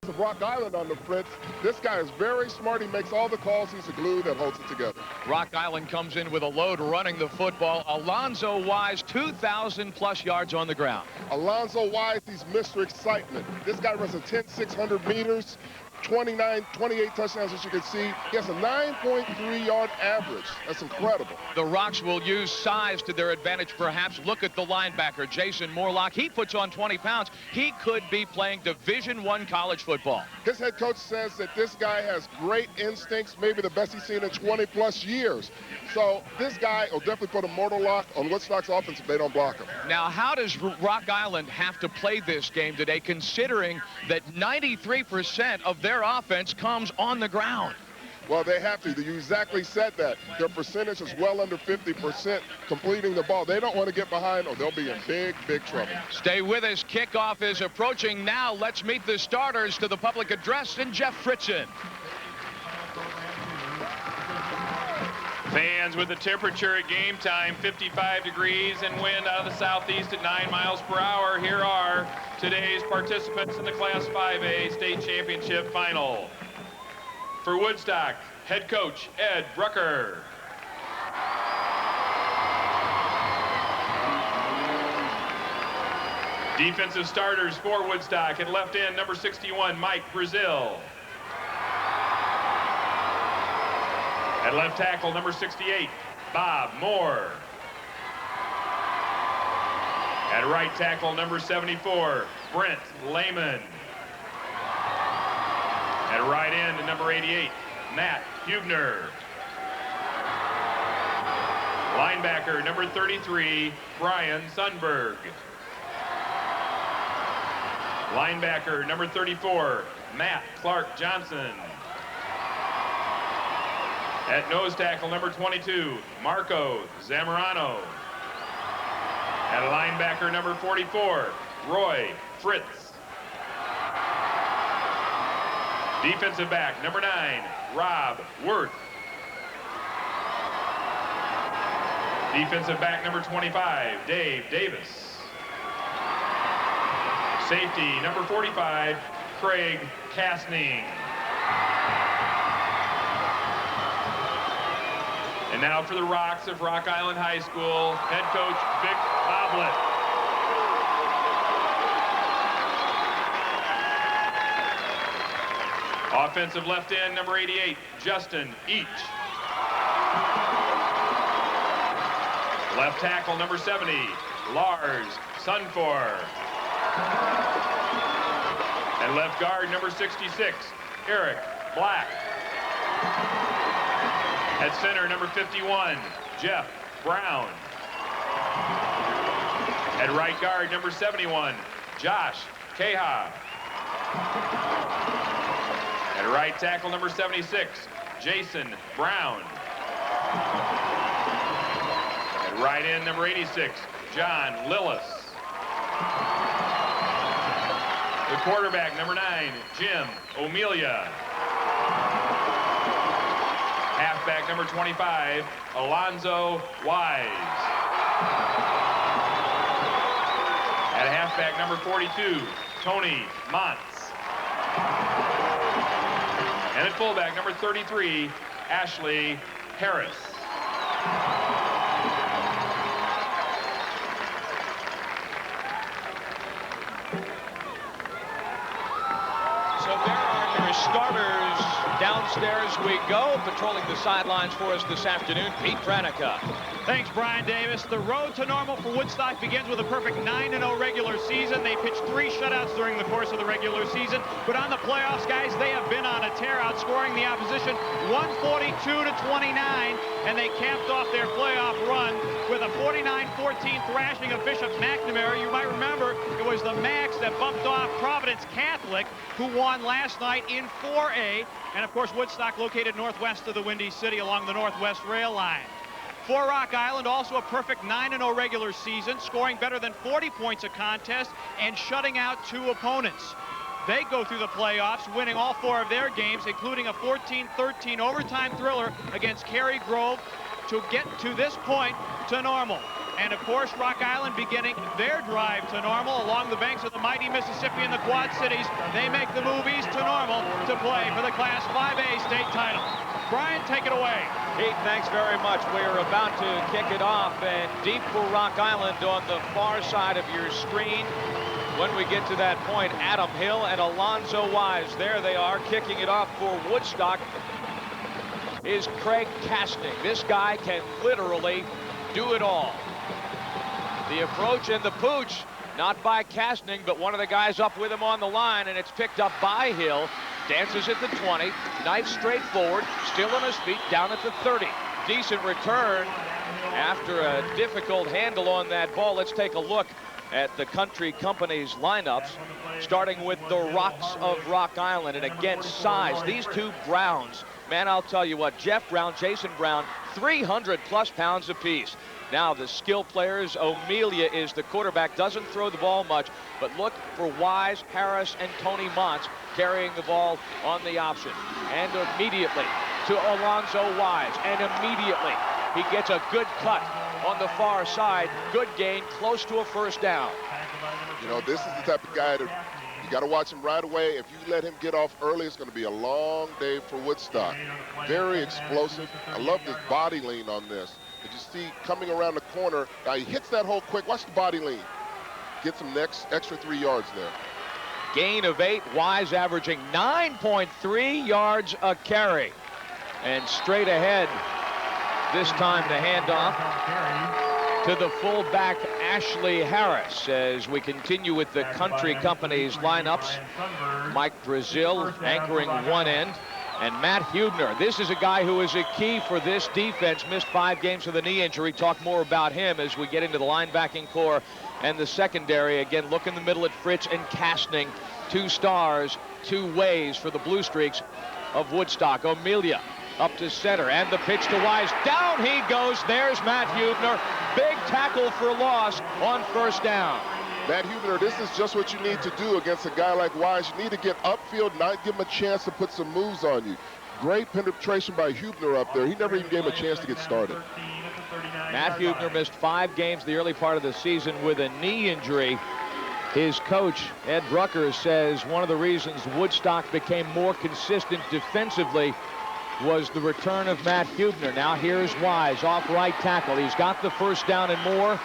of Rock Island on the Fritz. This guy is very smart. He makes all the calls. He's the glue that holds it together. Rock Island comes in with a load running the football. Alonzo Wise, 2,000+ yards on the ground. Alonzo Wise, he's Mr. Excitement. This guy runs a 10,600 meters. 28 touchdowns, as you can see. He has a 9.3-yard average. That's incredible. The Rocks will use size to their advantage, perhaps. Look at the linebacker, Jason Morlock. He puts on 20 pounds. He could be playing Division I college football. His head coach says that this guy has great instincts, maybe the best he's seen in 20+ years. So this guy will definitely put a mortal lock on Woodstock's offense if they don't block him. Now, how does Rock Island have to play this game today, considering that 93% of their offense comes on the ground? Well, they have to. You exactly said that. Their percentage is well under 50% completing the ball. They don't want to get behind or they'll be in big, big trouble. Stay with us. Kickoff is approaching now. Let's meet the starters to the public address and Jeff Fritzen. Fans, with the temperature at game time, 55 degrees and wind out of the southeast at 9 miles per hour, here are today's participants in the Class 5A State Championship Final. For Woodstock, head coach Ed Brucker. Defensive starters for Woodstock at left end, number 61, Mike Brazil. At left tackle, number 68, Bob Moore. At right tackle, number 74, Brent Lehman. At right end, number 88, Matt Hubner. Linebacker, number 33, Brian Sundberg. Linebacker, number 34, Matt Clark Johnson. At nose tackle, number 22, Marco Zamorano. At linebacker, number 44, Roy Fritz. Defensive back, number 9, Rob Worth. Defensive back, number 25, Dave Davis. Safety, number 45, Craig Kastning. And now for the Rocks of Rock Island High School, head coach Vic Hoblet. Offensive left end, number 88, Justin Each. Left tackle, number 70, Lars Sunfor. And left guard, number 66, Eric Black. At center, number 51, Jeff Brown. At right guard, number 71, Josh Caha. At right tackle, number 76, Jason Brown. At right end, number 86, John Lillis. The quarterback, number 9, Jim O'Melia. Halfback, number 25, Alonzo Wise. At halfback, number 42, Tony Montz. And at fullback, number 33, Ashley Harris. So there are your starters. Downstairs we go. Patrolling the sidelines for us this afternoon, Pete Pranica. Thanks, Brian Davis. The road to normal for Woodstock begins with a perfect 9-0 regular season. They pitched 3 shutouts during the course of the regular season. But on the playoffs, guys, they have been on a tear, outscoring the opposition 142-29. And they capped off their playoff run with a 49-14 thrashing of Bishop McNamara. You might remember it was the Macs that bumped off Providence Catholic, who won last night in 4A. And, of course, Woodstock located northwest of the Windy City along the Northwest Rail Line. For Rock Island, also a perfect 9-0 regular season, scoring better than 40 points a contest and shutting out 2 opponents. They go through the playoffs, winning all 4 of their games, including a 14-13 overtime thriller against Cary Grove to get to this point to normal. And of course, Rock Island beginning their drive to normal along the banks of the mighty Mississippi and the Quad Cities. They make the move east to normal to play for the Class 5A state title. Brian, take it away. Pete, thanks very much. We're about to kick it off, and deep for Rock Island on the far side of your screen. When we get to that point, Adam Hill and Alonzo Wise, there they are, kicking it off for Woodstock, is Craig Castning. This guy can literally do it all. The approach and the pooch, not by Castning, but one of the guys up with him on the line, and it's picked up by Hill. Dances at the 20, knife straight forward, still on his feet, down at the 30. Decent return after a difficult handle on that ball. Let's take a look at the Country Company's lineups, starting with the Rocks of Rock Island. And again, size. These two Browns, man, I'll tell you what, Jeff Brown, Jason Brown, 300+ pounds apiece. Now the skill players, O'Melia is the quarterback, doesn't throw the ball much, but look for Wise, Harris, and Tony Montz carrying the ball on the option. And immediately to Alonzo Wise, and immediately he gets a good cut on the far side. Good gain, close to a first down. You know, this is the type of guy that you got to watch him right away. If you let him get off early, it's going to be a long day for Woodstock. Very explosive. I love this body lean on this. As you see coming around the corner, now he hits that hole quick. Watch the body lean. Gets him next extra 3 yards there. Gain of 8, Wise averaging 9.3 yards a carry. And straight ahead, this time the handoff to the fullback Ashley Harris as we continue with the Country Company's lineups. Mike Brazil anchoring one end, and Matt Hubner. This is a guy who is a key for this defense. Missed 5 games with a knee injury. Talk more about him as we get into the linebacking core and the secondary. Again, look in the middle at Fritz and Castning. 2 stars, 2 ways for the Blue Streaks of Woodstock. O'Melia up to center, and the pitch to Wise. Down he goes. There's Matt Hubner. Big tackle for loss on first down. Matt Hubner, this is just what you need to do against a guy like Wise. You need to get upfield, not give him a chance to put some moves on you. Great penetration by Hubner up there. He never even gave him a chance to get started. Matt Hubner missed 5 games the early part of the season with a knee injury. His coach, Ed Brucker, says one of the reasons Woodstock became more consistent defensively was the return of Matt Hubner. Now here's Wise off right tackle. He's got the first down and more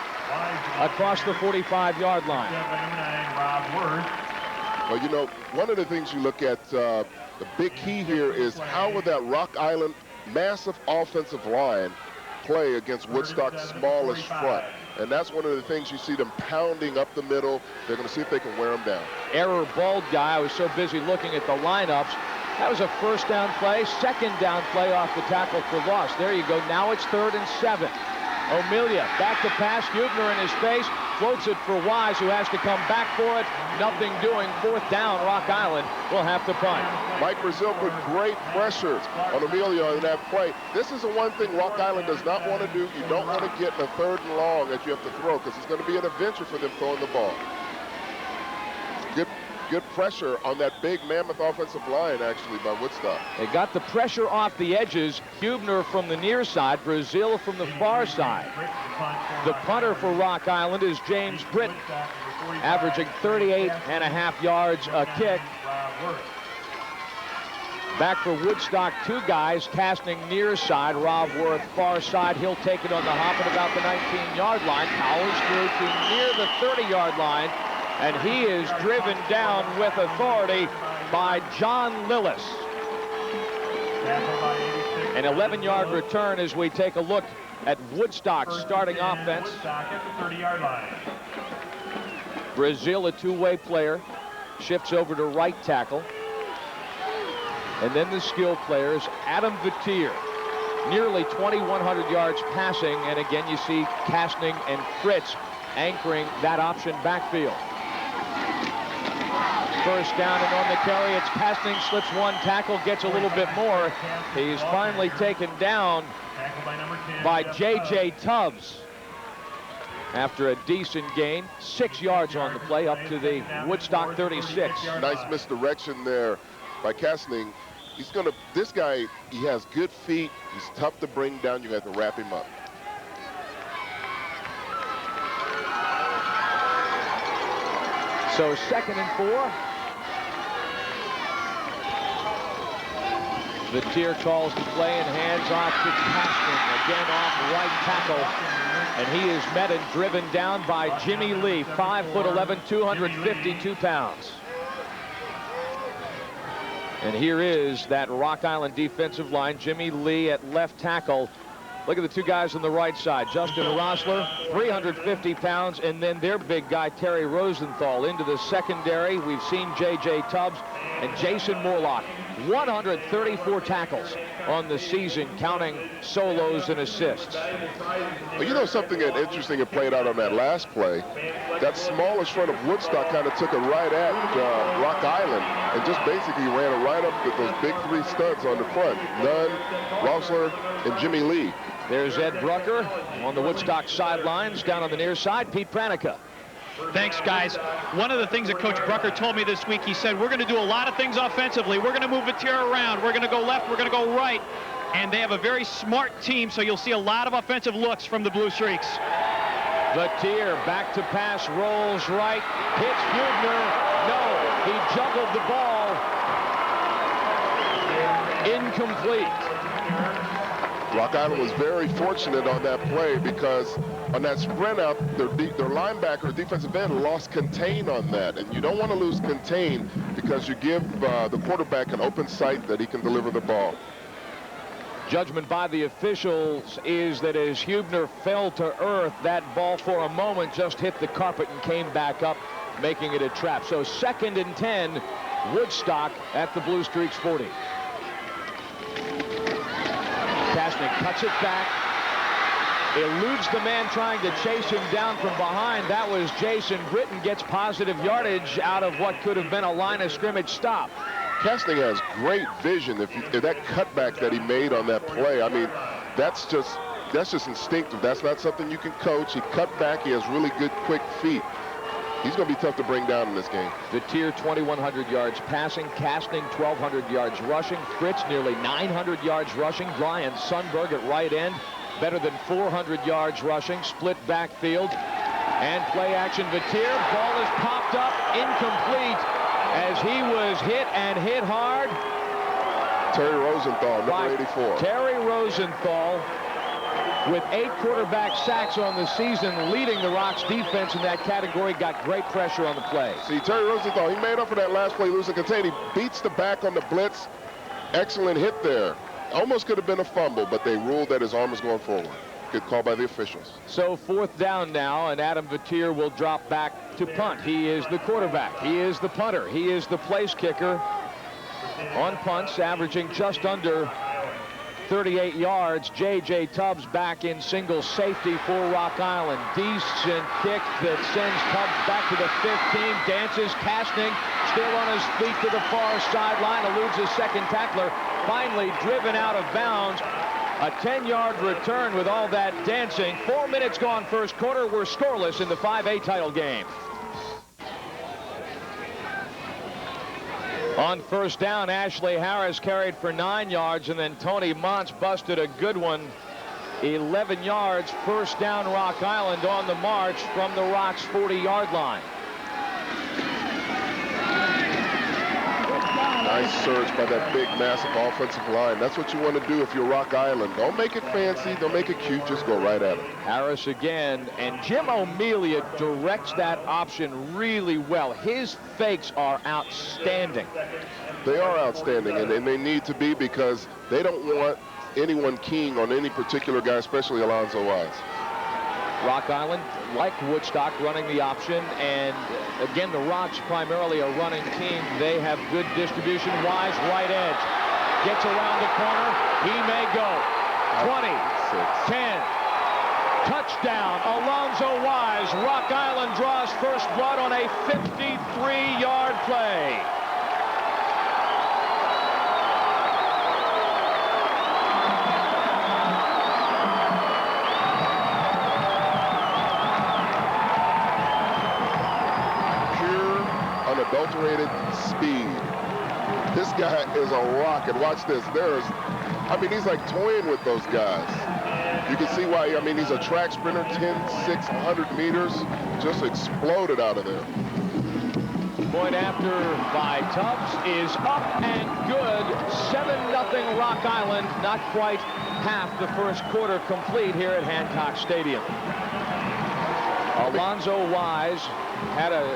across the 45-yard line. Well, you know, one of the things you look at, the big key here is how would that Rock Island massive offensive line play against Woodstock's smallest front. And that's one of the things you see them pounding up the middle. They're going to see if they can wear them down. Error bald guy. I was so busy looking at the lineups. That was a first down play, second down play off the tackle for loss. There you go. Now it's 3rd and 7. O'Melia back to pass. Hubner in his face. Floats it for Wise, who has to come back for it. Nothing doing. 4th down. Rock Island will have to punt. Mike Brazil put great pressure on O'Melia in that play. This is the one thing Rock Island does not want to do. You don't want to get in a 3rd and long that you have to throw, because it's going to be an adventure for them throwing the ball. Good pressure on that big mammoth offensive line, actually, by Woodstock. They got the pressure off the edges. Hubner from the near side, Brazil from the far side. The punter for Rock Island is James Britton, averaging 38.5 yards a kick. Back for Woodstock, 2 guys, Castning near side, Rob Worth far side. He'll take it on the hop at about the 19-yard line. Powers through to near the 30-yard line. And he is driven down with authority by John Lillis. An 11-yard return as we take a look at Woodstock's starting offense. Brazil, a 2-way player, shifts over to right tackle. And then the skill players, Adam Vitier, nearly 2,100 yards passing. And again, you see Castning and Fritz anchoring that option backfield. First down, and on the carry, it's Castning, slips 1 tackle, gets a little bit more. He's finally taken down by J.J. Tubbs after a decent gain. 6 yards on the play, up to the Woodstock 36. Nice misdirection there by Castning. This guy, he has good feet. He's tough to bring down. You have to wrap him up. So 2nd and 4. Vatier calls the play and hands off to Castning. Again off right tackle. And he is met and driven down by Jimmy Lee, 5'11", 252 pounds. And here is that Rock Island defensive line. Jimmy Lee at left tackle. Look at the two guys on the right side. Justin Rossler, 350 pounds, and then their big guy, Terry Rosenthal, into the secondary. We've seen J.J. Tubbs and Jason Morlock. 134 tackles on the season, counting solos and assists. Well, you know something that interesting that played out on that last play? That smallest front of Woodstock kind of took it right at Rock Island and just basically ran it right up with those big 3 studs on the front. Nunn, Rossler, and Jimmy Lee. There's Ed Brucker on the Woodstock sidelines. Down on the near side, Pete Pranica. Thanks, guys. One of the things that Coach Brucker told me this week, he said, we're going to do a lot of things offensively. We're going to move Vatier around. We're going to go left. We're going to go right. And they have a very smart team, so you'll see a lot of offensive looks from the Blue Streaks. Vatier back to pass, rolls right, hits Hubner. No, he juggled the ball. Incomplete. Rock Island was very fortunate on that play because on that sprint out, their linebacker, defensive end, lost contain on that. And you don't want to lose contain because you give the quarterback an open sight that he can deliver the ball. Judgment by the officials is that as Hubner fell to earth, that ball for a moment just hit the carpet and came back up, making it a trap. So 2nd and 10, Woodstock at the Blue Streaks 40. Kastner cuts it back, eludes the man trying to chase him down from behind. That was Jason Britton. Gets positive yardage out of what could have been a line of scrimmage stop. Kastner has great vision. If that cutback that he made on that play, I mean, that's just instinctive. That's not something you can coach. He cut back. He has really good, quick feet. He's going to be tough to bring down in this game. Vatier, 2,100 yards passing. Kastner, 1,200 yards rushing. Fritz, nearly 900 yards rushing. Brian Sundberg at right end, better than 400 yards rushing. Split backfield. And play action. Vatier, ball is popped up, incomplete, as he was hit and hit hard. Terry Rosenthal, number 84. Terry Rosenthal, with 8 quarterback sacks on the season, leading the Rocks defense in that category, got great pressure on the play. See, Terry Rosenthal, he made up for that last play, losing contain. He beats the back on the blitz. Excellent hit there. Almost could have been a fumble, but they ruled that his arm was going forward. Good call by the officials. So 4th down now, and Adam Vatier will drop back to punt. He is the quarterback. He is the punter. He is the place kicker on punts, averaging just under 38 yards. J.J. Tubbs back in single safety for Rock Island. Decent kick that sends Tubbs back to the 15. Dances, Kastner still on his feet to the far sideline. Eludes his second tackler. Finally driven out of bounds. A 10-yard return with all that dancing. 4 minutes gone first quarter. We're scoreless in the 5A title game. On first down, Ashley Harris carried for 9 yards, and then Tony Montz busted a good one. 11 yards, first down Rock Island on the march from the Rocks' 40-yard line. Nice surge by that big, massive offensive line. That's what you want to do if you're Rock Island. Don't make it fancy. Don't make it cute. Just go right at it. Harris again, and Jim O'Melia directs that option really well. His fakes are outstanding. They are outstanding, and they need to be, because they don't want anyone keying on any particular guy, especially Alonzo Wise. Rock Island, like Woodstock, running the option, and again, the Rocks primarily a running team. They have good distribution. Wise, right edge, gets around the corner. He may go. 20, 10, touchdown, Alonzo Wise. Rock Island draws first blood on a 53-yard play. Unadulterated speed. This guy is a rocket. Watch this. He's like toying with those guys. You can see why. He's a track sprinter, 10, 600 meters, just exploded out of there. Point after by Tubbs is up and good. 7-0 Rock Island. Not quite half the first quarter complete here at Hancock Stadium. Alonzo Wise had a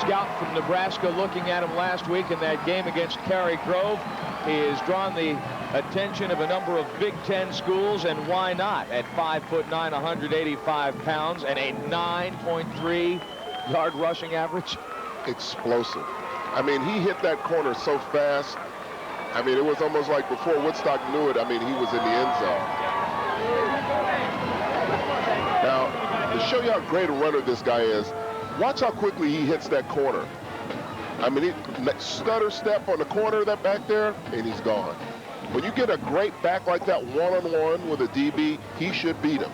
scout from Nebraska looking at him last week in that game against Cary Grove. He has drawn the attention of a number of Big Ten schools, and why not? At 5'9", 185 pounds, and a 9.3 yard rushing average. Explosive. I mean, he hit that corner so fast. I mean, it was almost like before Woodstock knew it, I mean, he was in the end zone. Now, to show you how great a runner this guy is, watch how quickly he hits that corner. I mean, he stutter step on the corner of that back there, and he's gone. When you get a great back like that one-on-one with a DB, he should beat him.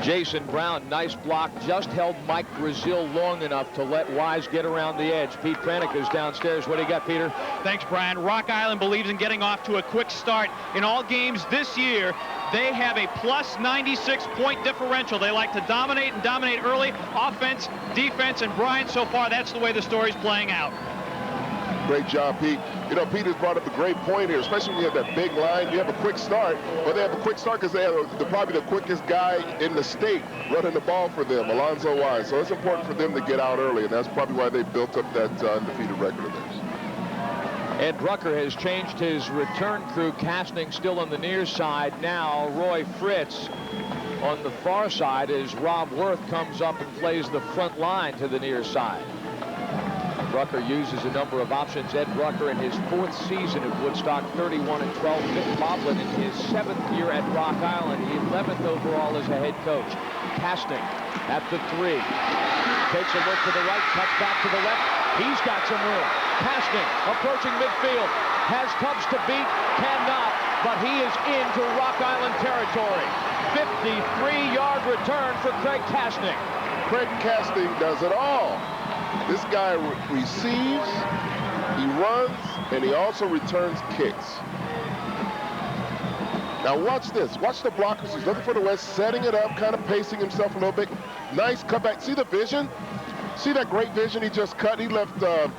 Jason Brown, nice block, just held Mike Brazil long enough to let Wise get around the edge. Pete Pranik is downstairs. What do you got, Peter? Thanks, Brian. Rock Island believes in getting off to a quick start. In all games this year, they have a plus 96 point differential. They like to dominate and dominate early, offense, defense, and Brian, so far, that's the way the story's playing out. Great job, Pete. You know, Pete has brought up a great point here, especially when you have that big line. You have a quick start, but they have a quick start because they have probably the quickest guy in the state running the ball for them, Alonzo Wise. So it's important for them to get out early, and that's probably why they built up that undefeated record of theirs. Ed Rucker has changed his return crew. Casting still on the near side. Now Roy Fritz on the far side as Rob Worth comes up and plays the front line to the near side. Rucker uses a number of options. Ed Rucker in his 4th season at Woodstock, 31-12. Mick Boblin in his 7th year at Rock Island, 11th overall as a head coach. Casting at the 3. Takes a look to the right, cuts back to the left. He's got some room. Casting approaching midfield. Has Tubbs to beat, cannot, but he is into Rock Island territory. 53-yard return for Craig Casting. Craig Casting does it all. This guy receives, he runs, and he also returns kicks. Now watch this. Watch the blockers. He's looking for the West, setting it up, kind of pacing himself a little bit. Nice cutback. See the vision? See that great vision he just cut? He left their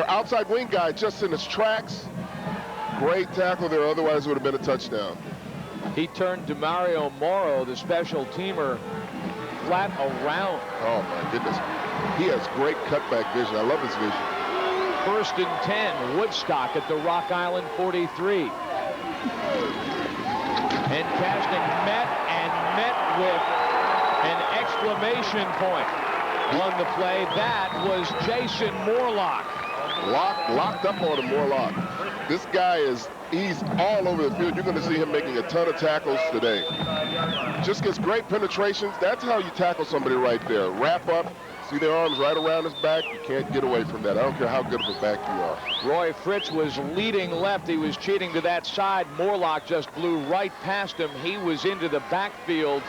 outside wing guy just in his tracks. Great tackle there. Otherwise, it would have been a touchdown. He turned DeMario Morrow, the special teamer, flat around. Oh, my goodness. He has great cutback vision. I love his vision. 1st and 10, Woodstock at the Rock Island 43. And Casting met with an exclamation point on the play. That was Jason Morlock. Locked up on him, Morlock. This guy he's all over the field. You're going to see him making a ton of tackles today. Just gets great penetrations. That's how you tackle somebody right there. Wrap up. See their arms right around his back. You can't get away from that. I don't care how good of a back you are. Roy Fritz was leading left. He was cheating to that side. Morlock just blew right past him. He was into the backfield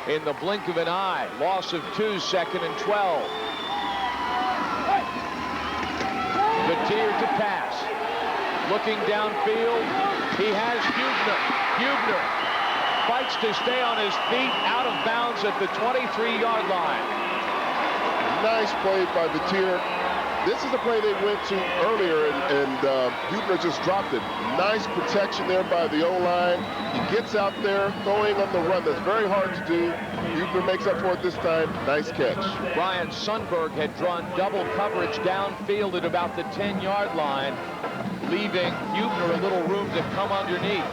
in the blink of an eye. Loss of 2, 2nd and 12. Batier to pass. Looking downfield. He has Hubner. Hubner fights to stay on his feet, out of bounds at the 23-yard line. Nice play by Batier. This is the play they went to earlier, and Hubner just dropped it. Nice protection there by the O-line. He gets out there, throwing on the run. That's very hard to do. Hubner makes up for it this time. Nice catch. Brian Sundberg had drawn double coverage downfield at about the 10-yard line, leaving Hubner a little room to come underneath.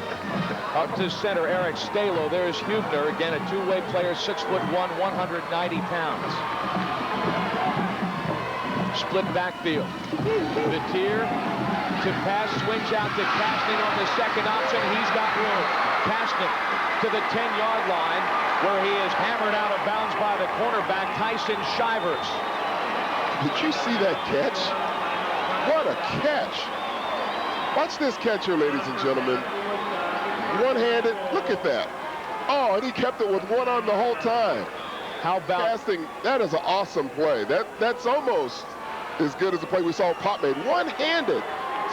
Up to center, Eric Stalo. There's Hubner, again a two-way player, 6'1", 190 pounds. Split backfield. Batier to pass, swings out to Casting on the second option. He's got room. Casting to the 10-yard line, where he is hammered out of bounds by the cornerback, Tyson Shivers. Did you see that catch? What a catch. Watch this catch here, ladies and gentlemen. One-handed, look at that. Oh, and he kept it with one arm the whole time. How about Casting? That is an awesome play. That's almost as good as the play we saw Pop made. One-handed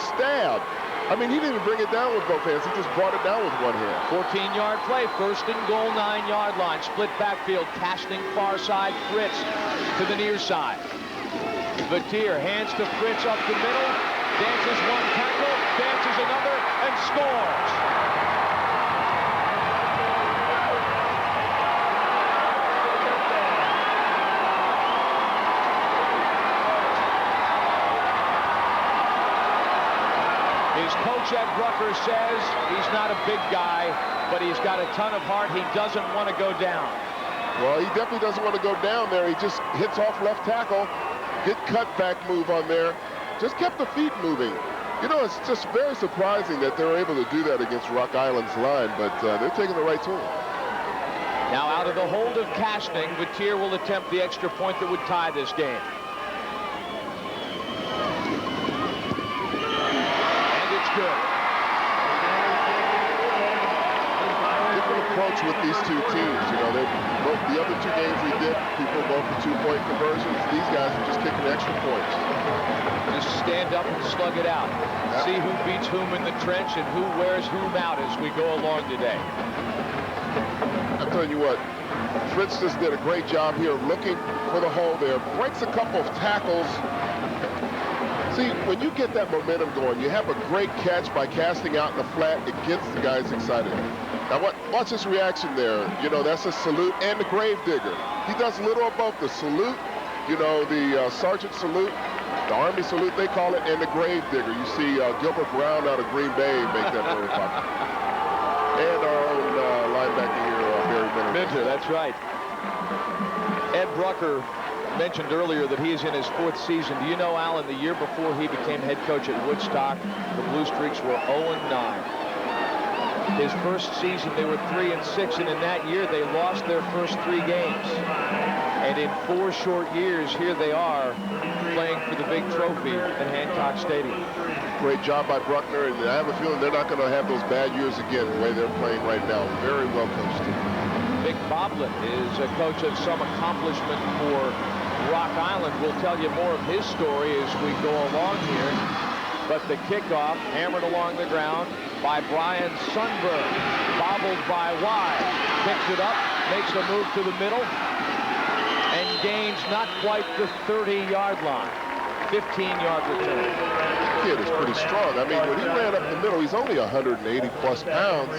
stab. I mean, he didn't even bring it down with both hands. He just brought it down with one hand. 14-yard play, 1st and goal, 9-yard line. Split backfield, Casting far side, Fritz to the near side. Vatier hands to Fritz up the middle, dances one tackle, dances another, and scores. His coach Ed Brucker says he's not a big guy, but he's got a ton of heart. He doesn't want to go down. Well, he definitely doesn't want to go down there. He just hits off left tackle. Good cutback move on there. Just kept the feet moving. You know, it's just very surprising that they're able to do that against Rock Island's line, but they're taking the right tool. Now out of the hold of Casting, Vatier will attempt the extra point that would tie this game. And it's good. Different approach with these two teams. You know, both the other two games we did, people go for two-point conversions. These guys are just kicking extra points. Just stand up and slug it out. Yep. See who beats whom in the trench and who wears whom out as we go along today. I'm telling you what, Fritz just did a great job here looking for the hole there. Breaks a couple of tackles. See, when you get that momentum going, you have a great catch by casting out in the flat. It gets the guys excited. Now, watch his reaction there. You know, that's a salute and the grave digger. He does a little of both. The salute, you know, the sergeant salute, the Army salute, they call it, and the grave digger. You see Gilbert Brown out of Green Bay make that very popular. And our own linebacker here, Barry Minter, that's right. Ed Brucker mentioned earlier that he is in his 4th season. Do you know, Alan, the year before he became head coach at Woodstock, the Blue Streaks were 0-9. His first season, they were 3-6, and in that year, they lost their first 3 games. And in 4 short years, here they are playing for the big trophy at Hancock Stadium. Great job by Bruckner, and I have a feeling they're not going to have those bad years again the way they're playing right now. Very well coached team. Vic Boblin is a coach of some accomplishment for Rock Island. We'll tell you more of his story as we go along here. But the kickoff hammered along the ground by Brian Sundberg. Bobbled by Wise. Picks it up, makes a move to the middle, and gains not quite the 30-yard line. 15-yard return. Kid is pretty strong. I mean, when he ran up the middle, he's only 180-plus pounds.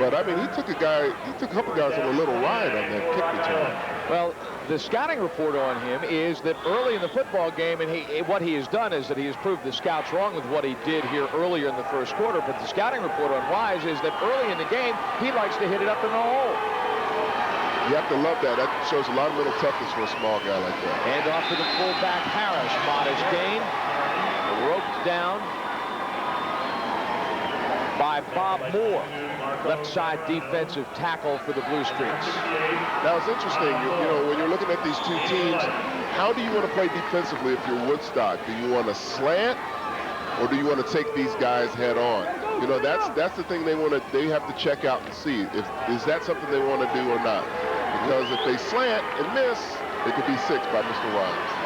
But, I mean, he took a couple guys on a little ride on that kick return. Well, the scouting report on him is that early in the football game, and what he has done is that he has proved the scouts wrong with what he did here earlier in the first quarter. But the scouting report on Wise is that early in the game, he likes to hit it up in the hole. You have to love that. That shows a lot of mental toughness for a small guy like that. Hand off to the fullback, Harris. Modest gain. Roped down by Bob Moore. Left side defensive tackle for the Blue Streaks. Now, it's interesting. You know, when you're looking at these two teams, how do you want to play defensively if you're Woodstock? Do you want to slant, or do you want to take these guys head on? You know, that's the thing they have to check out and see. Is that something they want to do or not? Because if they slant and miss, it could be 6 by Mr. Wise.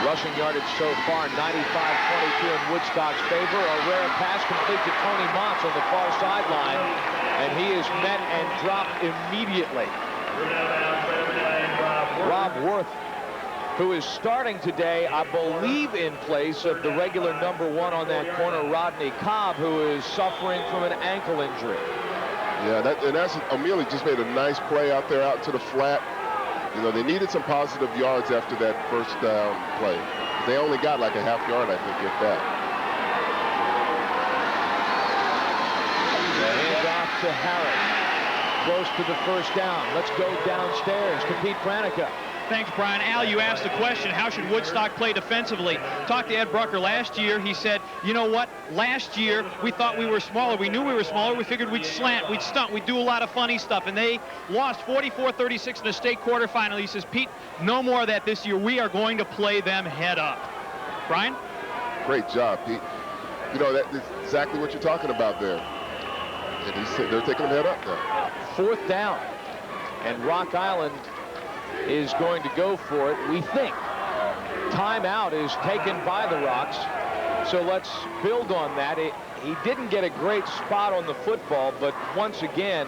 Rushing yardage so far, 95-22 in Woodstock's favor. A rare pass complete to Tony Montz on the far sideline, and he is met and dropped immediately. Rob Worth, who is starting today, I believe, in place of the regular number 1 on that corner, Rodney Cobb, who is suffering from an ankle injury. Yeah, that's O'Mealy just made a nice play out there, out to the flat. You know, they needed some positive yards after that first down play. They only got like a half yard, I think, if that. Hand off to Harris. Close to the first down. Let's go downstairs to Pete Pranica. Thanks, Brian. Al, you asked the question, how should Woodstock play defensively? Talked to Ed Brucker last year. He said, you know what? Last year, we thought we were smaller. We knew we were smaller. We figured we'd slant, we'd stunt, we'd do a lot of funny stuff. And they lost 44-36 in the state quarterfinal. He says, Pete, no more of that this year. We are going to play them head up. Brian? Great job, Pete. You know, that's exactly what you're talking about there. And they're taking them head up now. 4th down. And Rock Island is going to go for it, we think. Timeout is taken by the Rocks, so let's build on that. He didn't get a great spot on the football, but once again,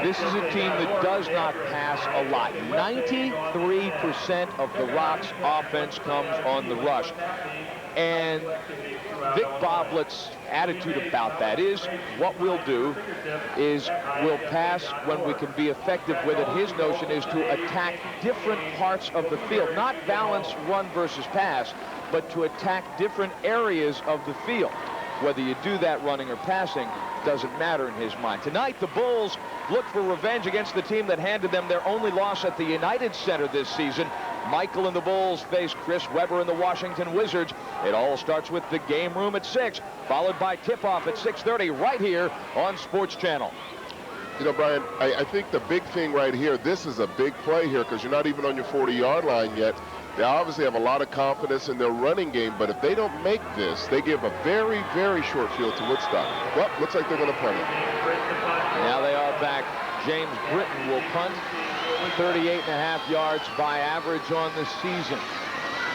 This is a team that does not pass a lot. 93% of the Rock's offense comes on the rush. And Vic Boblett's attitude about that is, what we'll do is we'll pass when we can be effective with it. His notion is to attack different parts of the field, not balance run versus pass, but to attack different areas of the field. Whether you do that running or passing doesn't matter in his mind. Tonight, the Bulls look for revenge against the team that handed them their only loss at the United Center this season. Michael and the Bulls face Chris Webber and the Washington Wizards. It all starts with the game room at 6, followed by tip-off at 6:30 right here on Sports Channel. You know, Brian, I think the big thing right here, this is a big play here because you're not even on your 40-yard line yet. They obviously have a lot of confidence in their running game, but if they don't make this, they give a very, very short field to Woodstock. Well, looks like they're going to punt it. Now they are back. James Britton will punt. 38.5 yards by average on the season.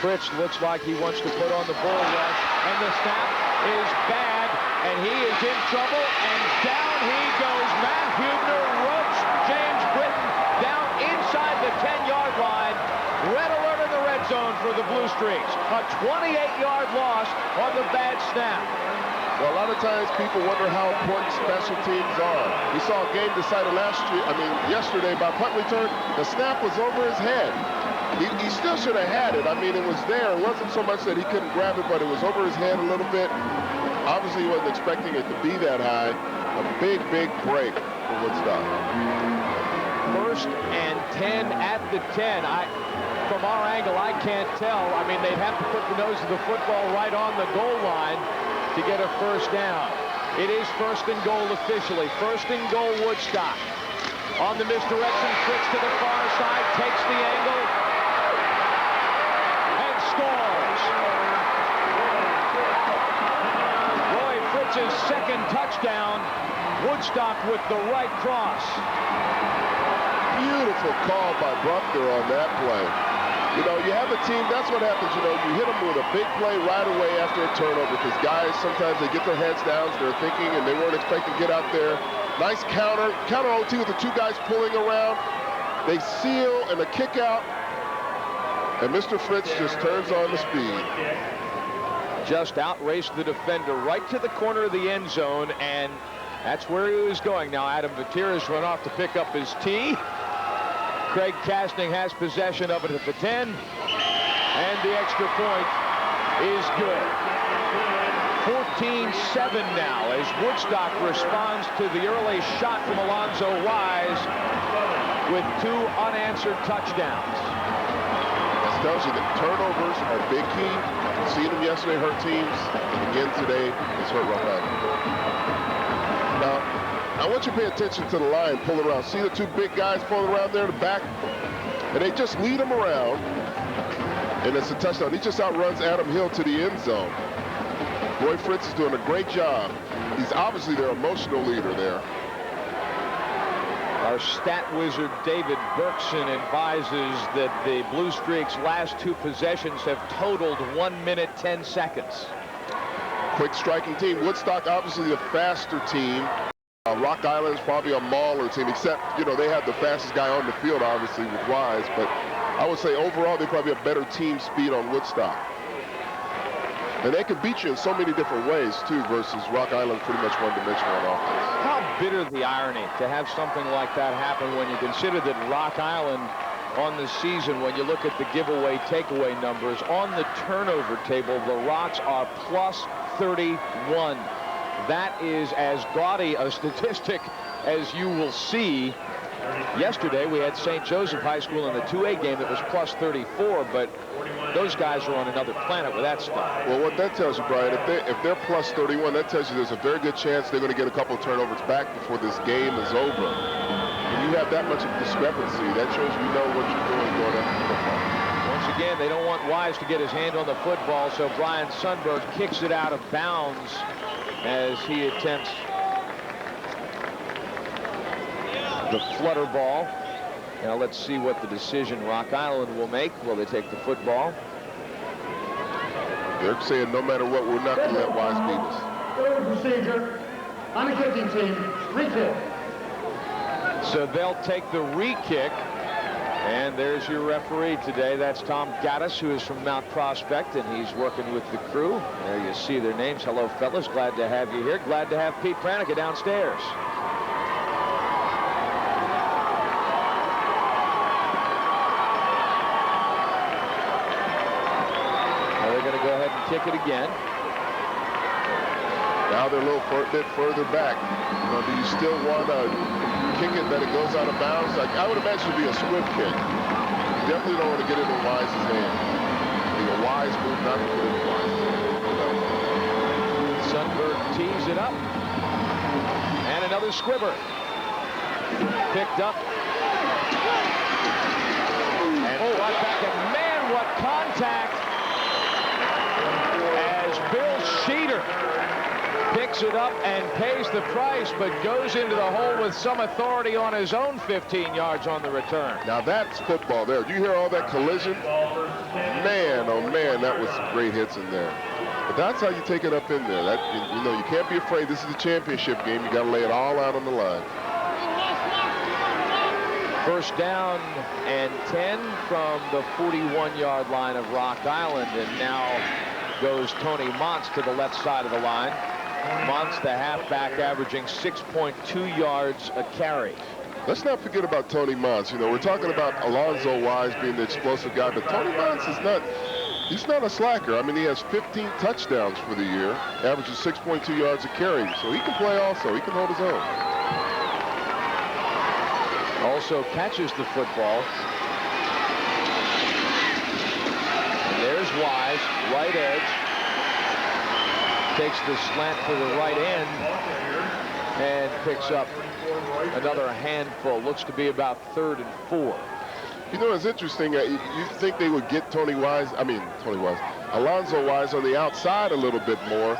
Fritz looks like he wants to put on the bull rush, and the snap is bad, and he is in trouble, and down he goes. Matt Hubner ropes James Britton down inside the 10-yard line. Red alert in the red zone for the Blue Streaks. A 28-yard loss on the bad snap. Well, a lot of times people wonder how important special teams are. We saw a game decided yesterday by punt return. The snap was over his head. He still should have had it. I mean, it was there. It wasn't so much that he couldn't grab it, but it was over his head a little bit. Obviously, he wasn't expecting it to be that high. A big, big break for Woodstock. 1st and 10 at the 10. From our angle, I can't tell. I mean, they'd have to put the nose of the football right on the goal line to get a first down. It is 1st and goal officially. 1st and goal, Woodstock. On the misdirection, Fritz to the far side, takes the angle, and scores. Roy Fritz's 2nd touchdown. Woodstock with the right cross. Beautiful call by Bruckner on that play. You know, you have a team, that's what happens, you know, you hit them with a big play right away after a turnover because guys, sometimes they get their heads down, they're thinking, and they weren't expecting to get out there. Nice counter OT with the 2 guys pulling around. They seal and a kick out, and Mr. Fritz just turns on the speed. Just outraced the defender right to the corner of the end zone, and that's where he was going. Now Adam Gutierrez run off to pick up his tee. Craig Castning has possession of it at the 10, and the extra point is good. 14-7 now as Woodstock responds to the early shot from Alonzo Wise with 2 unanswered touchdowns. This tells you that turnovers are big key. We've seen them yesterday hurt teams, and again today it's hurt Rock Island. Now, I want you to pay attention to the line pulling around. See the 2 big guys pulling around there in the back? And they just lead him around, and it's a touchdown. He just outruns Adam Hill to the end zone. Roy Fritz is doing a great job. He's obviously their emotional leader there. Our stat wizard David Berkson advises that the Blue Streaks' last 2 possessions have totaled 1 minute 10 seconds. Quick striking team. Woodstock obviously the faster team. Rock Island's probably a mauler team, except, you know, they have the fastest guy on the field, obviously, with Wise. But I would say overall, they probably have better team speed on Woodstock. And they can beat you in so many different ways, too, versus Rock Island pretty much one-dimensional on offense. How bitter the irony to have something like that happen when you consider that Rock Island on the season, when you look at the giveaway, takeaway numbers, on the turnover table, the Rocks are plus 31. That is as gaudy a statistic as you will see. Yesterday, we had St. Joseph High School in the 2A game that was plus 34, but those guys are on another planet with that stuff. Well, what that tells you, Brian, if they're plus 31, that tells you there's a very good chance they're going to get a couple of turnovers back before this game is over. When you have that much of discrepancy, that shows you know what you're doing going after football. Once again, they don't want Wise to get his hand on the football, so Brian Sundberg kicks it out of bounds as he attempts the flutter ball. Now let's see what the decision Rock Island will make. Will they take the football? They're saying no matter what, we're not going to let Wise beat us. Procedure on the kicking team, refill. So they'll take the re-kick. And there's your referee today. That's Tom Gaddis, who is from Mount Prospect, and he's working with the crew. There you see their names. Hello, fellas. Glad to have you here. Glad to have Pete Pranica downstairs. Now they're going to go ahead and kick it again. Now they're a little bit further back. Do you still want to kick it that it goes out of bounds? Like, I would imagine it would be a swift kick. You definitely don't want to get it in Wise's hand. It'd be a wise move not to put it in Wise. Sundberg tees it up. And another squibber. Picked up. And brought back. And man, what contact as Bill Sheeter picks it up and pays the price, but goes into the hole with some authority on his own 15 yards on the return. Now that's football there. Do you hear all that collision? Man, oh man, that was some great hits in there. But that's how you take it up in there. That, you know, you can't be afraid. This is a championship game. You got to lay it all out on the line. First down and 10 from the 41-yard line of Rock Island, and now goes Tony Montz to the left side of the line. Montz, the halfback, averaging 6.2 yards a carry. Let's not forget about Tony Montz. You know, we're talking about Alonzo Wise being the explosive guy, but Tony Montz is not, he's not a slacker. I mean, he has 15 touchdowns for the year, averages 6.2 yards a carry, so he can play also. He can hold his own. Also catches the football. And there's Wise, right edge. Takes the slant for the right end and picks up another handful. Looks to be about 3rd and 4. You know, it's interesting. You think they would get Alonzo Wise on the outside a little bit more.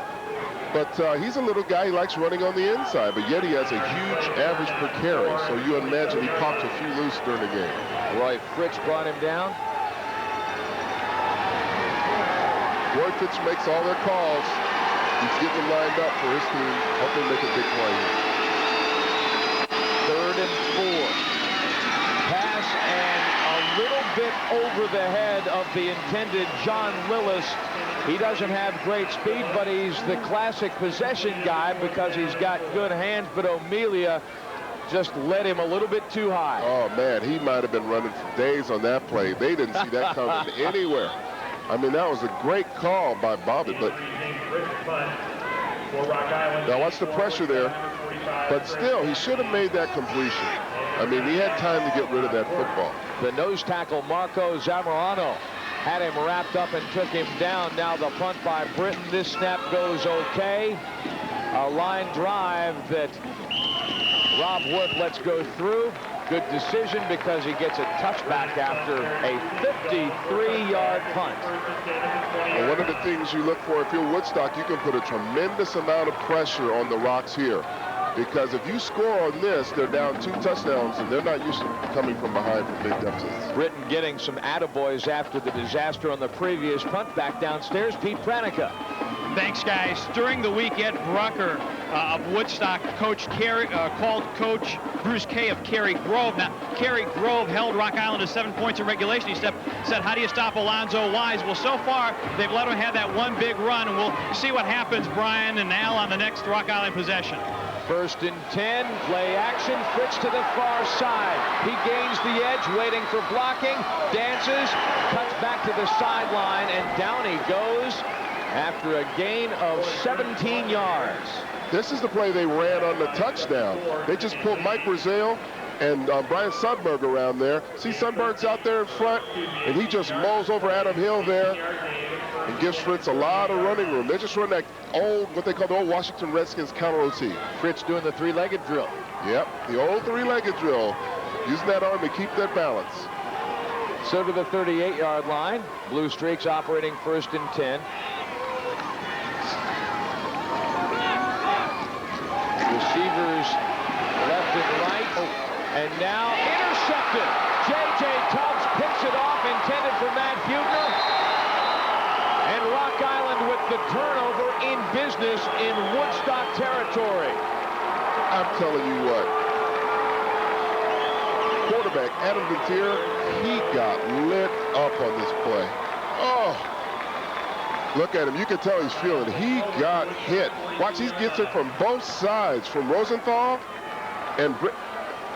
But he's a little guy. He likes running on the inside, but yet he has a huge average per carry. So you imagine he popped a few loose during the game. Roy Fritz brought him down. Roy Fritz makes all their calls. He's getting them lined up for his team. Hopefully make a big play here. 3rd and 4. Pass and a little bit over the head of the intended John Willis. He doesn't have great speed, but he's the classic possession guy because he's got good hands, but O'Melia just led him a little bit too high. Oh, man, he might have been running for days on that play. They didn't see that coming anywhere. I mean, that was a great call by Bobbitt, but now watch the pressure there. But still, he should have made that completion. I mean, he had time to get rid of that football. The nose tackle, Marco Zamorano, had him wrapped up and took him down. Now the punt by Britton. This snap goes okay. A line drive that Rob Wood lets go through. Good decision because he gets a touchback after a 53-yard punt. And one of the things you look for, if you're Woodstock, you can put a tremendous amount of pressure on the Rocks here. Because if you score on this, they're down 2 touchdowns, and they're not used to coming from behind for big deficits. Britton getting some attaboys after the disaster on the previous punt. Back downstairs, Pete Pranica. Thanks, guys. During the week, Ed Brucker of Woodstock called Coach Bruce Kay of Cary Grove. Now, Cary Grove held Rock Island to 7 points in regulation. He said, how do you stop Alonzo Wise? Well, so far, they've let him have that one big run, and we'll see what happens, Brian and Al, on the next Rock Island possession. 1st and 10, play action, Fritz to the far side. He gains the edge, waiting for blocking, dances, cuts back to the sideline, and down he goes after a gain of 17 yards. This is the play they ran on the touchdown. They just pulled Mike Brazil and Brian Sundberg around there. See, Sundberg's out there in front, and he just mows over Adam Hill there and gives Fritz a lot of running room. They're just running that old, what they call the old Washington Redskins counter OT. Fritz doing the 3-legged drill. Yep, the old 3-legged drill. Using that arm to keep that balance. So to the 38-yard line. Blue Streaks operating 1st and 10. Receivers left and right. And now intercepted. J.J. Tubbs picks it off, intended for Matt Bugner. And Rock Island with the turnover in business in Woodstock territory. I'm telling you what. quarterback, Adam Vinatier, he got lit up on this play. Oh, look at him. You can tell he's feeling it. He got hit. Watch, he gets it from both sides, from Rosenthal and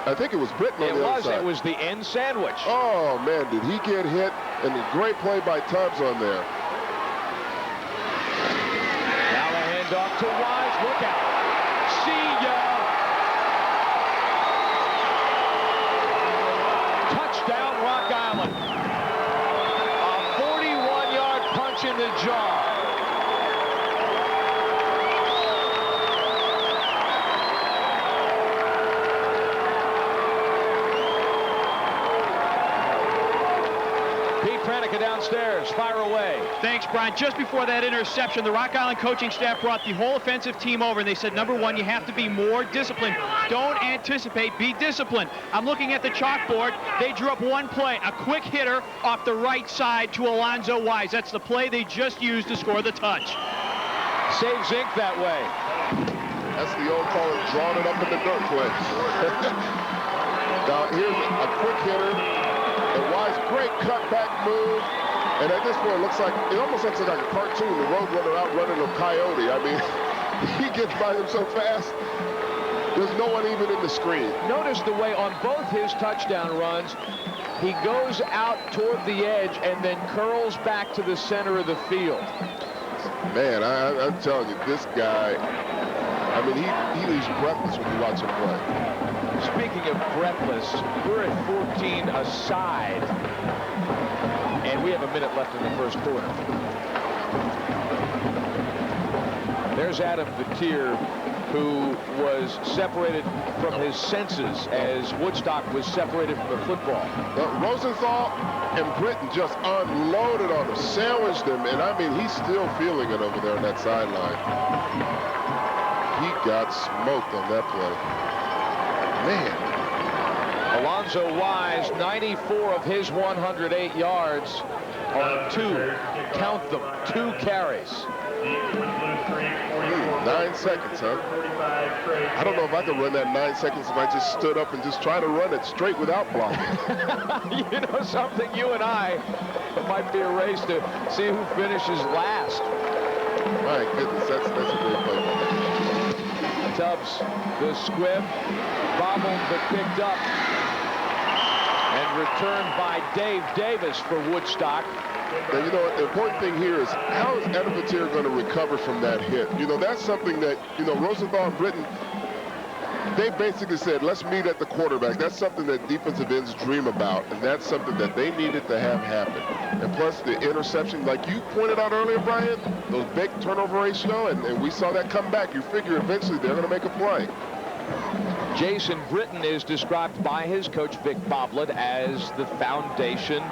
I think it was Britton on the other side. It was the end sandwich. Oh, man, did he get hit. And a great play by Tubbs on there. Now the handoff to Wise. Look out. See ya. Touchdown, Rock Island. A 41-yard punch in the jaw. Downstairs, fire away. Thanks, Brian. Just before that interception, the Rock Island coaching staff brought the whole offensive team over, and they said, number one, you have to be more disciplined. Don't anticipate, be disciplined. I'm looking at the chalkboard. They drew up one play, a quick hitter off the right side to Alonzo Wise. That's the play they just used to score the touch. Saves Inc. that way. That's the old call of drawing it up in the dirt play. Now, here's a quick hitter. And Wise, great cutback move. And at this point, it almost looks like a cartoon, the roadrunner out running a coyote. I mean, he gets by him so fast, there's no one even in the screen. Notice the way on both his touchdown runs, he goes out toward the edge and then curls back to the center of the field. Man, I'm telling you, this guy, I mean, he leaves breathless when you watch him play. Speaking of breathless, we're at 14 aside, and we have a minute left in the first quarter. There's Adam Vinatier, who was separated from his senses as Woodstock was separated from the football. Rosenthal and Britton just unloaded on him, sandwiched him, and I mean, he's still feeling it over there on that sideline. He got smoked on that play. Man. Alonzo Wise, 94 of his 108 yards on count them, 2 carries. 9 seconds, huh? I don't know if I could run that 9 seconds if I just stood up and just try to run it straight without blocking. You know something, you and I, it might be a race to see who finishes last. My goodness, that's a great play. Tubbs, the squib, bobbled but picked up and returned by Dave Davis for Woodstock. Now, you know, the important thing here is how is Adam Vinatier going to recover from that hit? You know, that's something that, you know, Rosenthal and Britton, they basically said, let's meet at the quarterback. That's something that defensive ends dream about, and that's something that they needed to have happen. And plus the interception, like you pointed out earlier, Brian, those big turnover ratio, and we saw that come back. You figure eventually they're going to make a play. Jason Britton is described by his coach, Vic Boblet, as the foundation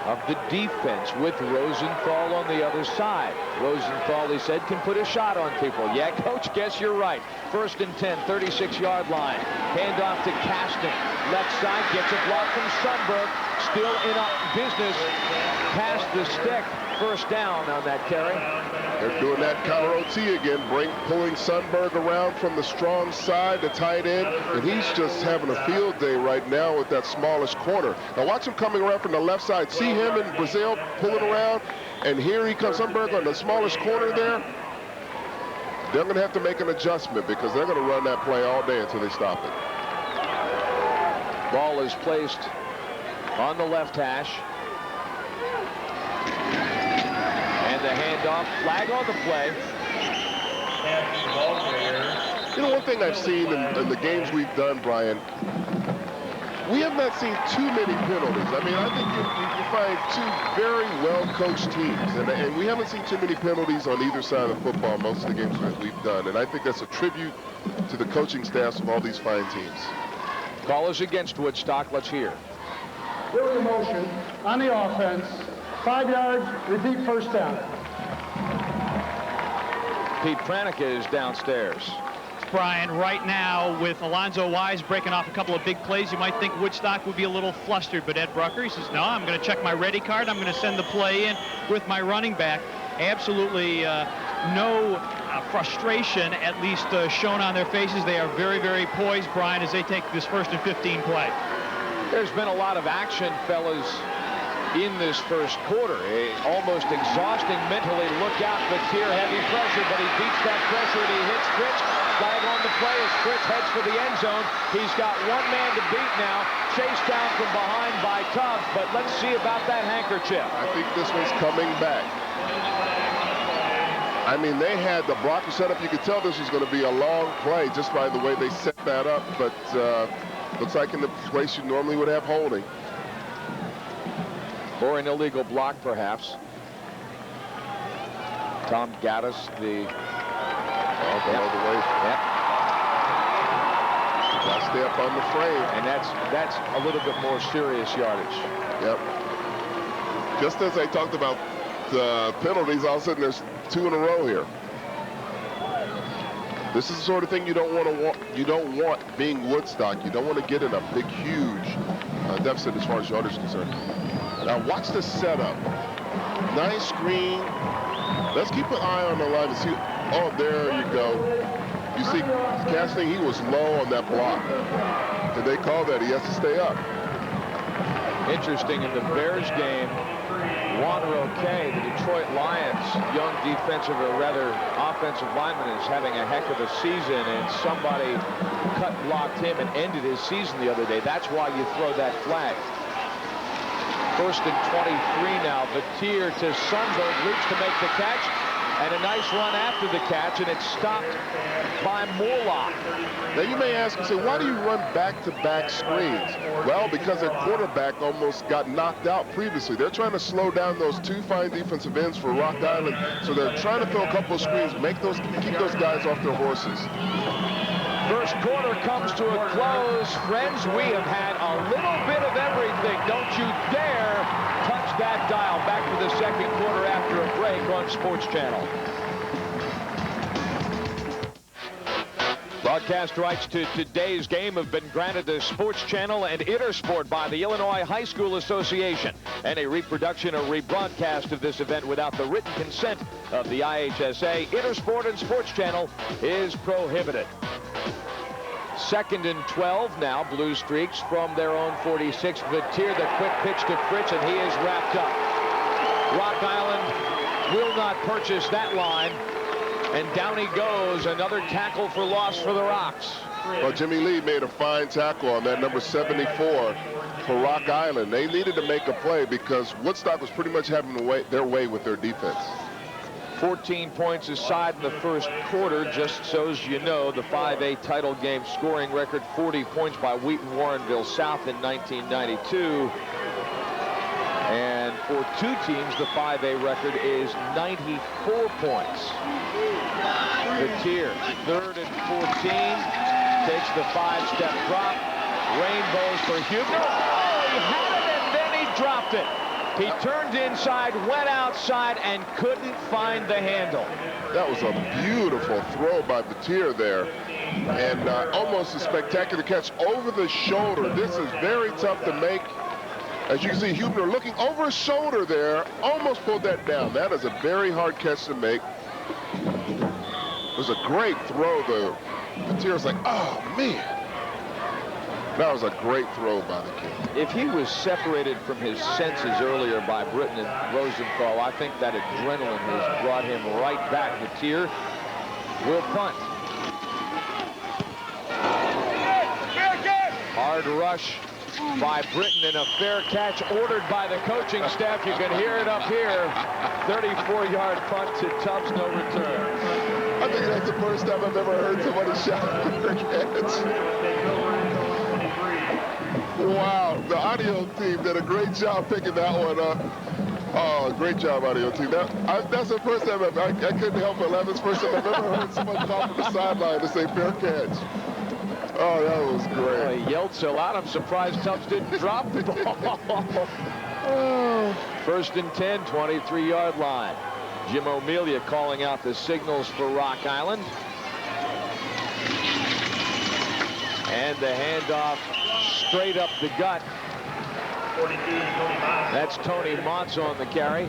of the defense with Rosenthal on the other side. Rosenthal, he said, can put a shot on people. Yeah, coach, guess you're right. 1st and 10, 36-yard line. Handoff to Casting. Left side, gets a block from Sundberg. Still in business. Past the stick. First down on that carry. They're doing that counter OT again, pulling Sundberg around from the strong side, the tight end, and he's just having a field day right now with that smallish corner. Now watch him coming around from the left side. See him and Brazil pulling around, and here he comes, Sundberg on the smallest corner there. They're going to have to make an adjustment because they're going to run that play all day until they stop it. Ball is placed on the left hash. And the handoff, flag on the play. You know, one thing I've seen in the games we've done, Brian, we have not seen too many penalties. I mean, I think you find two very well-coached teams, and we haven't seen too many penalties on either side of the football most of the games that we've done, and I think that's a tribute to the coaching staffs of all these fine teams. Call is against Woodstock. Let's hear. There was a motion on the offense. 5 yards, repeat first down. Pete Pranica is downstairs. Brian, right now with Alonzo Wise breaking off a couple of big plays, you might think Woodstock would be a little flustered, but Ed Brucker, he says, no, I'm going to check my ready card. I'm going to send the play in with my running back. Absolutely no frustration, at least shown on their faces. They are very, very poised, Brian, as they take this 1st and 15 play. There's been a lot of action, fellas, in this first quarter. Almost exhausting mentally. Look out, Batir, heavy pressure, but he beats that pressure and he hits Fritz. Flag on the play as Fritz heads for the end zone. He's got one man to beat now. Chased down from behind by Tubbs, but let's see about that handkerchief. I think this one's coming back. I mean, they had the blocker set up. You could tell this was going to be a long play just by the way they set that up, but looks like in the place you normally would have holding. Or an illegal block, perhaps. Tom Gaddis, the... below the waist. Yep. Got to stay up on the frame. And that's a little bit more serious yardage. Yep. Just as I talked about the penalties, all of a sudden there's 2 in a row here. This is the sort of thing you don't want being Woodstock. You don't want to get in a big, huge deficit as far as yardage is concerned. Now watch the setup. Nice screen. Let's keep an eye on the line and see. Oh, there you go. You see, Casting, he was low on that block. And they call that. He has to stay up. Interesting, in the Bears game, Juan Roque, the Detroit Lions, young defensive, or rather offensive lineman, is having a heck of a season, and somebody blocked him and ended his season the other day. That's why you throw that flag. 1st and 23 now. Batir to Sundberg, reach to make the catch, and a nice run after the catch, and it's stopped by Morlock. Now you may ask and say, why do you run back-to-back screens? Well, because their quarterback almost got knocked out previously. They're trying to slow down those 2 fine defensive ends for Rock Island, so they're trying to throw a couple of screens, keep those guys off their horses. First quarter comes to a close. Friends, we have had a little bit of everything. Don't you dare touch that dial. Back to the second quarter after a break on Sports Channel. Broadcast rights to today's game have been granted to Sports Channel and Intersport by the Illinois High School Association. Any reproduction or rebroadcast of this event without the written consent of the IHSA, Intersport, and Sports Channel is prohibited. 2nd and 12 now. Blue Streaks from their own 46. Batir, the quick pitch to Fritz, and he is wrapped up. Rock Island will not purchase that line. And down he goes. Another tackle for loss for the Rocks. Well, Jimmy Lee made a fine tackle on that number 74 for Rock Island. They needed to make a play because Woodstock was pretty much having their way with their defense. 14 points aside in the first quarter. Just so as you know, the 5A title game scoring record, 40 points by Wheaton Warrenville South in 1992. And for 2 teams, the 5A record is 94 points. Batir, 3rd and 14, takes the 5-step drop. Rainbows for Hubner. Oh, he had it, and then he dropped it. He turned inside, went outside, and couldn't find the handle. That was a beautiful throw by Batir there. And almost a spectacular catch over the shoulder. This is very tough to make. As you can see, Hubner looking over his shoulder there, almost pulled that down. That is a very hard catch to make. It was a great throw, though. Batir's like, oh, man. That was a great throw by the kid. If he was separated from his senses earlier by Britton and Rosenthal, I think that adrenaline has brought him right back. Batir will punt. Hard rush by Britton and a fair catch ordered by the coaching staff. You can hear it up here. 34-yard punt to Tubbs, no return. I think that's the first time I've ever heard somebody shout for a catch. Wow, the audio team did a great job picking that one up. Oh, great job, audio team. That's the first time I couldn't help but laugh. It's the first time I've ever heard someone call from the sideline to say fair catch. Oh, that was great. Well, he yelled so loud, I'm surprised Tubbs didn't drop the ball. Oh. 1st and 10, 23-yard line. Jim O'Melia calling out the signals for Rock Island. And the handoff straight up the gut. That's Tony Motz on the carry.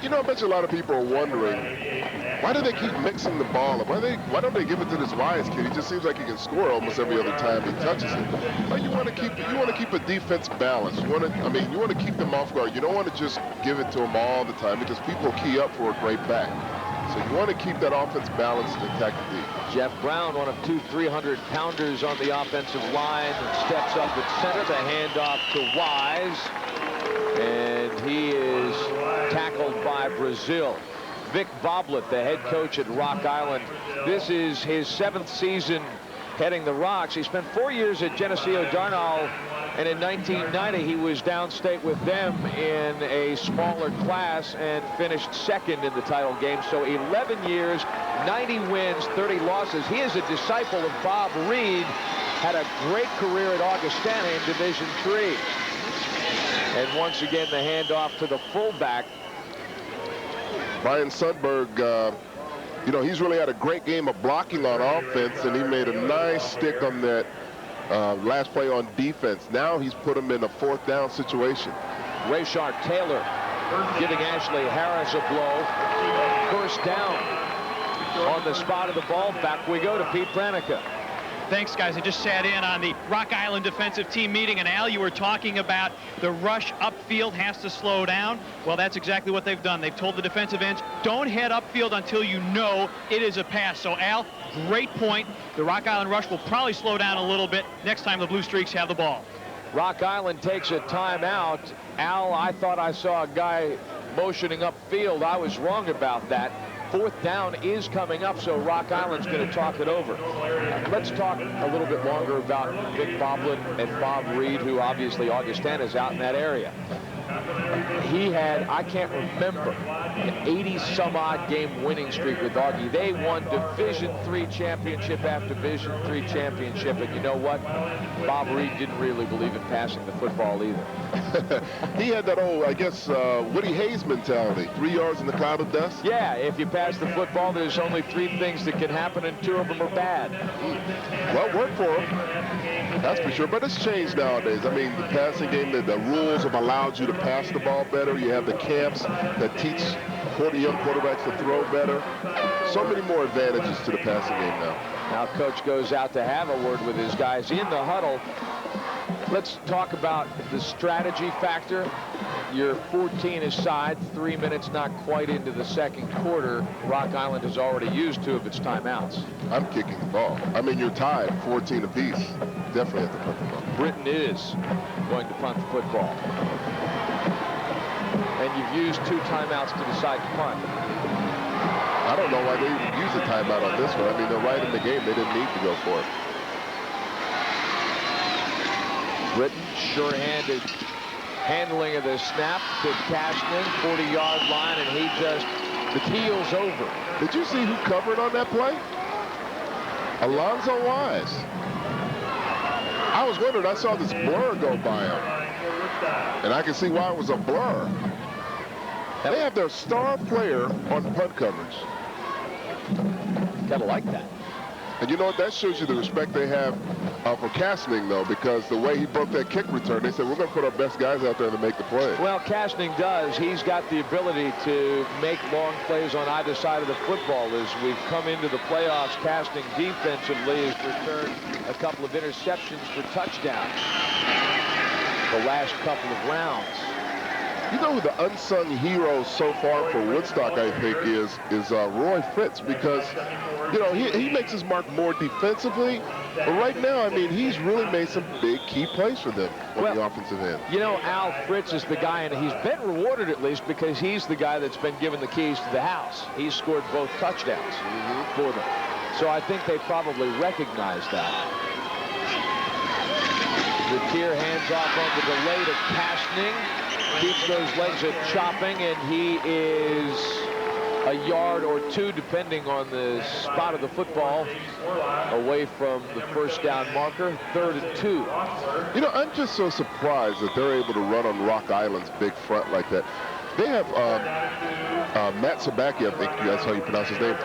You know, I bet you a lot of people are wondering Why do they keep mixing the ball up? Why don't they give it to this Wise kid? He just seems like he can score almost every other time he touches it. But you want to keep a defense balance. You want to keep them off guard. You don't want to just give it to them all the time because people key up for a great back. So you want to keep that offense balanced and attack the deep. Jeff Brown, one of 2 300-pounders on the offensive line, steps up at center. The handoff to Wise, and he is tackled by Brazil. Vic Boblet, the head coach at Rock Island. This is his 7th season heading the Rocks. He spent 4 years at Geneseo Darnall, and in 1990 he was downstate with them in a smaller class and finished 2nd in the title game. So 11 years, 90 wins, 30 losses. He is a disciple of Bob Reed, had a great career at Augustana in Division III. And once again, the handoff to the fullback. Brian Sundberg, you know, he's really had a great game of blocking on offense, and he made a nice stick on that last play on defense. Now he's put him in a 4th down situation. Rayshard Taylor giving Ashley Harris a blow. First down on the spot of the ball. Back we go to Pete Pranica. Thanks, guys. I just sat in on the Rock Island defensive team meeting, and Al, you were talking about the rush upfield has to slow down. Well, that's exactly what they've done. They've told the defensive ends, don't head upfield until you know it is a pass. So, Al, great point. The Rock Island rush will probably slow down a little bit next time the Blue Streaks have the ball. Rock Island takes a timeout. Al, I thought I saw a guy motioning upfield. I was wrong about that. 4th down is coming up, so Rock Island's going to talk it over. Let's talk a little bit longer about Vic Boblet and Bob Reed, who obviously Augustana's out in that area. He had, I can't remember, an 80-some-odd game winning streak with Augie. They won Division III championship after Division III championship, and you know what? Bob Reed didn't really believe in passing the football either. He had that old, I guess, Woody Hayes mentality. 3 yards in the cloud of dust? Yeah, if you pass the football, there's only 3 things that can happen, and 2 of them are bad. Well, it worked for him. That's for sure. But it's changed nowadays. I mean, the passing game, the rules have allowed you to pass the ball better. You have the camps that teach young quarterbacks to throw better. So many more advantages to the passing game now. Now coach goes out to have a word with his guys in the huddle. Let's talk about the strategy factor. You're 14 aside, 3 minutes not quite into the 2nd quarter. Rock Island has already used 2 of its timeouts. I'm kicking the ball. I mean, you're tied 14 apiece. Definitely have to punt the ball. Britton is going to punt the football. And you've used 2 timeouts to decide to punt. I don't know why they use a timeout on this one. I mean, they're right in the game. They didn't need to go for it. Britton, sure-handed handling of the snap to Cashman, 40-yard line, and he just, the keel's over. Did you see who covered on that play? Alonzo Wise. I was wondering, I saw this blur go by him, and I can see why it was a blur. They have their star player on punt coverage. Kind of like that. And you know what? That shows you the respect they have for Cashning, though, because the way he broke that kick return, they said, we're going to put our best guys out there to make the play. Well, Cashning does. He's got the ability to make long plays on either side of the football. As we've come into the playoffs, Cashning defensively has returned a couple of interceptions for touchdowns the last couple of rounds. You know who the unsung hero so far for Woodstock, I think, is Roy Fritz, because, you know, he makes his mark more defensively. But right now, I mean, he's really made some big key plays for them on the offensive end. You know, Al Fritz is the guy, and he's been rewarded at least because he's the guy that's been given the keys to the house. He's scored both touchdowns for them. So I think they probably recognize that. The tier hands off on the delay to Cashning. Keeps those legs a chopping, and he is a yard or 2, depending on the spot of the football, away from the first down marker. 3rd and 2. You know, I'm just so surprised that they're able to run on Rock Island's big front like that. They have Matt Sabaki, I think that's how you pronounce his name.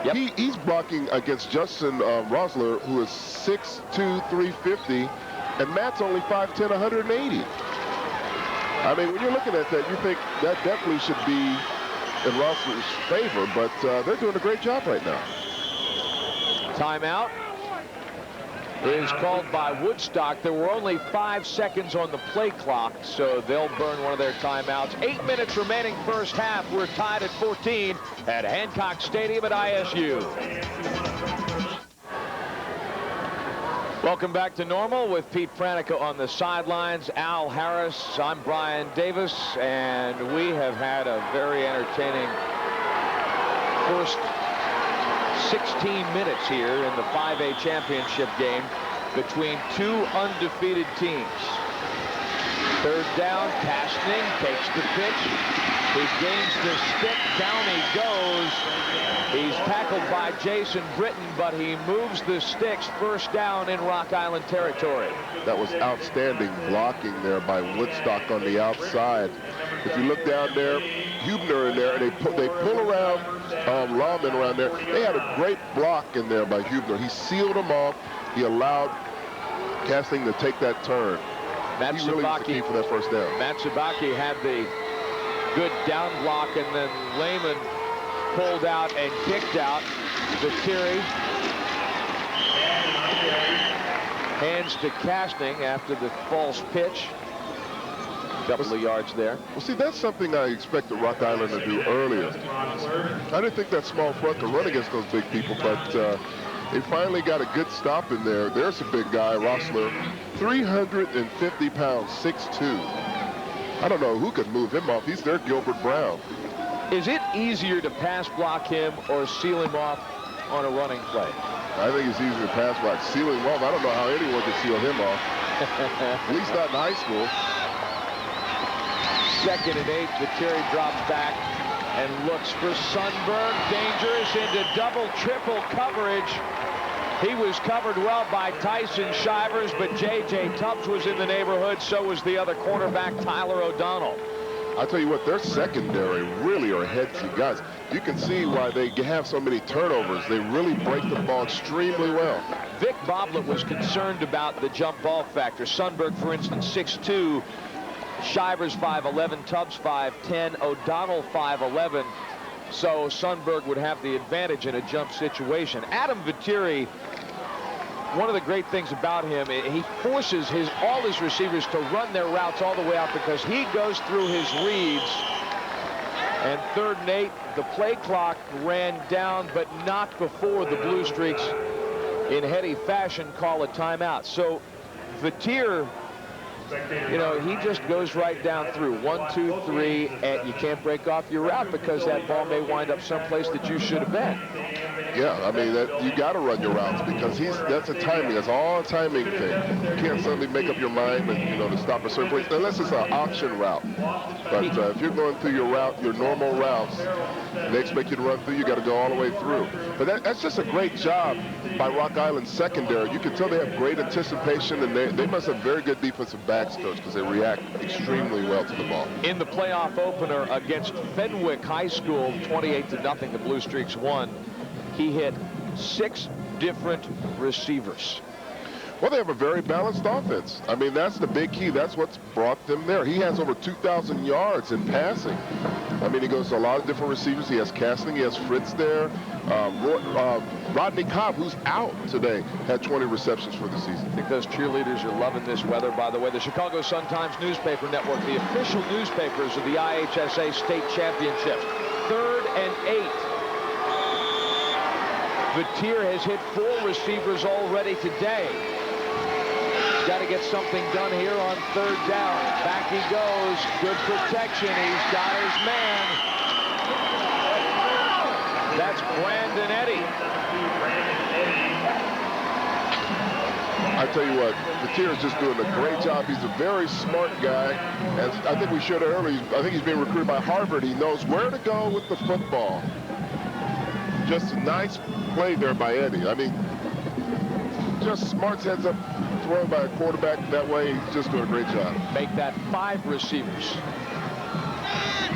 Yep. He's blocking against Justin Rosler, who is 6'2", 350, and Matt's only 5'10", 180. I mean, when you're looking at that, you think that definitely should be in Rossler's favor, but they're doing a great job right now. Timeout is called by Woodstock. There were only 5 seconds on the play clock, so they'll burn one of their timeouts. 8 minutes remaining first half. We're tied at 14 at Hancock Stadium at ISU. Welcome back to normal with Pete Pranica on the sidelines. Al Harris, I'm Brian Davis, and we have had a very entertaining first 16 minutes here in the 5A championship game between two undefeated teams. Third down, Kastning takes the pitch. He gains the stick, down he goes. He's tackled by Jason Britton, but he moves the sticks first down in Rock Island territory. That was outstanding blocking there by Woodstock on the outside. If you look down there, Hubner in there, and they pull around Lawman around there. They had a great block in there by Hubner. He sealed him off. He allowed Kastning to take that turn. Matt he really was the key for that first down. Matt Sabaki had the good down block, and then Lehman pulled out and kicked out. Viteri hands to Kastning after the false pitch. A couple of yards there. Well, see, that's something I expected Rock Island to do earlier. I didn't think that small front could run against those big people, but they finally got a good stop in there. There's a big guy, Rossler, 350 pounds, 6'2". I don't know who could move him off. He's their Gilbert Brown. Is it easier to pass block him or seal him off on a running play? I think it's easier to pass block. Seal him off, I don't know how anyone can seal him off. At least not in high school. 2nd and 8, Viteri drops back and looks for Sundberg. Dangerous into double, triple coverage. He was covered well by Tyson Shivers, but J.J. Tubbs was in the neighborhood. So was the other cornerback, Tyler O'Donnell. I'll tell you what, their secondary really are headsy guys. You can see why they have so many turnovers. They really break the ball extremely well. Vic Boblet was concerned about the jump ball factor. Sundberg, for instance, 6'2". Shivers 5'11", Tubbs 5'10", O'Donnell 5'11". So Sundberg would have the advantage in a jump situation. Adam Viteri, one of the great things about him, he forces all his receivers to run their routes all the way out because he goes through his reads. And 3rd and 8, the play clock ran down, but not before the Blue Streaks, in heady fashion, call a timeout. So Viteri, you know, he just goes right down through 1, 2, 3, and you can't break off your route because that ball may wind up someplace that you should have been. Yeah, I mean, you got to run your routes because that's a timing. That's all a timing thing. You can't suddenly make up your mind and, you know, to stop a certain place unless it's an auction route. But if you're going through your route, your normal routes, and they expect you to run through, you got to go all the way through. But that's just a great job by Rock Island secondary. You can tell they have great anticipation, and they must have very good defensive backs, coach, because they react extremely well to the ball. In the playoff opener against Fenwick High School, 28-0, the Blue Streaks won. He hit 6 different receivers. Well, they have a very balanced offense. I mean, that's the big key. That's what's brought them there. He has over 2,000 yards in passing. I mean, he goes to a lot of different receivers. He has Kastning, he has Fritz there. Rodney Cobb, who's out today, had 20 receptions for the season. I think those cheerleaders are loving this weather, by the way. The Chicago Sun-Times newspaper network, the official newspapers of the IHSA state championships. 3rd and 8. Viteri has hit 4 receivers already today. He's got to get something done here on 3rd down. Back he goes. Good protection. He's got his man. That's Brandon Eddy. I tell you what, Viteri is just doing a great job. He's a very smart guy. As I think we showed it earlier, I think he's being recruited by Harvard. He knows where to go with the football. Just a nice play there by Eddy. I mean, just smarts heads up thrown by a quarterback that way. He's just doing a great job. Make that 5 receivers.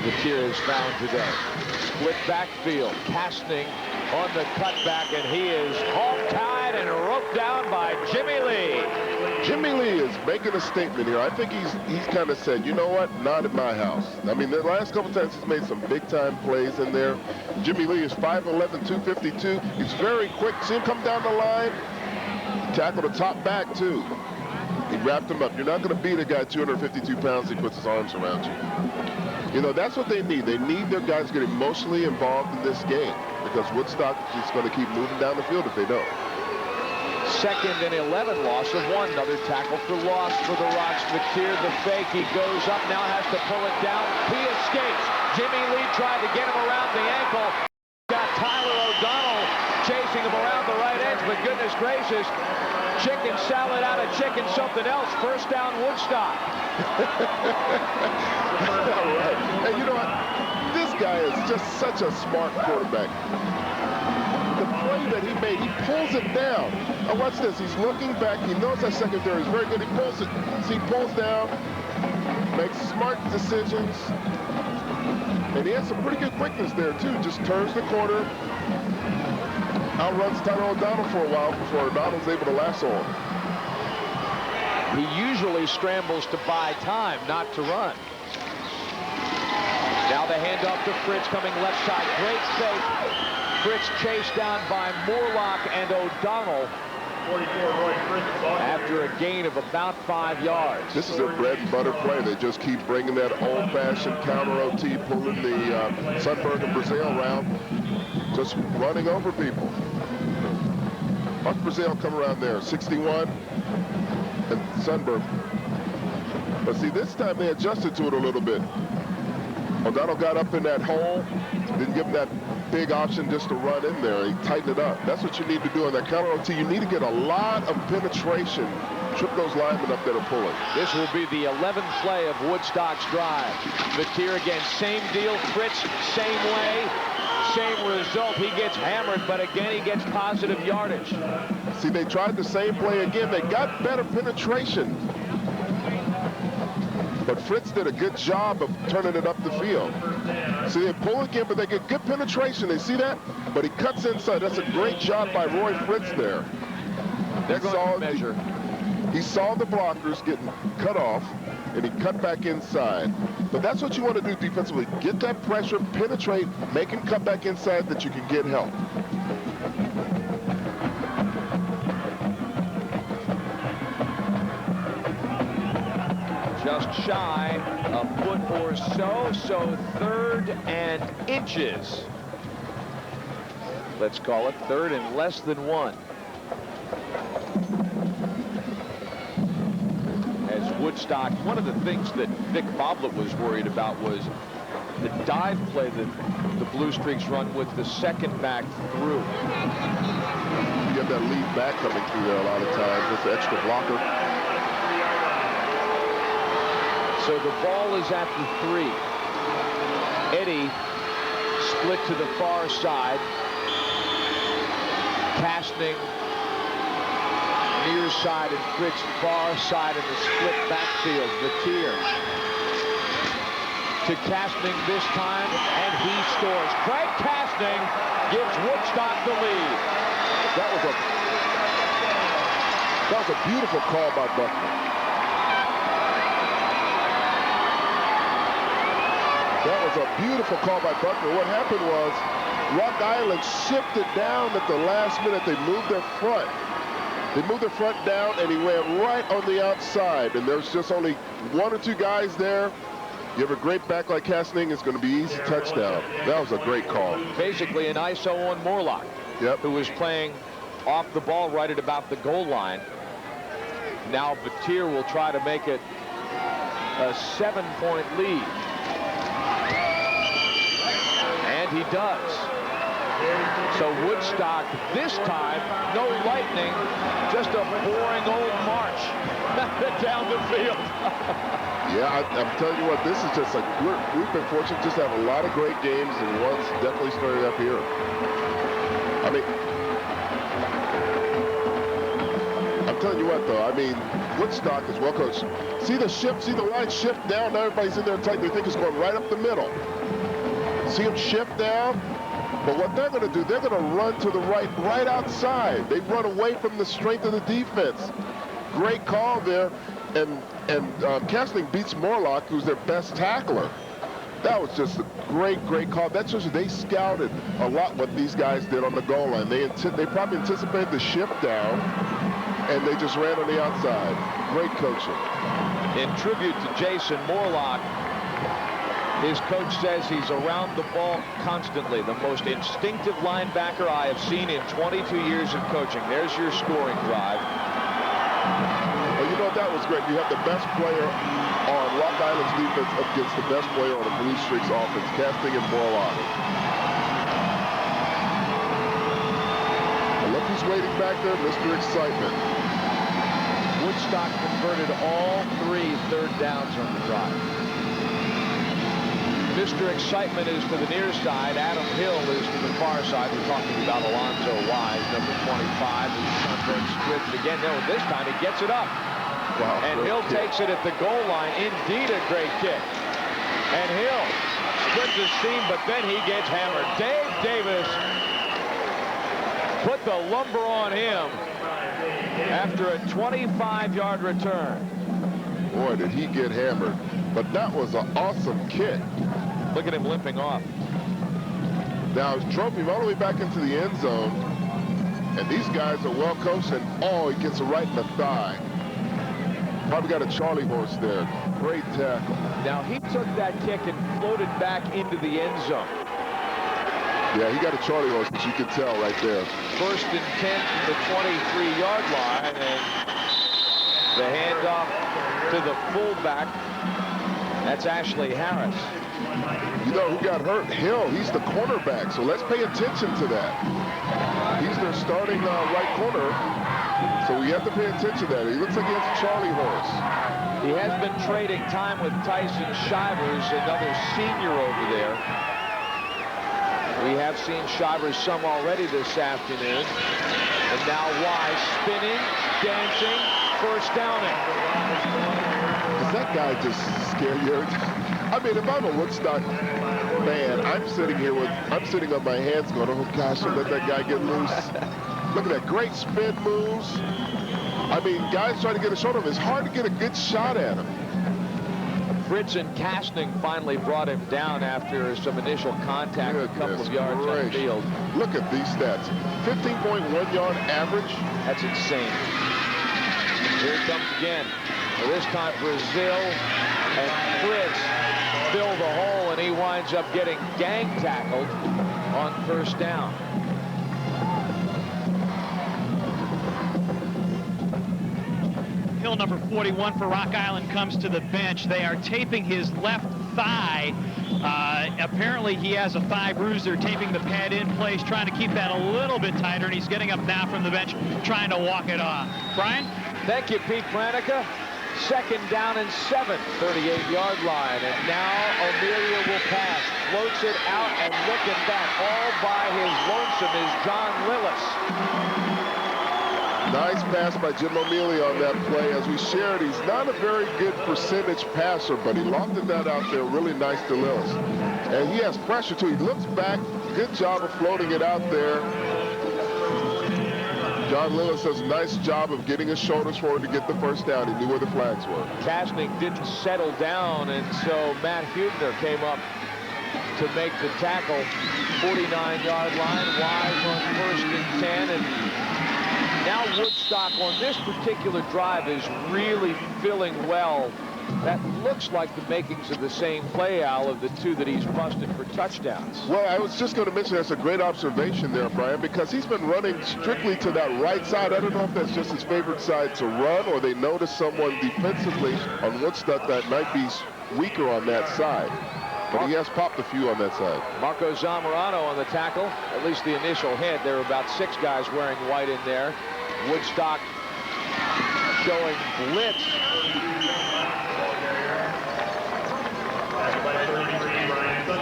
Viteri is found today. Split backfield. Kastning on the cutback, and he is hog-tied and roped down by Jimmy Lee. Jimmy Lee is making a statement here. I think he's kind of said, you know what, not at my house. I mean, the last couple times he's made some big-time plays in there. Jimmy Lee is 5'11", 252. He's very quick. See him come down the line. He tackled a top back, too. He wrapped him up. You're not going to beat a guy 252 pounds. He puts his arms around you. You know, that's what they need. They need their guys to get emotionally involved in this game because Woodstock is going to keep moving down the field if they don't. 2nd and 11, loss of 1. Another tackle for loss for the Rocks. Mateer, the fake. He goes up, now has to pull it down. He escapes. Jimmy Lee tried to get him around the ankle. Got Tyler O'Donnell chasing him around the right edge, but goodness gracious, chicken salad out of chicken something else. First down, Woodstock. All right. Hey, you know what? This guy is just such a smart quarterback. The play that he made, he pulls it down. Now watch this. He's looking back. He knows that secondary is very good. He pulls it. See, he pulls down, makes smart decisions. And he has some pretty good quickness there, too. Just turns the corner, outruns Tyler O'Donnell for a while before O'Donnell's able to lasso him. He usually scrambles to buy time, not to run. Now the handoff to Fritz coming left side. Great fake. Fritz chased down by Moorlock and O'Donnell after a gain of about 5 yards. This is their bread and butter play. They just keep bringing that old-fashioned counter OT, pulling the Sundberg and Brazil around, just running over people. Watch Brazil come around there, 61, and Sundberg. But see, this time they adjusted to it a little bit. O'Donnell got up in that hole, didn't give him that big option just to run in there. He tightened it up. That's what you need to do on that counter OT. You need to get a lot of penetration. Trip those linemen up that are pulling. This will be the 11th play of Woodstock's drive. Mateer again, same deal. Fritz, same way, same result. He gets hammered, but again he gets positive yardage. See, they tried the same play again. They got better penetration. But Fritz did a good job of turning it up the field. See, they pull again, but they get good penetration. They see that? But he cuts inside. That's a great job by Roy Fritz there. They're going to measure. He saw the blockers getting cut off, and he cut back inside. But that's what you want to do defensively. Get that pressure, penetrate, make him cut back inside that you can get help. Just shy a foot or so, so 3rd and inches. Let's call it 3rd and less than 1. As Woodstock, one of the things that Vic Boblet was worried about was the dive play that the Blue Streaks run with the second back through. You have that lead back coming through there a lot of times with the extra blocker. So the ball is at the 3. Eddie split to the far side. Castning near side and Fritz far side in the split backfield. Mateer to Castning this time, and he scores. Craig Castning gives Woodstock the lead. That was a beautiful call by Buckner. That was a beautiful call by Buckner. What happened was Rock Island shifted down at the last minute. They moved their front. They moved their front down, and he ran right on the outside. And there's just only 1 or 2 guys there. You have a great back like Castning, it's going to be easy touchdown. That was a great call. Basically an ISO on Moorlock, who was playing off the ball right at about the goal line. Now Mateer will try to make it a 7-point lead. And he does. So Woodstock, this time, no lightning, just a boring old march down the field. Yeah, I'm telling you what, this is just we've been fortunate just to have a lot of great games, and one's definitely started up here. I mean, I'm telling you what, though, I mean, Woodstock is well coached. See the shift, see the line shift down, now everybody's in there tight, they think it's going right up the middle. See him shift down? But what they're going to do, they're going to run to the right outside. They run away from the strength of the defense. great call there, and Kessling beats Morlock, who's their best tackler. That was just a great call. That shows you they scouted a lot what these guys did on the goal line. They probably anticipated the shift down, and they just ran on the outside. Great coaching. In tribute to Jason Morlock, his coach says he's around the ball constantly. The most instinctive linebacker I have seen in 22 years of coaching. There's your scoring drive. Well, you know, that was great. You have the best player on Rock Island's defense against the best player on the Blue Streaks offense, Kessling and Morlock. And look who's waiting back there, Mr. Excitement. Woodstock converted all 3 third downs on the drive. Mr. Excitement is to the near side. Adam Hill is to the far side. We're talking about Alonzo Wise, number 25, whose son breaks stripped again. No, this time he gets it up. Wow, and Hill takes it at the goal line. Indeed a great kick. And Hill splits the seam, but then he gets hammered. Dave Davis put the lumber on him after a 25-yard return. Boy, did he get hammered. But that was an awesome kick. Look at him limping off. Now, he's drove him all the way back into the end zone. And these guys are well coached, and oh, he gets it right in the thigh. Probably got a Charlie horse there. Great tackle. Now, he took that kick and floated back into the end zone. Yeah, he got a Charlie horse, as you can tell right there. 1st and 10 from the 23-yard line, and the handoff to the fullback. That's Ashley Harris. You know who got hurt? Hill. He's the cornerback, so let's pay attention to that. He's their starting right corner, so we have to pay attention to that. He looks like he has a Charlie horse. He has been trading time with Tyson Shivers, another senior over there. We have seen Shivers some already this afternoon. And now Wise spinning, dancing, first downing. Does that guy just scare you? I mean, if I'm a Woodstock fan, I'm sitting on my hands going, oh gosh, don't let that guy get loose. Look at that, great spin moves. I mean, guys trying to get a shot of him. It's hard to get a good shot at him. Fritz and Kastning finally brought him down after some initial contact a couple of yards on the field. Look at these stats. 15.1 yard average. That's insane. Here it comes again. Well, this time Brazil and Fritz fill the hole, and he winds up getting gang tackled on first down. Hill, number 41 for Rock Island, comes to the bench. They are taping his left thigh. Apparently he has a thigh bruise. They're taping the pad in place, trying to keep that a little bit tighter, and he's getting up now from the bench, trying to walk it off. Brian? Thank you, Pete Pranica. 2nd down and 7, 38-yard line. And now Amelia will pass. Floats it out, and look at that. All by his lonesome is John Lillis. Nice pass by Jim O'Mealy on that play. As we shared, he's not a very good percentage passer, but he lofted that out there really nice to Lillis. And he has pressure, too. He looks back. Good job of floating it out there. John Lillis does a nice job of getting his shoulders forward to get the first down. He knew where the flags were. Kastning didn't settle down, and so Matt Hubner came up to make the tackle. 49-yard line, Wise on 1st and 10, and now Woodstock on this particular drive is really filling well. That looks like the makings of the same play, Al, of the 2 that he's busted for touchdowns. Well, I was just going to mention that's a great observation there, Brian, because he's been running strictly to that right side. I don't know if that's just his favorite side to run, or they notice someone defensively on Woodstock that might be weaker on that side. But he has popped a few on that side. Marco Zamorano on the tackle, at least the initial hit. There were about 6 guys wearing white in there. Woodstock showing blitz.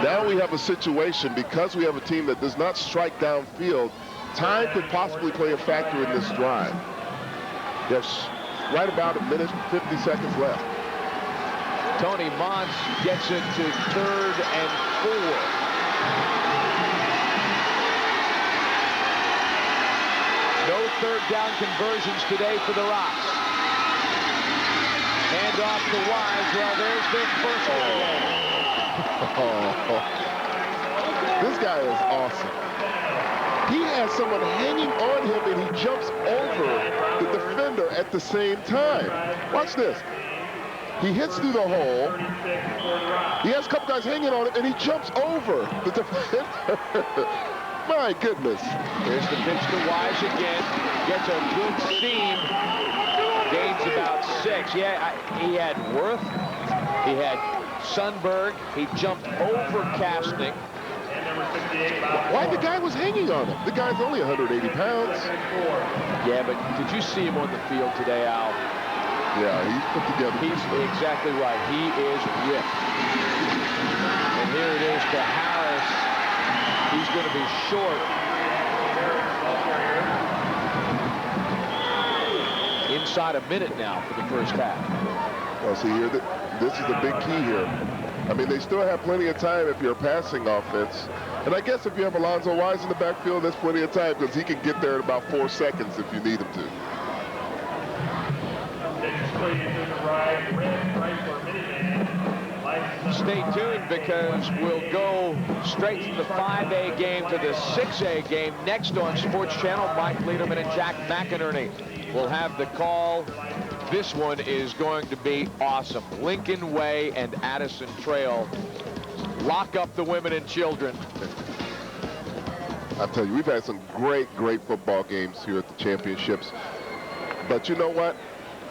Now we have a situation, because we have a team that does not strike downfield, time could possibly play a factor in this drive. There's right about 1 minute, 50 seconds left. Tony Mons gets it to 3rd and 4. No 3rd down conversions today for the Rocks. Hand off to Wise. Well, there's their first goal. This guy is awesome. He has someone hanging on him, and he jumps over the defender at the same time. Watch this. He hits through the hole. He has a couple guys hanging on him, and he jumps over the defender. My goodness. Here's the pitch to Wise again. Gets a good seam. Gains about 6. Yeah, he had Worth. He had Sundberg. He jumped over Kastning. Why the guy was hanging on him? The guy's only 180 pounds. Yeah, but did you see him on the field today, Al? Yeah, he's put together. He's exactly right. He is ripped. And here it is to Harris. He's going to be short. Inside a minute now for the first half. Well, see here, this is the big key here. I mean, they still have plenty of time if you're a passing offense. And I guess if you have Alonzo Wise in the backfield, there's plenty of time because he can get there in about 4 seconds if you need him to. Stay tuned because we'll go straight from the 5A game to the 6A game next on Sports Channel. Mike Lederman and Jack McInerney will have the call. This one is going to be awesome. Lincoln Way and Addison Trail. Lock up the women and children. I'll tell you, we've had some great football games here at the championships. But you know what?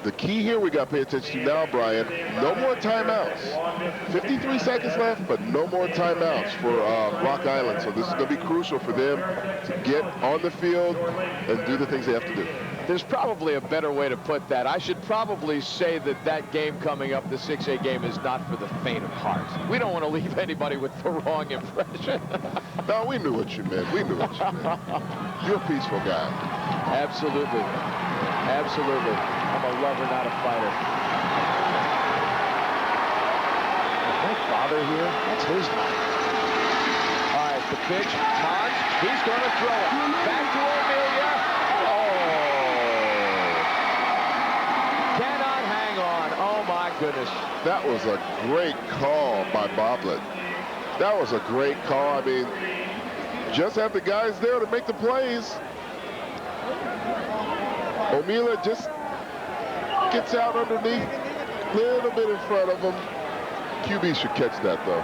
The key here we got to pay attention to now, Brian, no more timeouts. 53 seconds left, but no more timeouts for Rock Island. So this is going to be crucial for them to get on the field and do the things they have to do. There's probably a better way to put that. I should probably say that game coming up, the 6A game, is not for the faint of heart. We don't want to leave anybody with the wrong impression. No, we knew what you meant. We knew what you meant. You're a peaceful guy. Absolutely. Absolutely. I'm a lover, not a fighter. Is my father here? That's his line. All right, the pitch. Mons, he's going to throw it. Back to O'Melia. Cannot hang on. Oh, my goodness. That was a great call by Boblet. That was a great call. I mean, just have the guys there to make the plays. O'Melia just gets out underneath, a little bit in front of him. QB should catch that, though.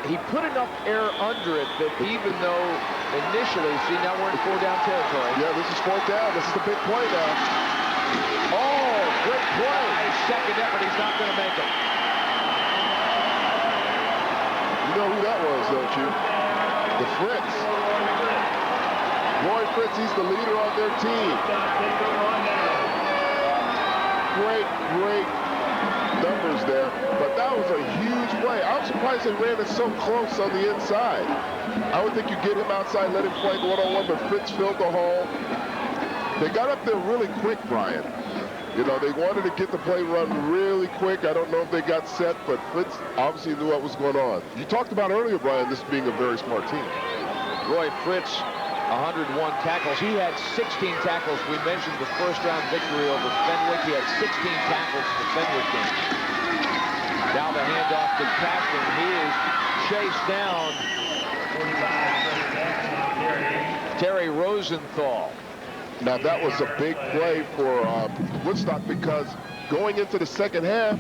He put enough air under it that even though initially, see, now we're in 4-down territory. Yeah, this is 4th down. This is the big play now. Oh, great play. Nice second effort. He's not going to make it. You know who that was, don't you? The Fritz. Roy Fritz, he's the leader on their team. Great numbers there, but that was a huge play. I'm surprised they ran it so close on the inside. I would think you get him outside, let him play one-on-one, but Fritz filled the hole. They got up there really quick, Brian. You know, they wanted to get the play run really quick. I don't know if they got set, but Fritz obviously knew what was going on. You talked about earlier, Brian, this being a very smart team. Roy Fritz, 101 tackles. He had 16 tackles. We mentioned the first-round victory over Fenwick. He had 16 tackles for Fenwick game. Now the handoff to Captain. He is chased down. Terry Rosenthal. Now that was a big play for Woodstock because going into the second half,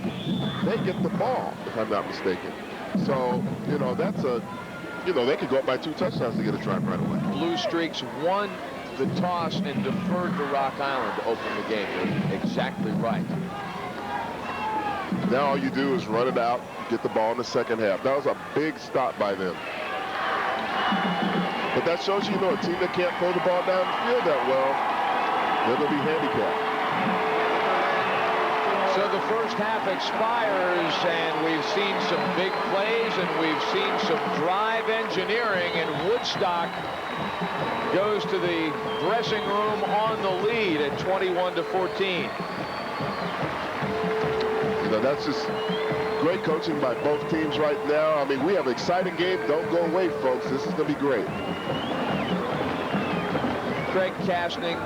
they get the ball, if I'm not mistaken. So, you know, that's a, you know, they could go up by 2 touchdowns to get a drive right away. Blue Streaks won the toss and deferred to Rock Island to open the game. You're exactly right. Now all you do is run it out, get the ball in the second half. That was a big stop by them. But that shows you, a team that can't throw the ball down the field that well, they're going to be handicapped. So the first half expires, and we've seen some big plays, and we've seen some drive engineering, and Woodstock goes to the dressing room on the lead at 21-14. You know, that's just great coaching by both teams right now. I mean, we have an exciting game. Don't go away, folks. This is going to be great. Craig Kastning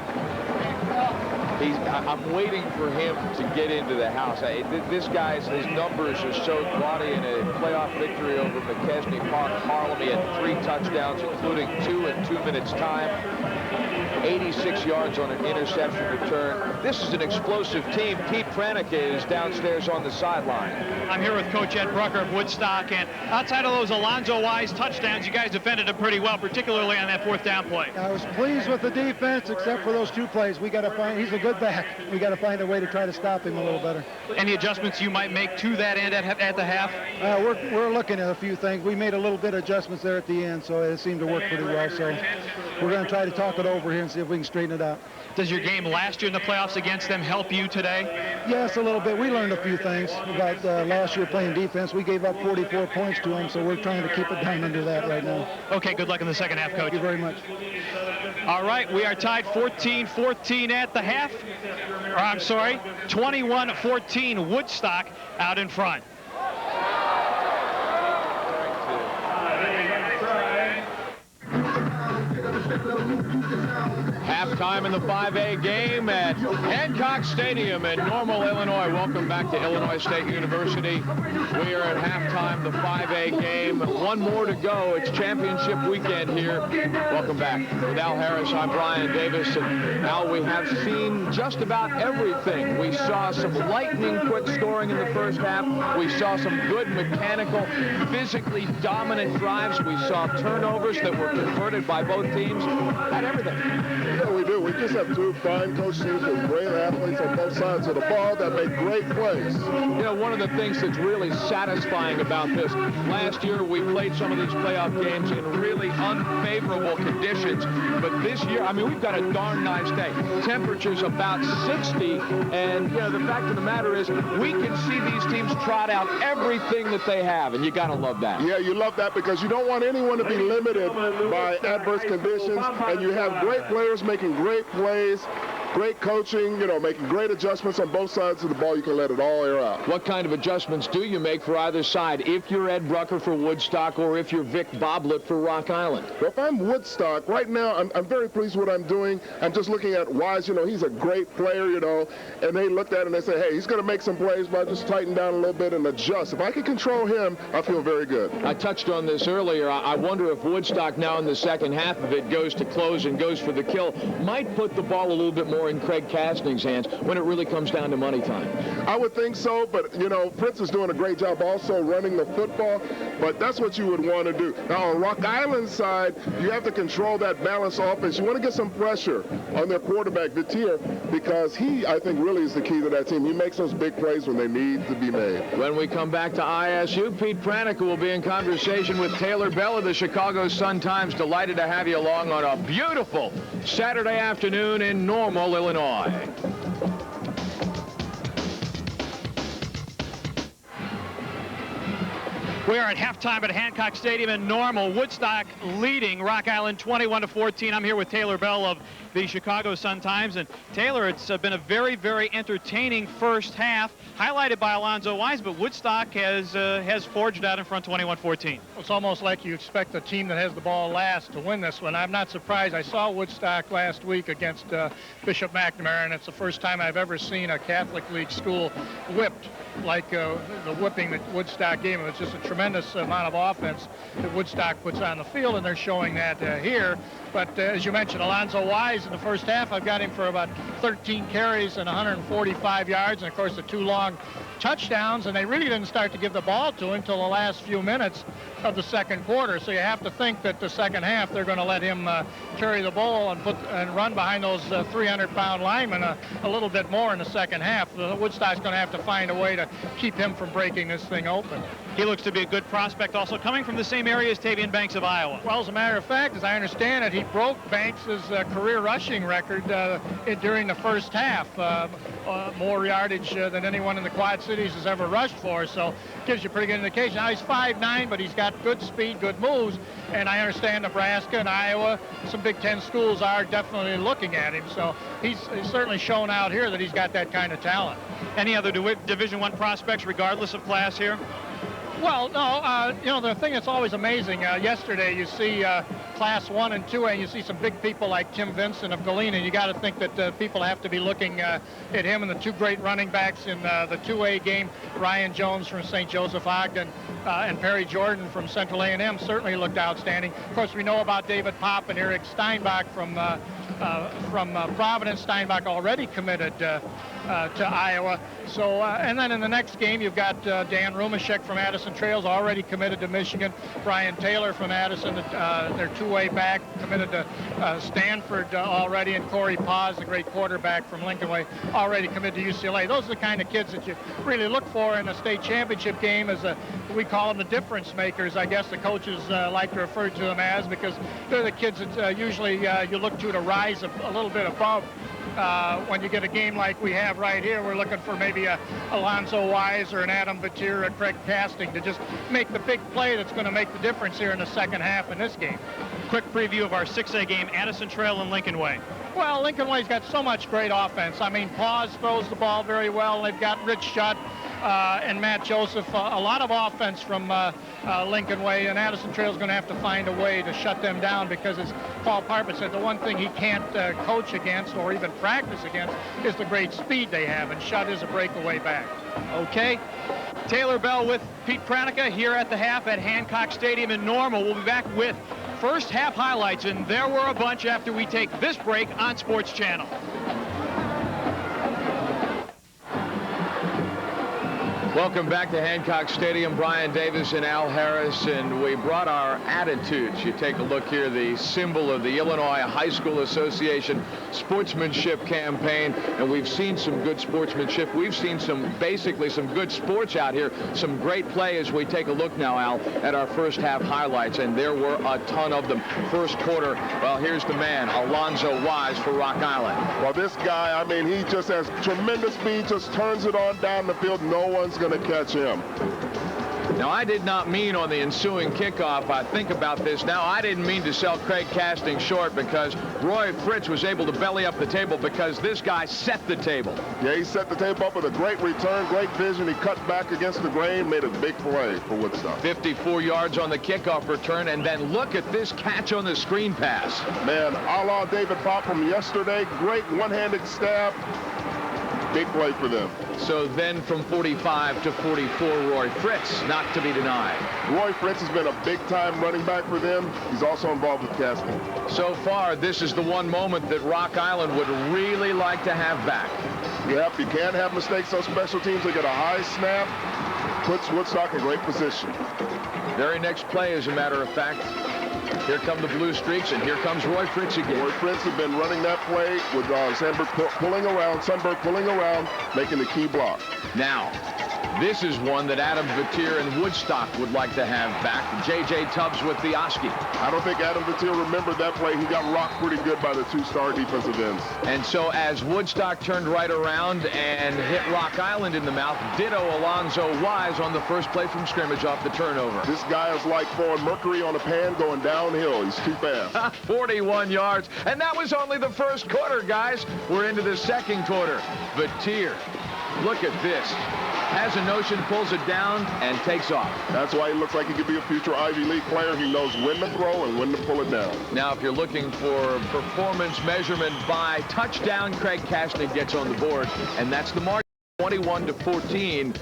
I'm waiting for him to get into the house. This guy's, his numbers are so gaudy. In a playoff victory over McKesney Park, Harlem, he had 3 touchdowns, including 2 in 2 minutes time. 86 yards on an interception return. This is an explosive team. Pete Pranica is downstairs on the sideline. I'm here with Coach Ed Brucker of Woodstock, and outside of those Alonzo Wise touchdowns, you guys defended him pretty well, particularly on that 4th down play. I was pleased with the defense, except for those 2 plays. We got to find, he's a good back. We got to find a way to try to stop him a little better. Any adjustments you might make to that end at the half? We're looking at a few things. We made a little bit of adjustments there at the end, so it seemed to work pretty well. So we're going to try to talk it over here and see if we can straighten it out. Does your game last year in the playoffs against them help you today? Yes, a little bit. We learned a few things about last year playing defense. We gave up 44 points to them, so we're trying to keep it down under that right now. Okay, good luck in the second half, Coach. Thank you very much. All right, we are tied 14-14 at the half. Or, I'm sorry, 21-14 Woodstock out in front. Halftime in the 5A game at Hancock Stadium in Normal, Illinois. Welcome back to Illinois State University. We are at halftime, the 5A game. 1 more to go. It's championship weekend here. Welcome back. With Al Harris, I'm Brian Davis. And Al, we have seen just about everything. We saw some lightning quick scoring in the first half. We saw some good mechanical, physically dominant drives. We saw turnovers that were converted by both teams. Had everything. Yeah, we do. We just have 2 fine coach teams with great athletes on both sides of the ball that make great plays. You know, one of the things that's really satisfying about this, last year we played some of these playoff games in really unfavorable conditions, but this year, I mean, we've got a darn nice day. Temperatures about 60, and, you know, the fact of the matter is we can see these teams trot out everything that they have, and you got to love that. Yeah, you love that because you don't want anyone to be limited by adverse conditions, and you have great players making great plays, great coaching, you know, making great adjustments on both sides of the ball. You can let it all air out. What kind of adjustments do you make for either side if you're Ed Brucker for Woodstock or if you're Vic Boblet for Rock Island? Well, if I'm Woodstock, right now, I'm very pleased with what I'm doing. I'm just looking at Wise, you know, he's a great player, you know, and they looked at it and they said, hey, he's going to make some plays, but just tighten down a little bit and adjust. If I can control him, I feel very good. I touched on this earlier. I wonder if Woodstock now in the second half of it goes to close and goes for the kill, might put the ball a little bit more in Craig Castning's hands when it really comes down to money time. I would think so, but, you know, Prince is doing a great job also running the football, but that's what you would want to do. Now, on Rock Island's side, you have to control that balanced offense. You want to get some pressure on their quarterback, Vitier, because he, I think, really is the key to that team. He makes those big plays when they need to be made. When we come back to ISU, Pete Pranica will be in conversation with Taylor Bell of the Chicago Sun-Times. Delighted to have you along on a beautiful Saturday afternoon in Normal, Illinois. We are at halftime at Hancock Stadium in Normal. Woodstock leading Rock Island 21-14. I'm here with Taylor Bell of the Chicago Sun-Times. And Taylor, it's been a very, very entertaining first half, highlighted by Alonzo Wise, but Woodstock has forged out in front 21-14. It's almost like you expect the team that has the ball last to win this one. I'm not surprised. I saw Woodstock last week against Bishop McNamara, and it's the first time I've ever seen a Catholic League school whipped like the whipping that Woodstock gave them. It's just a tremendous amount of offense that Woodstock puts on the field, and they're showing that here. But as you mentioned, Alonzo Wise in the first half, I've got him for about 13 carries and 145 yards, and of course the 2 long touchdowns, and they really didn't start to give the ball to him until the last few minutes of the second quarter. So you have to think that the second half they're going to let him carry the ball and run behind those 300-pound linemen a little bit more in the second half. Woodstock's going to have to find a way to keep him from breaking this thing open. He looks to be a good prospect, also coming from the same area as Tavian Banks of Iowa. Well, as a matter of fact, as I understand it, he broke Banks' career rushing record during the first half. More yardage than anyone in the Quad Cities has ever rushed for, so gives you a pretty good indication. Now, he's 5'9", but he's got good speed, good moves, and I understand Nebraska and Iowa, some Big Ten schools are definitely looking at him, so he's certainly shown out here that he's got that kind of talent. Any other Division I prospects, regardless of class here? Well, no, you know, the thing that's always amazing, yesterday you see Class 1 and 2A, and you see some big people like Tim Vincent of Galena, and you got to think that people have to be looking at him and the two great running backs in the 2A game, Ryan Jones from St. Joseph Ogden and Perry Jordan from Central A&M certainly looked outstanding. Of course, we know about David Popp and Eric Steinbach from Providence. Steinbach already committed to Iowa. So, and then in the next game, you've got Dan Rumashek from Addison Trails already committed to Michigan. Brian Taylor from Addison, their two-way back, committed to Stanford already, and Corey Paz, the great quarterback from Lincoln Way, already committed to UCLA. Those are the kind of kids that you really look for in a state championship game. We call them the difference makers, I guess the coaches like to refer to them as, because they're the kids that usually you look to rise a little bit above. When you get a game like we have right here, we're looking for maybe a Alonzo Wise or an Adam Batir or a Craig Casting to just make the big play that's going to make the difference here in the second half in this game. Quick preview of our 6A game, Addison Trail and Lincoln Way. Well, Lincoln Way's got so much great offense. I mean, Paws throws the ball very well. They've got Rich Schutt and Matt Joseph. A lot of offense from Lincoln Way, and Addison Trail's going to have to find a way to shut them down, because as Paul Parpet said, the one thing he can't coach against or even practice against is the great speed they have, and Schutt is a breakaway back. Okay. Taylor Bell with Pete Pranica here at the half at Hancock Stadium in Normal. We'll be back with first half highlights, and there were a bunch after we take this break on Sports Channel. Welcome back to Hancock Stadium. Brian Davis and Al Harris, and we brought our attitudes. You take a look here, the symbol of the Illinois High School Association sportsmanship campaign, and we've seen some good sportsmanship. We've seen basically some good sports out here, some great play as we take a look now, Al, at our first half highlights, and there were a ton of them. First quarter, well, here's the man, Alonzo Wise for Rock Island. Well, this guy, I mean, he just has tremendous speed, just turns it on down the field. No one's going to catch him. Now, I did not mean on the ensuing kickoff, I think about this now, I didn't mean to sell Craig Casting short, because Roy Fritz was able to belly up the table because this guy set the table. Yeah, he set the table up with a great return, great vision. He cut back against the grain, made a big play for Woodstock. 54 yards on the kickoff return, and then look at this catch on the screen pass. Man, a la David Popp from yesterday, great one-handed stab. Big play for them. So then from 45 to 44, Roy Fritz, not to be denied. Roy Fritz has been a big-time running back for them. He's also involved with Casting. So far, this is the one moment that Rock Island would really like to have back. You can't have mistakes on special teams. They get a high snap, puts Woodstock in great position. Very next play, as a matter of fact. Here come the Blue Streaks, and here comes Roy Fritz again. Roy Fritz has been running that play with Sundberg pulling around, making the key block. Now, this is one that Adam Batir and Woodstock would like to have back. J.J. Tubbs with the Oski. I don't think Adam Batir remembered that play. He got rocked pretty good by the two-star defensive ends. And so as Woodstock turned right around and hit Rock Island in the mouth, ditto Alonzo Wise on the first play from scrimmage off the turnover. This guy is like throwing mercury on a pan going downhill. He's too fast. 41 yards. And that was only the first quarter, guys. We're into the second quarter. Batir, look at this. Has a notion, pulls it down, and takes off. That's why he looks like he could be a future Ivy League player. He knows when to throw and when to pull it down. Now, if you're looking for performance measurement by touchdown, Craig Casting gets on the board, and that's the mark. 21-14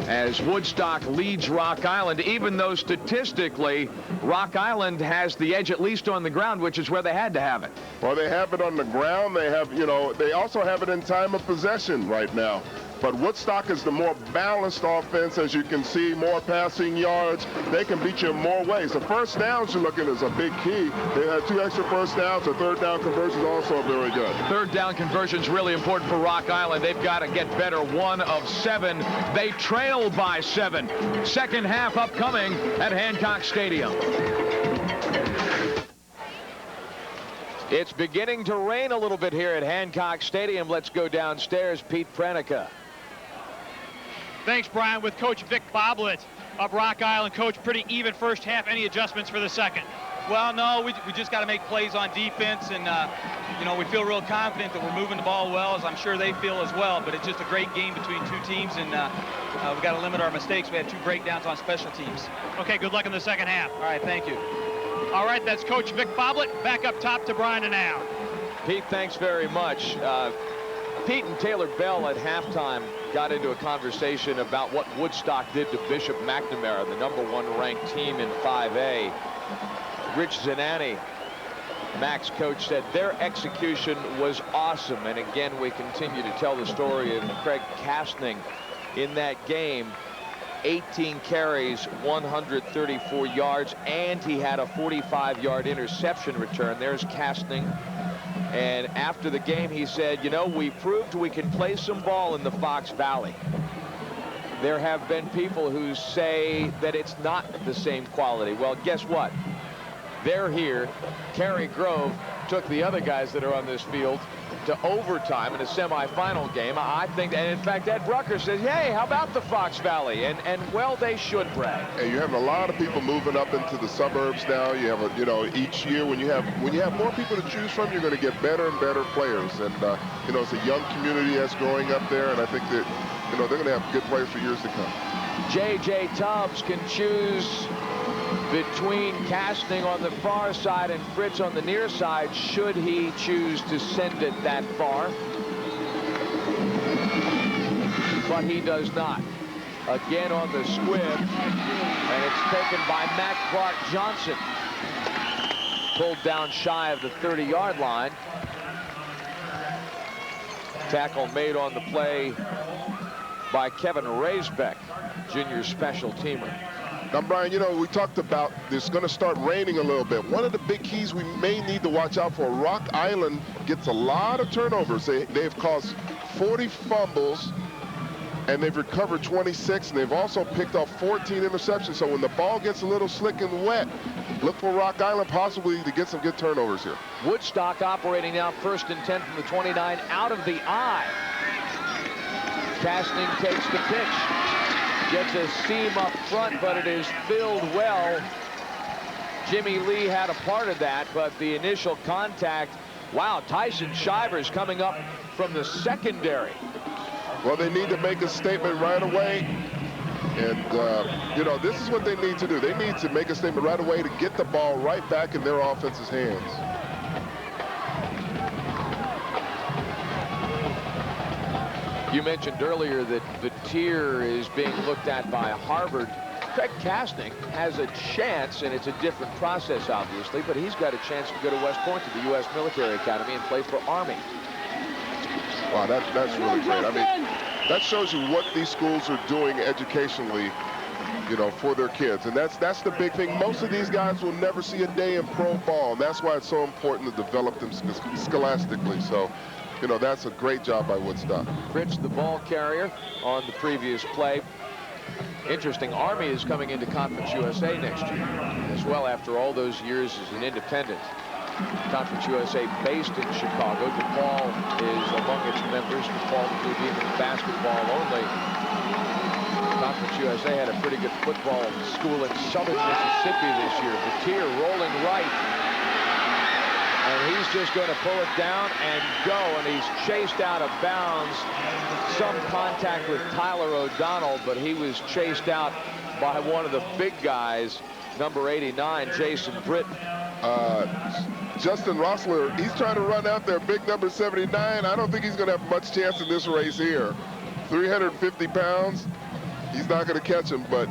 as Woodstock leads Rock Island, even though statistically Rock Island has the edge at least on the ground, which is where they had to have it. Well, they have it on the ground. They have, they also have it in time of possession right now. But Woodstock is the more balanced offense, as you can see, more passing yards. They can beat you in more ways. The first downs you're looking at is a big key. They had 2 extra first downs. The third down conversion is also very good. Third down conversion is really important for Rock Island. They've got to get better. 1 of 7. They trail by 7. Second half upcoming at Hancock Stadium. It's beginning to rain a little bit here at Hancock Stadium. Let's go downstairs. Pete Pranica. Thanks, Brian. With Coach Vic Boblet of Rock Island. Coach, pretty even first half. Any adjustments for the second? Well, no, we just got to make plays on defense, and you know, we feel real confident that we're moving the ball well, as I'm sure they feel as well. But it's just a great game between two teams, and we got to limit our mistakes. We had 2 breakdowns on special teams. Okay, good luck in the second half. All right, thank you. All right, that's Coach Vic Boblet. Back up top to Brian and Al. Pete, thanks very much. Pete and Taylor Bell at halftime got into a conversation about what Woodstock did to Bishop McNamara, the #1 ranked team in 5A. Rich Zanani, Mac's coach, said their execution was awesome. And again, we continue to tell the story of Craig Castning in that game. 18 carries, 134 yards, and he had a 45-yard interception return. There's Castning. And after the game, he said, you know, we proved we can play some ball in the Fox Valley. There have been people who say that it's not the same quality. Well, guess what? They're here. Cary Grove took the other guys that are on this field to overtime in a semifinal game. I think, and in fact, Ed Brucker says, hey, how about the Fox Valley? And well, they should brag. And you're having a lot of people moving up into the suburbs now. You have you know, each year when you have more people to choose from, you're going to get better and better players. And you know, it's a young community that's growing up there, and I think that, you know, they're going to have good players for years to come. J.J. Tubbs can choose between Castning on the far side and Fritz on the near side, should he choose to send it that far. But he does not. Again on the squib, and it's taken by Matt Clark Johnson. Pulled down shy of the 30-yard line. Tackle made on the play by Kevin Raisbeck, junior special teamer. Now, Brian, you know, we talked about it's going to start raining a little bit. One of the big keys we may need to watch out for, Rock Island gets a lot of turnovers. They've caused 40 fumbles, and they've recovered 26, and they've also picked up 14 interceptions. So when the ball gets a little slick and wet, look for Rock Island possibly to get some good turnovers here. Woodstock operating now 1st and 10 from the 29, out of the I. Castning takes the pitch. Gets a seam up front, but it is filled well. Jimmy Lee had a part of that, but the initial contact, wow, Tyson Shivers coming up from the secondary. Well, they need to make a statement right away. And, you know, this is what they need to do. They need to make a statement right away to get the ball right back in their offense's hands. You mentioned earlier that Vatier is being looked at by Harvard. Craig Castning has a chance, and it's a different process, obviously, but he's got a chance to go to West Point, to the U.S. Military Academy, and play for Army. Wow, that's really great. I mean, that shows you what these schools are doing educationally, you know, for their kids. And that's the big thing. Most of these guys will never see a day in pro ball, and that's why it's so important to develop them scholastically. So, you know, that's a great job by Woodstock. Fritz, the ball carrier on the previous play. Interesting, Army is coming into Conference USA next year as well after all those years as an independent. Conference USA based in Chicago. DePaul is among its members. DePaul, the Blue Demons basketball only. Conference USA had a pretty good football school in southern Mississippi this year. Vatier rolling right. And he's just going to pull it down and go, and he's chased out of bounds. Some contact with Tyler O'Donnell, but he was chased out by one of the big guys, number 89, Jason Britton. Justin Rossler, he's trying to run out there, big number 79. I don't think he's going to have much chance in this race here. 350 pounds, he's not going to catch him, but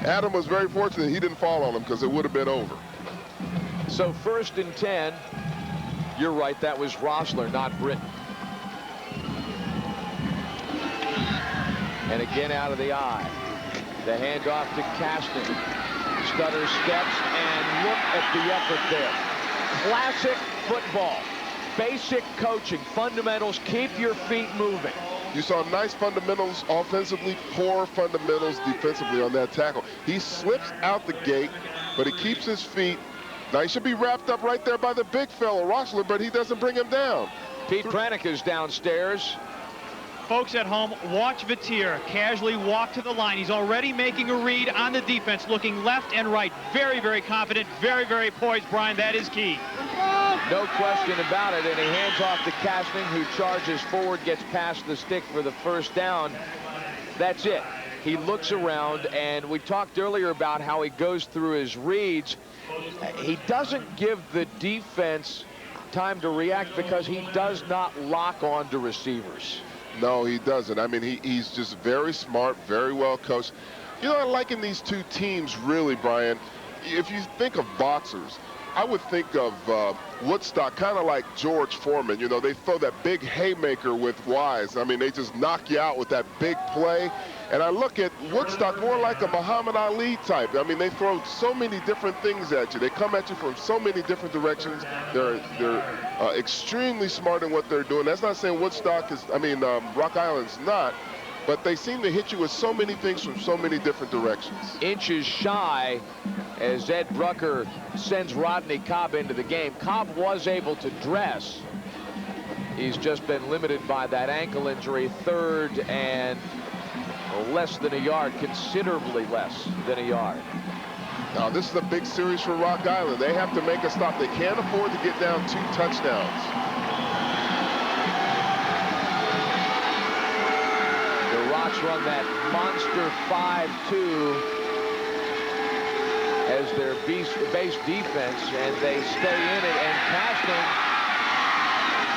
Adam was very fortunate he didn't fall on him because it would have been over. So 1st and 10, you're right, that was Rossler, not Britton. And again out of the eye. The handoff to Castning. Stutter steps, and look at the effort there. Classic football. Basic coaching. Fundamentals, keep your feet moving. You saw nice fundamentals offensively, poor fundamentals defensively on that tackle. He slips out the gate, but he keeps his feet. Now, he should be wrapped up right there by the big fellow, Rossler, but he doesn't bring him down. Pete Pranica is downstairs. folks at home, watch Vitier casually walk to the line. He's already making a read on the defense, looking left and right. Very, very confident, very, very poised, Brian. That is key. No question about it, and he hands off to Castning, who charges forward, gets past the stick for the first down. That's it. He looks around, and we talked earlier about how he goes through his reads. He doesn't give the defense time to react because he does not lock on to receivers. No, he doesn't. I mean, he's just very smart, very well coached. You know, I like in these two teams, really, Brian, if you think of boxers, I would think of Woodstock kind of like George Foreman. You know, they throw that big haymaker with Wise. I mean, they just knock you out with that big play. And I look at Woodstock more like a Muhammad Ali type. I mean, they throw so many different things at you. They come at you from so many different directions. They're extremely smart in what they're doing. That's not saying Woodstock is, Rock Island's not. But they seem to hit you with so many things from so many different directions. Inches shy as Ed Brucker sends Rodney Cobb into the game. Cobb was able to dress. He's just been limited by that ankle injury. 3rd and less than a yard, considerably less than a yard. Now, this is a big series for Rock Island. They have to make a stop. They can't afford to get down 2 touchdowns. Run that monster 5-2 as their base defense, and they stay in it, and Castning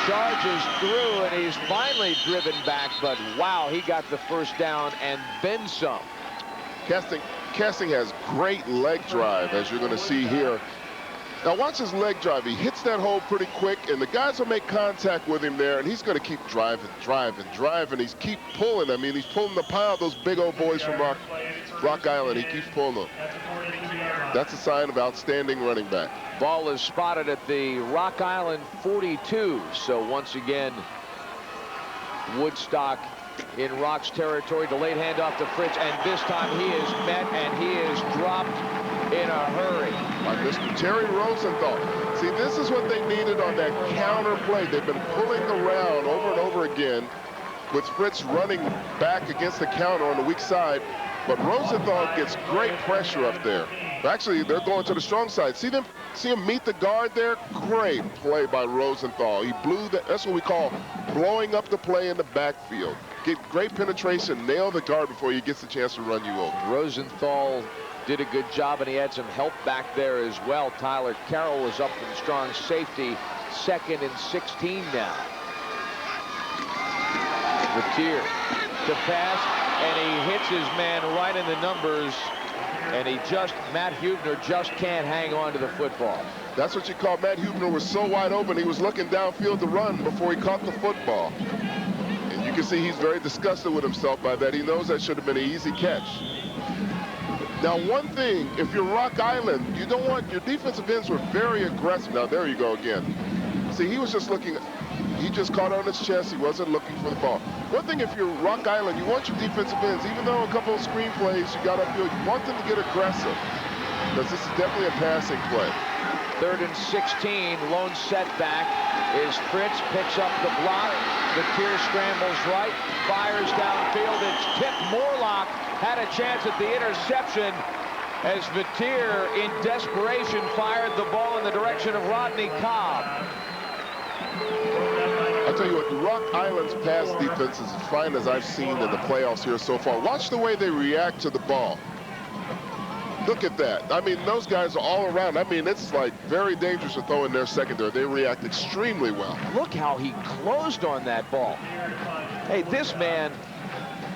charges through, and he's finally driven back, but wow, he got the first down and then some. Castning has great leg drive, as you're going to see here. Now watch his leg drive. He hits that hole pretty quick, and the guys will make contact with him there, and he's going to keep driving. He's keep pulling. I mean, he's pulling the pile of those big old boys from Rock Island. He keeps pulling them. That's a sign of outstanding running back. Ball is spotted at the Rock Island 42. So once again, Woodstock in Rock's territory. Delayed handoff to Fritz, and this time he is met, and he is dropped in a hurry by Mr. Terry Rosenthal. See, this is what they needed on that counter play. They've been pulling around over and over again with Fritz running back against the counter on the weak side, but Rosenthal gets great pressure up there. Actually, they're going to the strong side. See him meet the guard there? Great play by Rosenthal. He blew that. That's what we call blowing up the play in the backfield. Get great penetration, nail the guard before he gets a chance to run you over. Rosenthal did a good job, and he had some help back there as well. Tyler Carroll was up from strong safety. 2nd and 16 now. Vitier to pass, and he hits his man right in the numbers, and Matt Hubner just can't hang on to the football. That's what you call Matt Hubner was so wide open, he was looking downfield to run before he caught the football. And you can see he's very disgusted with himself by that. He knows that should have been an easy catch. Now, one thing, if you're Rock Island, you don't want your defensive ends were very aggressive. Now, there you go again. See, he was just looking, he just caught on his chest. He wasn't looking for the ball. One thing, if you're Rock Island, you want your defensive ends, even though a couple of screen plays you got upfield, you want them to get aggressive, because this is definitely a passing play. 3rd and 16, lone setback is Fritz, picks up the block. Vitier scrambles right, fires downfield. It's tipped. Morlock had a chance at the interception as Vitier, in desperation, fired the ball in the direction of Rodney Cobb. I'll tell you what, the Rock Island's pass defense is as fine as I've seen in the playoffs here so far. Watch the way they react to the ball. Look at that. I mean, those guys are all around. I mean, it's like very dangerous to throw in their secondary. They react extremely well. Look how he closed on that ball. Hey, this man,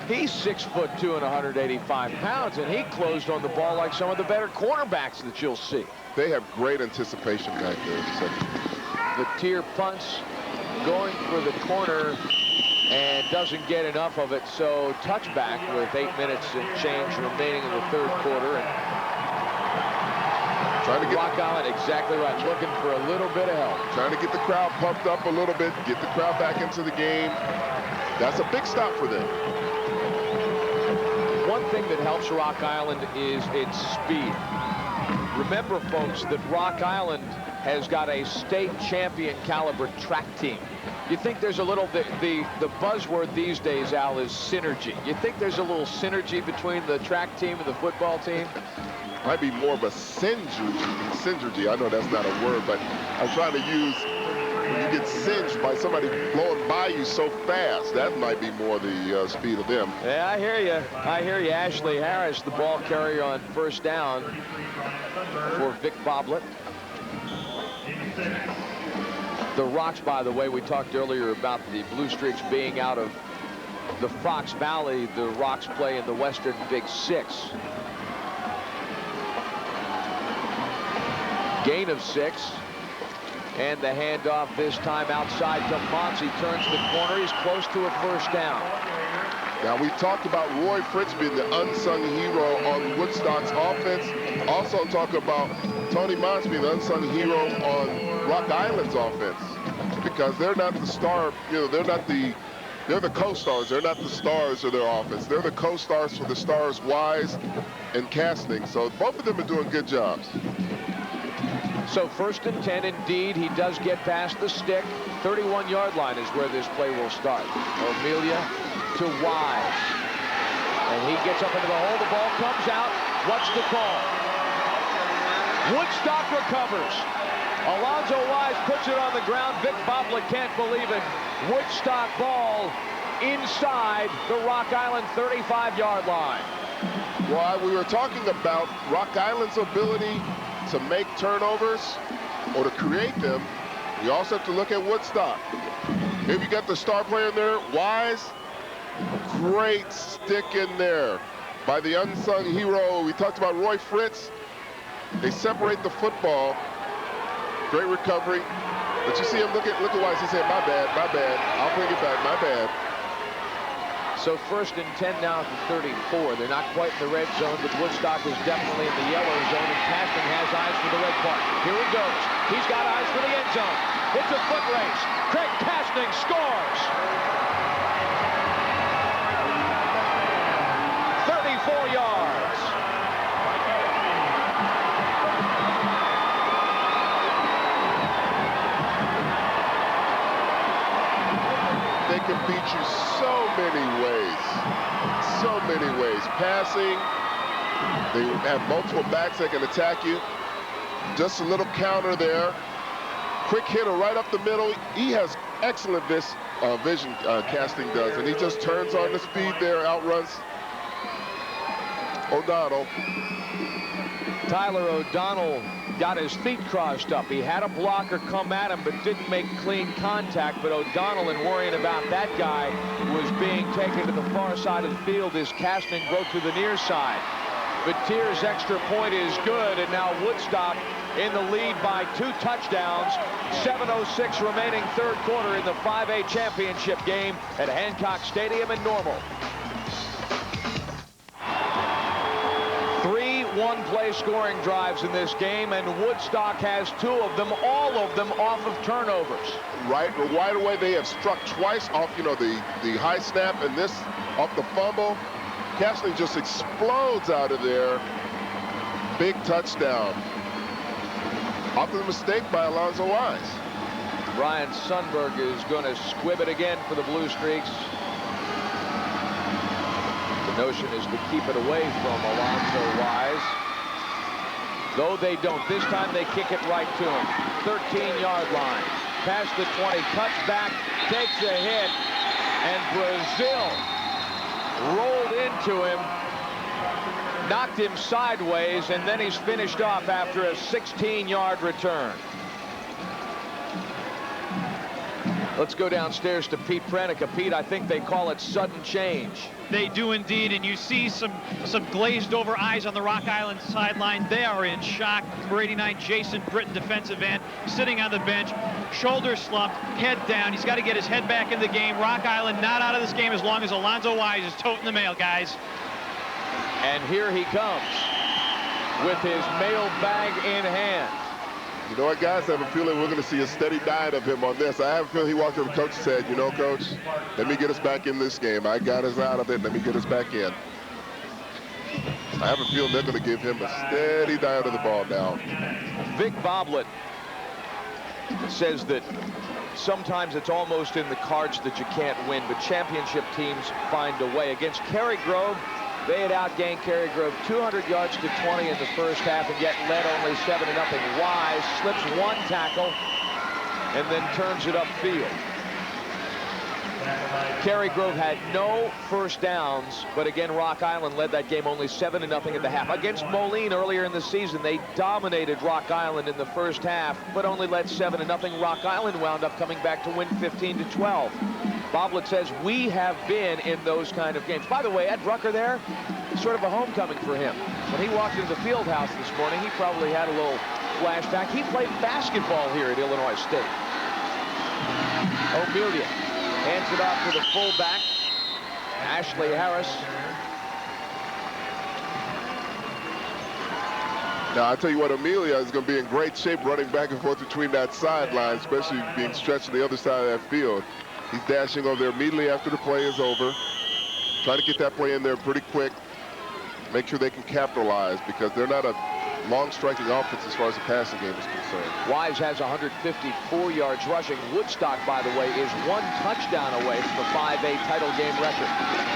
he's 6'2" and 185 pounds, and he closed on the ball like some of the better cornerbacks that you'll see. They have great anticipation back there in the secondary. Vitier punts, going for the corner, and doesn't get enough of it, so touchback with 8 minutes and change remaining in the 3rd quarter. And trying to get Rock Island, exactly right, looking for a little bit of help. Trying to get the crowd pumped up a little bit, get the crowd back into the game. That's a big stop for them. One thing that helps Rock Island is its speed. Remember, folks, that Rock Island has got a state champion caliber track team. You think there's a little, the buzzword these days, Al, is synergy. You think there's a little synergy between the track team and the football team? Might be more of a synergy. I know that's not a word, but I'm trying to use, when you get singed by somebody blowing by you so fast, that might be more the speed of them. Yeah, I hear you. I hear you. Ashley Harris, the ball carrier on first down for Vic Boblet. The Rocks, by the way, we talked earlier about the Blue Streaks being out of the Fox Valley. The Rocks play in the Western Big Six. Gain of 6. And the handoff this time outside to Mons. He turns the corner. He's close to a first down. Now, we talked about Roy Fritz being the unsung hero on Woodstock's offense. Also talk about Tony Mons being the unsung hero on Rock Island's offense. Because they're not the star, you know, they're the co-stars. They're not the stars of their offense. They're the co-stars for the stars Wise and Casting. So both of them are doing good jobs. So 1st and 10, indeed, he does get past the stick. 31-yard line is where this play will start. Amelia to Wise. And he gets up into the hole. The ball comes out. What's the call? Woodstock recovers. Alonzo Wise puts it on the ground. Vic Boblet can't believe it. Woodstock ball inside the Rock Island 35-yard line. Well, we were talking about Rock Island's ability to make turnovers or to create them. You also have to look at Woodstock. If you got the star player in there, Wise, great stick in there by the unsung hero. We talked about Roy Fritz. They separate the football. Great recovery. But you see him look at Wise. He said, my bad. I'll bring it back, my bad. So 1st and 10 now at the 34. They're not quite in the red zone, but Woodstock is definitely in the yellow zone, and Casting has eyes for the red part. Here he goes. He's got eyes for the end zone. It's a foot race. Craig Casting scores. 34 yards. They can beat you so many ways. So many ways. Passing. They have multiple backs that can attack you. Just a little counter there. Quick hitter right up the middle. He has excellent vision, Casting does, and he just turns on the speed there, outruns O'Donnell. Tyler O'Donnell got his feet crossed up. He had a blocker come at him, but didn't make clean contact. But O'Donnell, in worrying about that guy, was being taken to the far side of the field as Casting broke to the near side. Batir's extra point is good, and now Woodstock in the lead by 2 touchdowns. 7:06 remaining third quarter in the 5A championship game at Hancock Stadium in Normal. 3 one-play scoring drives in this game, and Woodstock has 2 of them, all of them off of turnovers. Right away, they have struck twice off, you know, the high snap, and this off the fumble. Casting just explodes out of there. Big touchdown. Off the mistake by Alonzo Wise. Ryan Sundberg is going to squib it again for the Blue Streaks. The notion is to keep it away from Alonzo Wise. Though they don't. This time they kick it right to him. 13-yard line. Past the 20. Cuts back. Takes a hit. And Brazil rolled into him. Knocked him sideways, and then he's finished off after a 16-yard return. Let's go downstairs to Pete Pranica. Pete, I think they call it sudden change. They do indeed, and you see some glazed over eyes on the Rock Island sideline. They are in shock. Number 89, Jason Britton, defensive end, sitting on the bench, shoulder slumped, head down. He's got to get his head back in the game. Rock Island not out of this game as long as Alonzo Wise is toting the mail, guys. And here he comes with his mail bag in hand. You know what, guys? I have a feeling we're going to see a steady diet of him on this. I have a feeling he walked up to the coach and said, you know, Coach, let me get us back in this game. I got us out of it. Let me get us back in. I have a feeling they're going to give him a steady diet of the ball now. Vic Boblet says that sometimes it's almost in the cards that you can't win, but championship teams find a way. Against Cary Grove, they had outgained Cary Grove 200 yards to 20 in the first half and yet led only 7-0. Wise slips one tackle and then turns it upfield. Cary Grove had no first downs, but again, Rock Island led that game only 7-0 at the half. Against Moline earlier in the season, they dominated Rock Island in the first half, but only led 7-0. Rock Island wound up coming back to win 15-12. Boblet says we have been in those kind of games. By the way, Ed Rucker there, sort of a homecoming for him. When he walked into the field house this morning, he probably had a little flashback. He played basketball here at Illinois State. O'Melia hands it off to the fullback, Ashley Harris. Now, I tell you what, Amelia is going to be in great shape running back and forth between that sideline, especially being stretched to the other side of that field. He's dashing over there immediately after the play is over. Trying to get that play in there pretty quick. Make sure they can capitalize because they're not a long striking offense as far as the passing game is concerned. Wise has 154 yards rushing. Woodstock, by the way, is one touchdown away from the 5A title game record.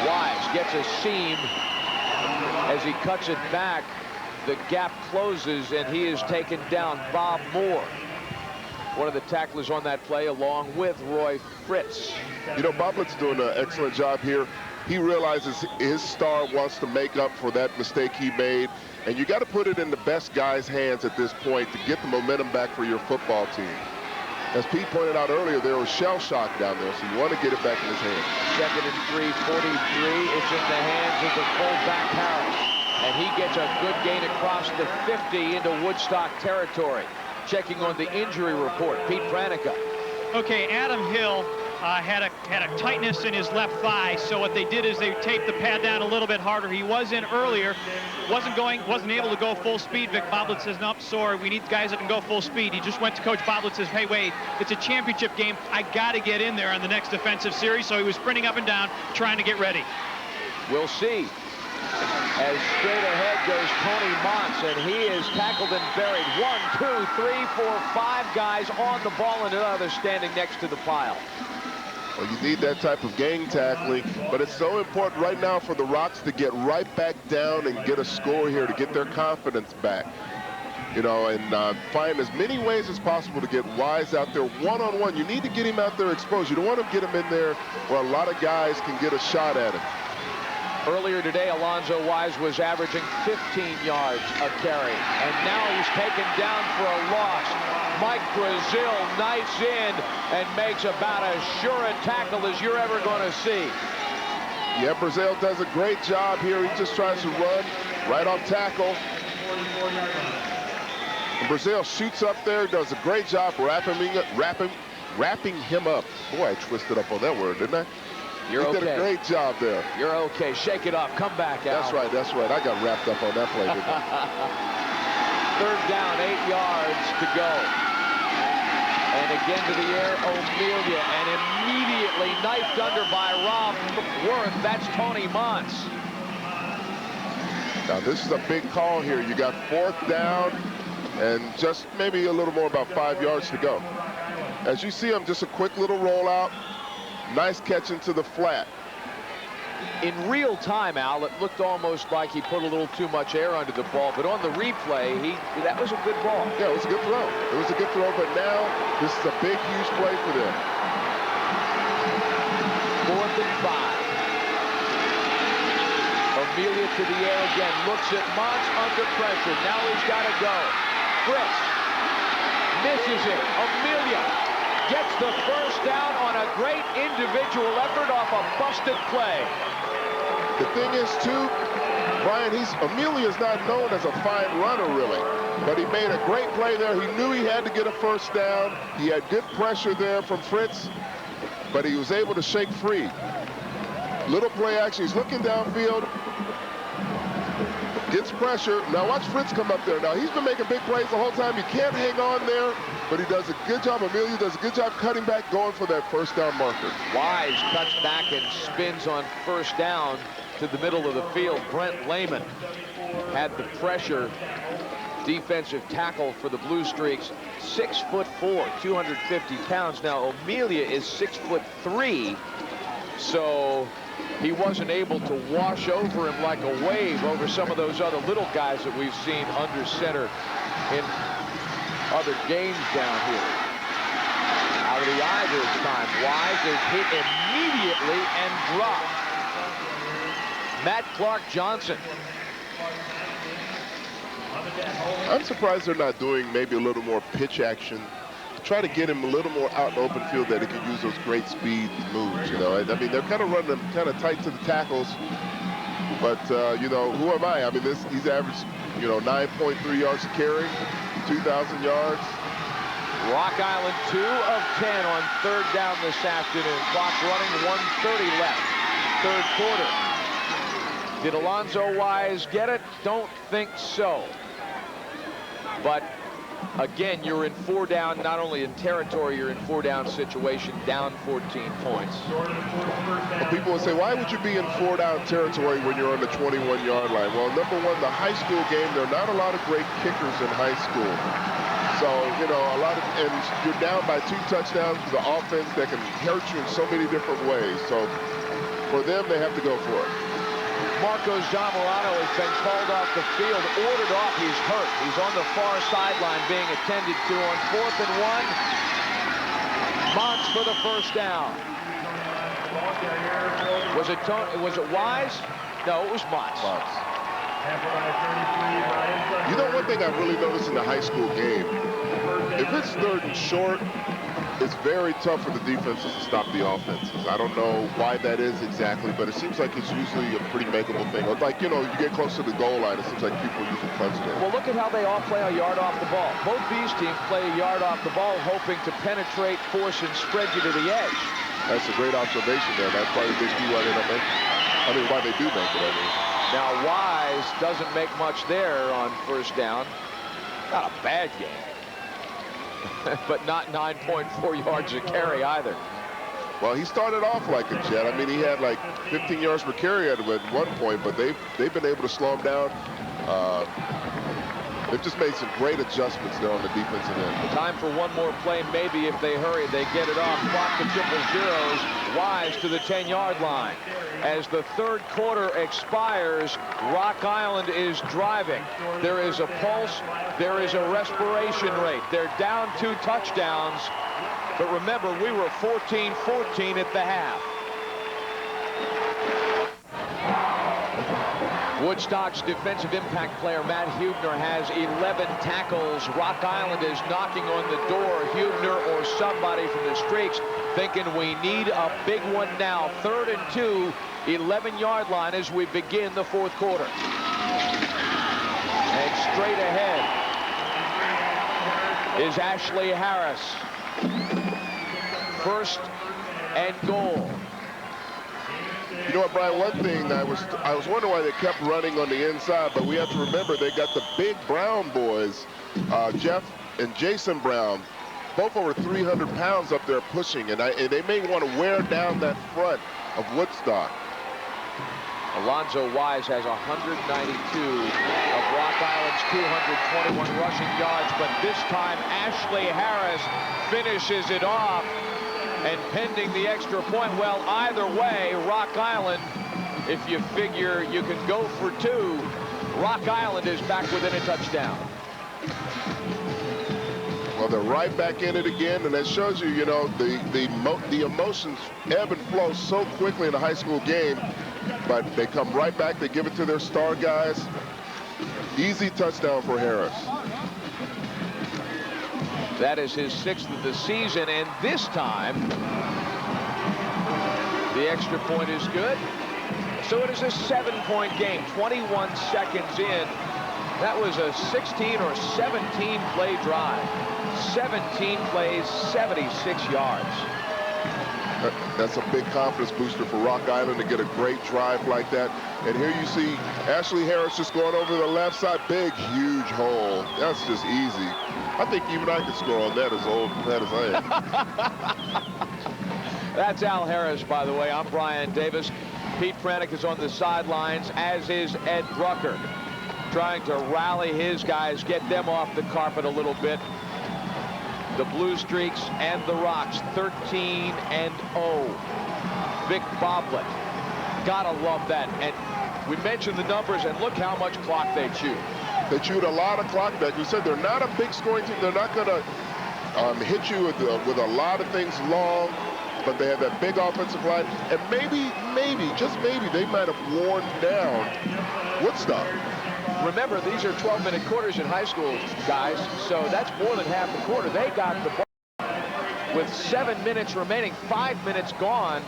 Wise gets a seam as he cuts it back. The gap closes and he is taken down. Bob Moore, one of the tacklers on that play, along with Roy Fritz. You know, Boblet's doing an excellent job here. He realizes his star wants to make up for that mistake he made, and you got to put it in the best guy's hands at this point to get the momentum back for your football team. As Pete pointed out earlier, there was shell shock down there, so you want to get it back in his hands. 2nd and 3, 43. It's in the hands of the fullback Harris, and he gets a good gain across the 50 into Woodstock territory. Checking on the injury report, Pete Pranica. Okay, Adam Hill had a tightness in his left thigh, so what they did is they taped the pad down a little bit harder. He was in earlier, wasn't able to go full speed. Vic Boblet says, nope, sorry, we need guys that can go full speed. He just went to Coach Boblet, says, hey, wait, it's a championship game. I got to get in there on the next defensive series, so he was sprinting up and down, trying to get ready. We'll see. As straight ahead goes Tony Montz, and he is tackled and buried. 1, 2, 3, 4, 5 guys on the ball and another standing next to the pile. Well, you need that type of gang tackling, but it's so important right now for the Rocks to get right back down and get a score here to get their confidence back. You know, and find as many ways as possible to get Wise out there one-on-one. You need to get him out there exposed. You don't want to get him in there where a lot of guys can get a shot at him. Earlier today, Alonzo Wise was averaging 15 yards a carry, and now he's taken down for a loss. Mike Brazil knifes in and makes about as sure a tackle as you're ever going to see. Yeah, Brazil does a great job here. He just tries to run right off tackle. And Brazil shoots up there, does a great job wrapping him up. Boy, I twisted up on that word, didn't I? You're okay. He did a great job there. You're okay. Shake it up. Come back, Al. That's right. That's right. I got wrapped up on that play, didn't I? 3rd down, 8 yards to go. And again to the air, O'Melia, and immediately knifed under by Rob Worth. That's Tony Montz. Now, this is a big call here. You got 4th down and just maybe a little more, about 5 yards to go. As you see him, just a quick little rollout. Nice catch into the flat. In real time, Al, it looked almost like he put a little too much air under the ball, but on the replay, that was a good ball. Yeah, it was a good throw. It was a good throw, but now this is a big, huge play for them. 4th and 5. Amelia to the air again, looks at Montz under pressure. Now he's got to go. Fritz misses it. Amelia gets the first down on a great individual effort off a busted play. The thing is, too, Brian, Amelia's not known as a fine runner, really. But he made a great play there. He knew he had to get a first down. He had good pressure there from Fritz, but he was able to shake free. Little play action. He's looking downfield. Gets pressure. Now watch Fritz come up there. Now he's been making big plays the whole time. He can't hang on there, but he does a good job. Amelia does a good job cutting back, going for that first down marker. Wise cuts back and spins on first down to the middle of the field. Brent Lehman. had the pressure defensive tackle for the Blue Streaks. 6'4", 250 pounds. Now, Amelia is 6'3", so he wasn't able to wash over him like a wave over some of those other little guys that we've seen under center in other games down here. Out of the eye this time. Wise is hit immediately and dropped. Matt Clark Johnson. I'm surprised they're not doing maybe a little more pitch action. Try to get him a little more out in the open field that he can use those great speed moves, you know. I mean, they're kind of running them kind of tight to the tackles. But, you know, who am I? I mean, he's averaged, you know, 9.3 yards a carry, 2,000 yards. Rock Island 2 of 10 on third down this afternoon. Clock running, 1:30 left, third quarter. Did Alonzo Wise get it? Don't think so. But again, you're in 4 down, not only in territory, you're in 4 down situation, down 14 points. Well, people will say, why would you be in 4 down territory when you're on the 21-yard line? Well, number one, the high school game, there are not a lot of great kickers in high school. So, you know, and you're down by 2 touchdowns to the offense that can hurt you in so many different ways. So for them, they have to go for it. Marco Zamorano has been called off the field, ordered off. He's hurt. He's on the far sideline being attended to on 4th and 1. Montz for the first down. Was it Wise? No, it was Montz. You know, one thing I've really noticed in the high school game, if it's 3rd and short, it's very tough for the defenses to stop the offenses. I don't know why that is exactly, but it seems like it's usually a pretty makeable thing. Like, you know, you get close to the goal line, it seems like people usually punch there. Well, look at how they all play a yard off the ball. Both these teams play a yard off the ball, hoping to penetrate, force, and spread you to the edge. That's a great observation there. That's probably the big key why they don't make it. I mean, why they do make it, I mean. Now, Wise doesn't make much there on first down. Not a bad game. But not 9.4 yards a carry either. Well, he started off like a jet. I mean, he had like 15 yards per carry at one point, but they've been able to slow him down. They've just made some great adjustments there on the defensive end. Time for one more play, maybe if they hurry. They get it off. Clock to triple zeros. Wise to the 10-yard line. As the third quarter expires, Rock Island is driving. There is a pulse. There is a respiration rate. They're down 2 touchdowns. But remember, we were 14-14 at the half. Woodstock's defensive impact player, Matt Hubner, has 11 tackles. Rock Island is knocking on the door. Hubner or somebody from the Streaks thinking we need a big one now. 3rd and 2, 11-yard line as we begin the 4th quarter. And straight ahead is Ashley Harris. 1st and goal. You know what, Brian, one thing I was wondering why they kept running on the inside, but we have to remember they got the big Brown boys, Jeff and Jason Brown, both over 300 pounds up there pushing, and they may want to wear down that front of Woodstock. Alonzo Wise has 192 of Rock Island's 221 rushing yards, but this time Ashley Harris finishes it off. And pending the extra point, well, either way, Rock Island, if you figure you can go for 2, Rock Island is back within a touchdown. Well, they're right back in it again, and that shows you, you know, the emotions ebb and flow so quickly in a high school game, but they come right back. They give it to their star guys. Easy touchdown for Harris. That is his 6th of the season, and this time the extra point is good. So it is a 7-point game, 21 seconds in. That was a 16 or 17 play drive. 17 plays, 76 yards. That's a big confidence booster for Rock Island to get a great drive like that. And here you see Ashley Harris just going over the left side. Big, huge hole. That's just easy. I think even I could score on that as old as I am. That's Al Harris, by the way. I'm Brian Davis. Pete Pranick is on the sidelines, as is Ed Brucker. trying to rally his guys, get them off the carpet a little bit. The Blue Streaks and the Rocks, 13-0. Vic Boblet, gotta love that. And we mentioned the numbers, and look how much clock they chewed. They chewed a lot of clock back. We said they're not a big scoring team. They're not gonna hit you with a lot of things long, but they have that big offensive line. And maybe, just maybe, they might have worn down Woodstock. Remember, these are 12-minute quarters in high school, guys, so that's more than half the quarter. They got the ball with 7 minutes remaining, 5 minutes gone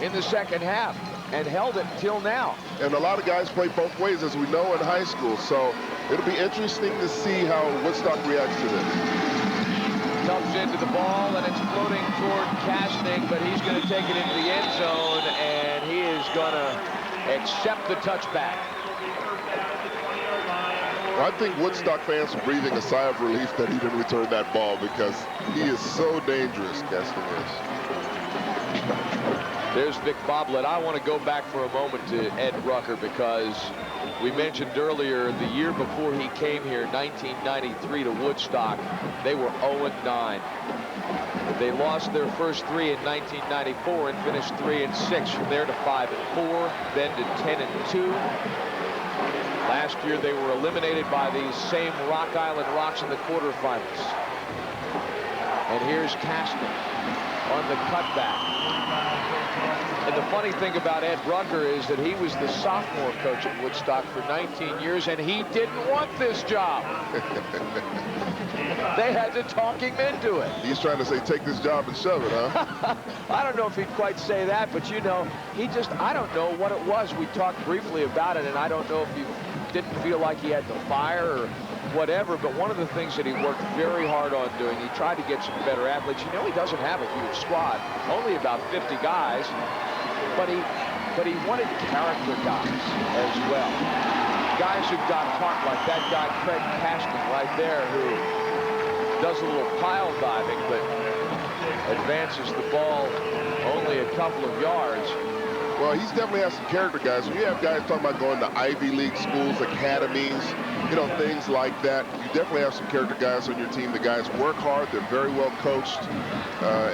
in the second half, and held it till now. And a lot of guys play both ways, as we know in high school, so it'll be interesting to see how Woodstock reacts to this. Comes into the ball, and it's floating toward Casting, but he's going to take it into the end zone, and he is going to accept the touchback. Well, I think Woodstock fans are breathing a sigh of relief that he didn't return that ball, because he is so dangerous, Casting is. There's Vic Boblet. I want to go back for a moment to Ed Rucker, because we mentioned earlier the year before he came here, 1993, to Woodstock, they were 0-9. They lost their first 3 in 1994 and finished 3-6. From there to 5-4, then to 10-2. Last year they were eliminated by these same Rock Island Rocks in the quarterfinals. And here's Caston on the cutback. And the funny thing about Ed Rucker is that he was the sophomore coach at Woodstock for 19 years, and he didn't want this job. They had to talk him into it. He's trying to say, take this job and shove it, huh? I don't know if he'd quite say that, but you know, I don't know what it was. We talked briefly about it, and I don't know if he didn't feel like he had the fire or whatever, but one of the things that he worked very hard on doing, he tried to get some better athletes. You know, he doesn't have a huge squad, only about 50 guys, but he wanted character guys as well. Guys who've got heart, like that guy Craig Caston right there, who does a little pile diving, but advances the ball only a couple of yards. Well, he's definitely has some character guys. When you have guys talking about going to Ivy League schools, academies, you know, things like that, you definitely have some character guys on your team. The guys work hard. They're very well coached.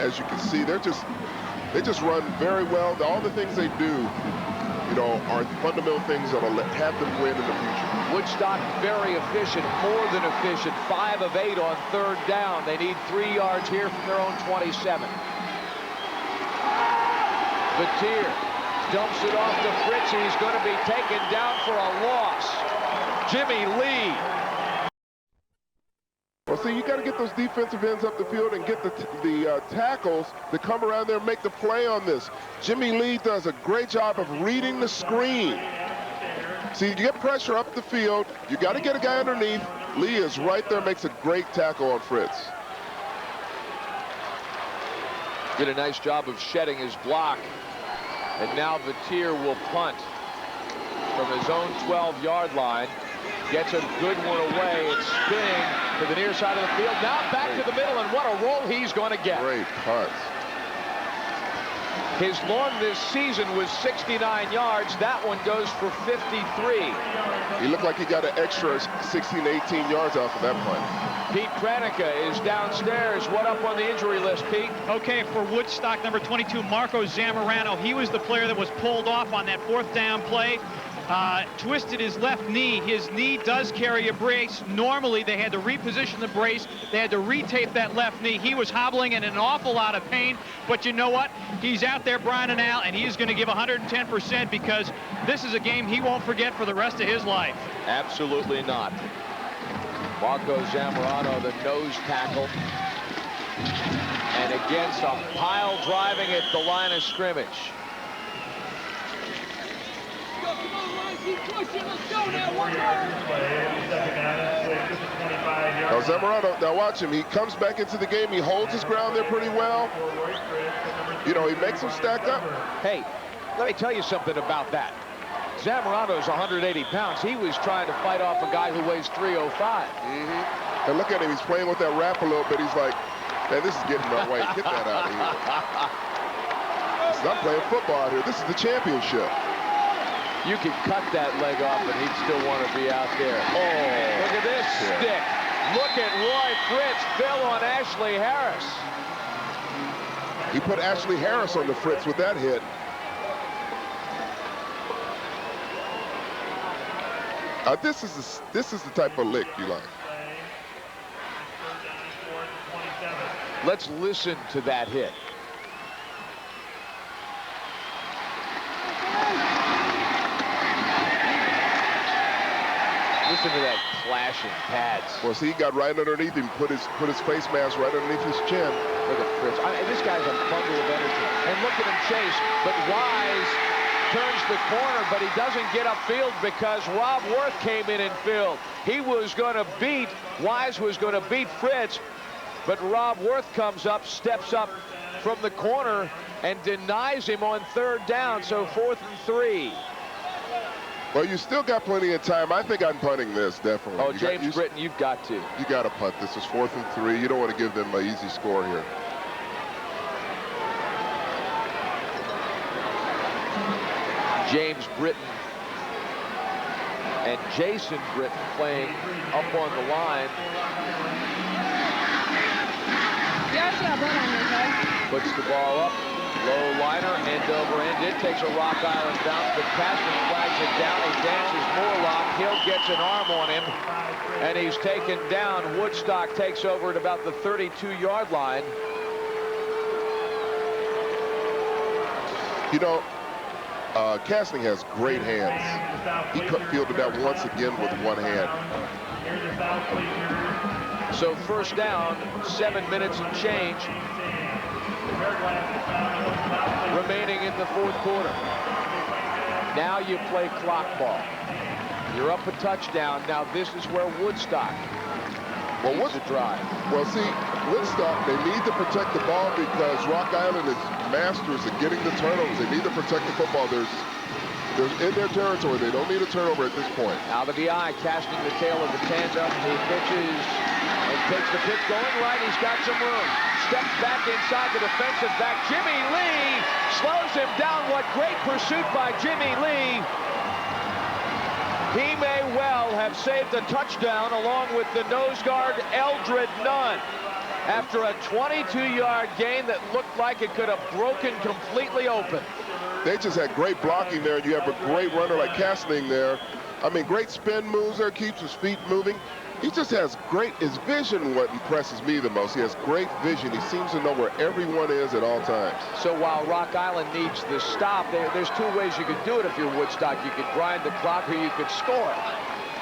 As you can see, they just run very well. All the things they do, you know, are fundamental things that will have them win in the future. Woodstock very efficient, more than efficient. 5 of 8 on third down. They need 3 yards here from their own 27. Vatier dumps it off to Fritz. He's going to be taken down for a loss. Jimmy Lee. Well, see, you got to get those defensive ends up the field and get the tackles to come around there and make the play on this. Jimmy Lee does a great job of reading the screen. See, you get pressure up the field. You got to get a guy underneath. Lee is right there, makes a great tackle on Fritz. Did a nice job of shedding his block. And now Vatier will punt from his own 12-yard line. Gets a good one away. It's spinning to the near side of the field. Now back to the middle, and what a roll he's going to get. Great punt. His long this season was 69 yards. That one goes for 53. He looked like he got an extra 16, 18 yards off of that punt. Pete Pranica is downstairs. What up on the injury list, Pete? Okay, for Woodstock, number 22, Marco Zamorano. He was the player that was pulled off on that 4th down play. Twisted his left knee. His knee does carry a brace. Normally, they had to reposition the brace. They had to retape that left knee. He was hobbling in an awful lot of pain. But you know what? He's out there, Brian and Al, and he's going to give 110% because this is a game he won't forget for the rest of his life. Absolutely not. Marco Zamorano, the nose tackle. And again, some pile driving at the line of scrimmage. Now Zamorano, now watch him. He comes back into the game. He holds his ground there pretty well. You know, he makes them stack up. Hey, let me tell you something about that. Zamorano's 180 pounds. He was trying to fight off a guy who weighs 305. And look at him. He's playing with that wrap a little bit. He's like, man, this is getting my weight. Get that out of here. This is not playing football out here. This is the championship. You could cut that leg off and he'd still want to be out there. Oh, look at this stick. Look at Roy Fritz fill on Ashley Harris. He put Ashley Harris on the Fritz with that hit. This is the type of lick you like. Let's listen to that hit. Listen to that clashing pads. Well, see, he got right underneath him, put his face mask right underneath his chin. Look at Fritz. I mean, this guy's a bundle of energy. And look at him chase. But Wise turns the corner, but he doesn't get upfield because Rob Worth came in and filled. He was going to beat, Wise was going to beat Fritz, but Rob Worth comes up, steps up from the corner, and denies him on 3rd down, so 4th and 3. Well, you still got plenty of time. I think I'm punting this, definitely. Oh, James Britton, you've got to. You got to punt. This is 4th and 3. You don't want to give them an easy score here. James Britton and Jason Britton playing up on the line. You always got blood on your head. Puts the ball up. Low liner, end over end. It takes a Rock Island bounce, but Caston flags it down. He dances Moorlock. Hill gets an arm on him, and he's taken down. Woodstock takes over at about the 32-yard line. You know, Casting has great hands. He fielded that once again with one hand. So 1st down, 7 minutes and change remaining in the 4th quarter. Now you play clock ball. You're up a touchdown. Now this is where Woodstock needs to drive. Well, see, Woodstock, they need to protect the ball because Rock Island is masters at getting the turnovers. They need to protect the football. There's in their territory. They don't need a turnover at this point. Out of the eye, casting the tail of the tandem. He pitches and takes the pitch going right. He's got some room. Steps back inside the defensive back. Jimmy Lee slows him down. What great pursuit by Jimmy Lee. He may well have saved a touchdown along with the nose guard Eldred Nunn after a 22-yard gain that looked like it could have broken completely open. They just had great blocking there. You have a great runner like Castling there. I mean, great spin moves there, keeps his feet moving. He just has his vision what impresses me the most. He has great vision. He seems to know where everyone is at all times. So while Rock Island needs the stop, there's 2 ways you could do it if you're Woodstock. You could grind the clock or you could score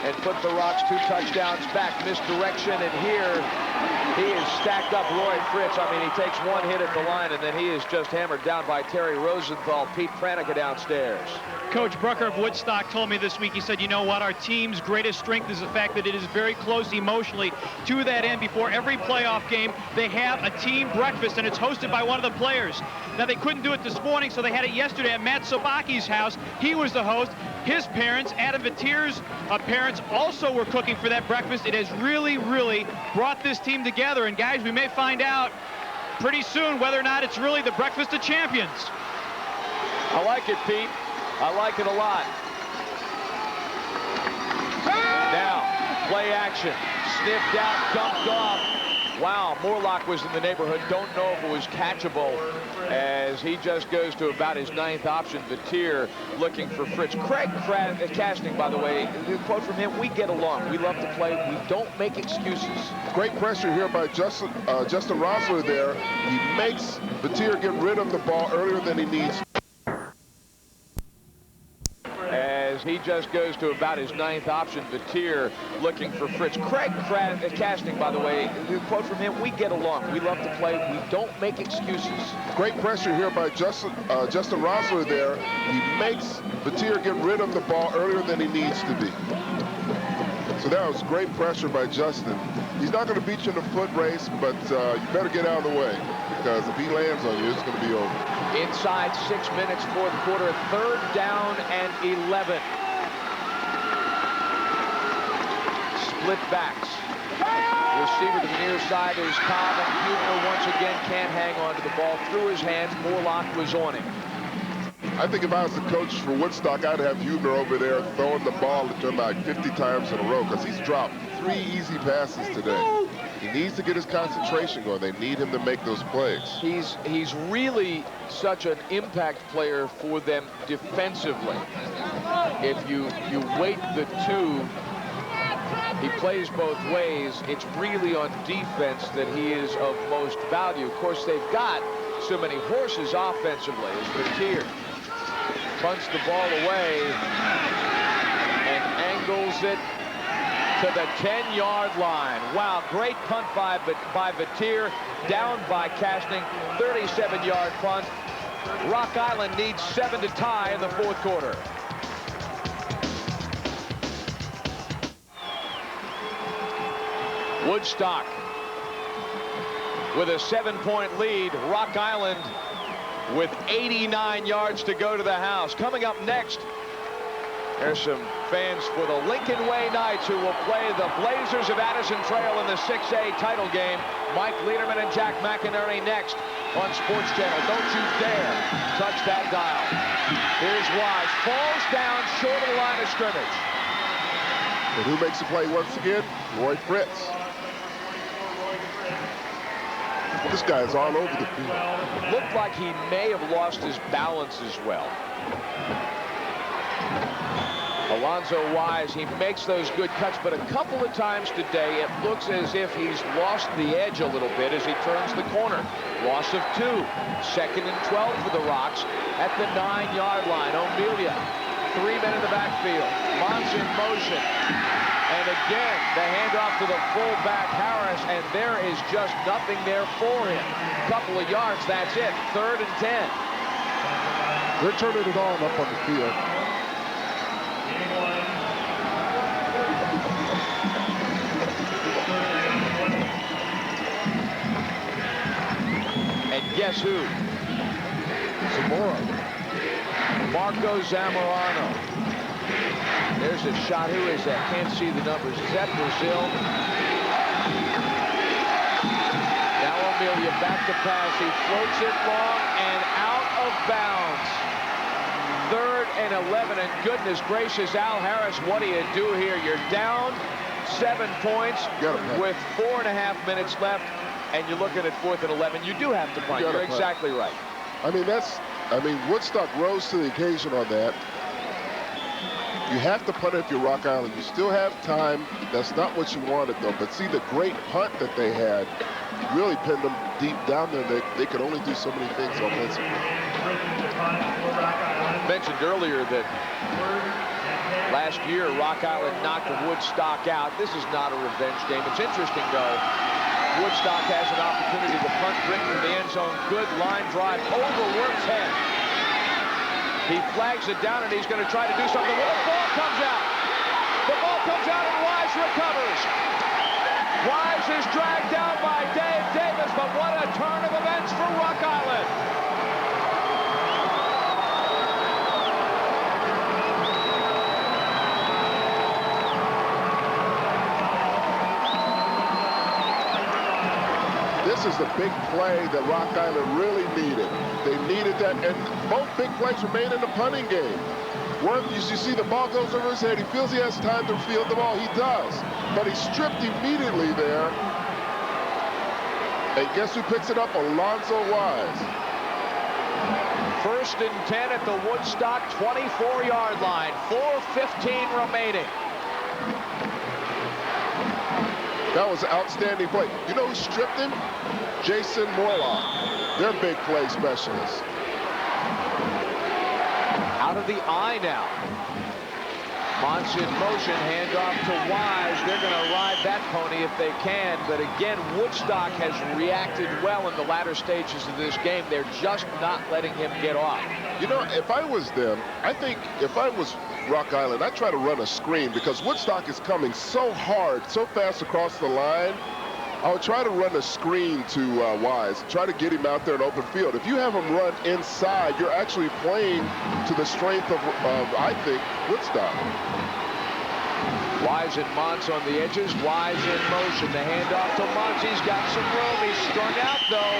and put the Rocks 2 touchdowns back. Misdirection, and here he is stacked up Roy Fritz. I mean, he takes 1 hit at the line, and then he is just hammered down by Terry Rosenthal. Pete Pranica downstairs. Coach Brucker of Woodstock told me this week, he said, you know what, our team's greatest strength is the fact that it is very close emotionally. To that end, before every playoff game, they have a team breakfast, and it's hosted by one of the players. Now, they couldn't do it this morning, so they had it yesterday at Matt Sobaki's house. He was the host. His parents, Adam Vatir's parents, also were cooking for that breakfast. It has really, really brought this team together. And, guys, we may find out pretty soon whether or not it's really the breakfast of champions. I like it, Pete. I like it a lot. Now, play action. Sniffed out, dumped off. Wow, Moorlock was in the neighborhood. Don't know if it was catchable as he just goes to about his 9th option. Vatir looking for Fritz. Craig Casting, by the way, the quote from him, we get along. We love to play. We don't make excuses. Great pressure here by Justin Rosler there. He makes Vatir get rid of the ball earlier than he needs. As he just goes to about his 9th option. Vatir looking for Fritz. Craig Casting, by the way, the quote from him, we get along. We love to play. We don't make excuses. Great pressure here by Justin Rosler there. He makes Vatir get rid of the ball earlier than he needs to be. So that was great pressure by Justin. He's not going to beat you in a foot race, but you better get out of the way because if he lands on you, it's going to be over. Inside 6 minutes, 4th quarter, 3rd down and 11. Split backs. Receiver to the near side is Cobb, and Huebner once again can't hang on to the ball. Through his hands, Moorlock was on him. I think if I was the coach for Woodstock, I'd have Huebner over there throwing the ball to him like 50 times in a row because he's dropped 3 easy passes today. He needs to get his concentration going. They need him to make those plays. He's really such an impact player for them defensively. If you weight the two, he plays both ways. It's really on defense that he is of most value. Of course, they've got so many horses offensively as Vatier punts the ball away and angles it to the 10-yard line. Wow, great punt by Vatier, down by Castning, 37-yard punt. Rock Island needs 7 to tie in the 4th quarter. Woodstock with a 7-point lead. Rock Island with 89 yards to go to the house. Coming up next, there's some fans for the Lincoln Way Knights who will play the Blazers of Addison Trail in the 6A title game. Mike Lederman and Jack McInerney next on Sports Channel. Don't you dare touch that dial. Here's Wise. Falls down short of the line of scrimmage. And who makes the play once again? Roy Fritz. This guy is all over the field. Looked like he may have lost his balance as well. Alonzo Wise, he makes those good cuts, but a couple of times today it looks as if he's lost the edge a little bit as he turns the corner. Loss of 2. 2nd and 12 for the Rocks at the 9-yard line. O'Melia, 3 men in the backfield. Mons in motion. And again, the handoff to the fullback Harris, and there is just nothing there for him. Couple of yards, that's it. 3rd and 10. They're turning it on up on the field. And guess who? Zamora. Marco Zamorano. There's a shot. Who is that? Can't see the numbers. Is that Brazil? Now O'Melia back to pass. He floats it long and out of bounds. 3rd and 11. And goodness gracious, Al Harris, what do you do here? You're down 7 points with 4.5 minutes left, and you're looking at 4th and 11. You do have to punt. You're exactly right. I mean, Woodstock rose to the occasion on that. You have to punt if you're Rock Island. You still have time. That's not what you wanted, though. But see, the great punt that they had really pinned them deep down there. They could only do so many things offensively. I mentioned earlier that last year, Rock Island knocked Woodstock out. This is not a revenge game. It's interesting, though. Woodstock has an opportunity to punt Brick from the end zone. Good line drive over Work's head. He flags it down, and he's going to try to do something. Well, the ball comes out. The ball comes out, and Wise recovers. Wise is dragged down by Dave Davis, but what a turn of events for Rock Island. This is the big play that Rock Island really needed. They needed that, and both big plays were made in the punting game. One, you see the ball goes over his head. He feels he has time to field the ball. He does, but he's stripped immediately there. And guess who picks it up? Alonzo Wise. 1st and 10 at the Woodstock 24-yard line. 4:15 remaining. That was an outstanding play. You know who stripped him? Jason Morlock, their big play specialist. Out of the eye now. Mons in motion, handoff to Wise. They're going to ride that pony if they can. But again, Woodstock has reacted well in the latter stages of this game. They're just not letting him get off. You know, if I was them, I think if I was Rock Island, I'd try to run a screen because Woodstock is coming so hard, so fast across the line. I would try to run a screen to Wise, try to get him out there in open field. If you have him run inside, you're actually playing to the strength of I think, Woodstock. Wise and Mons on the edges. Wise in motion. The handoff to Mons. He's got some room. He's strung out, though,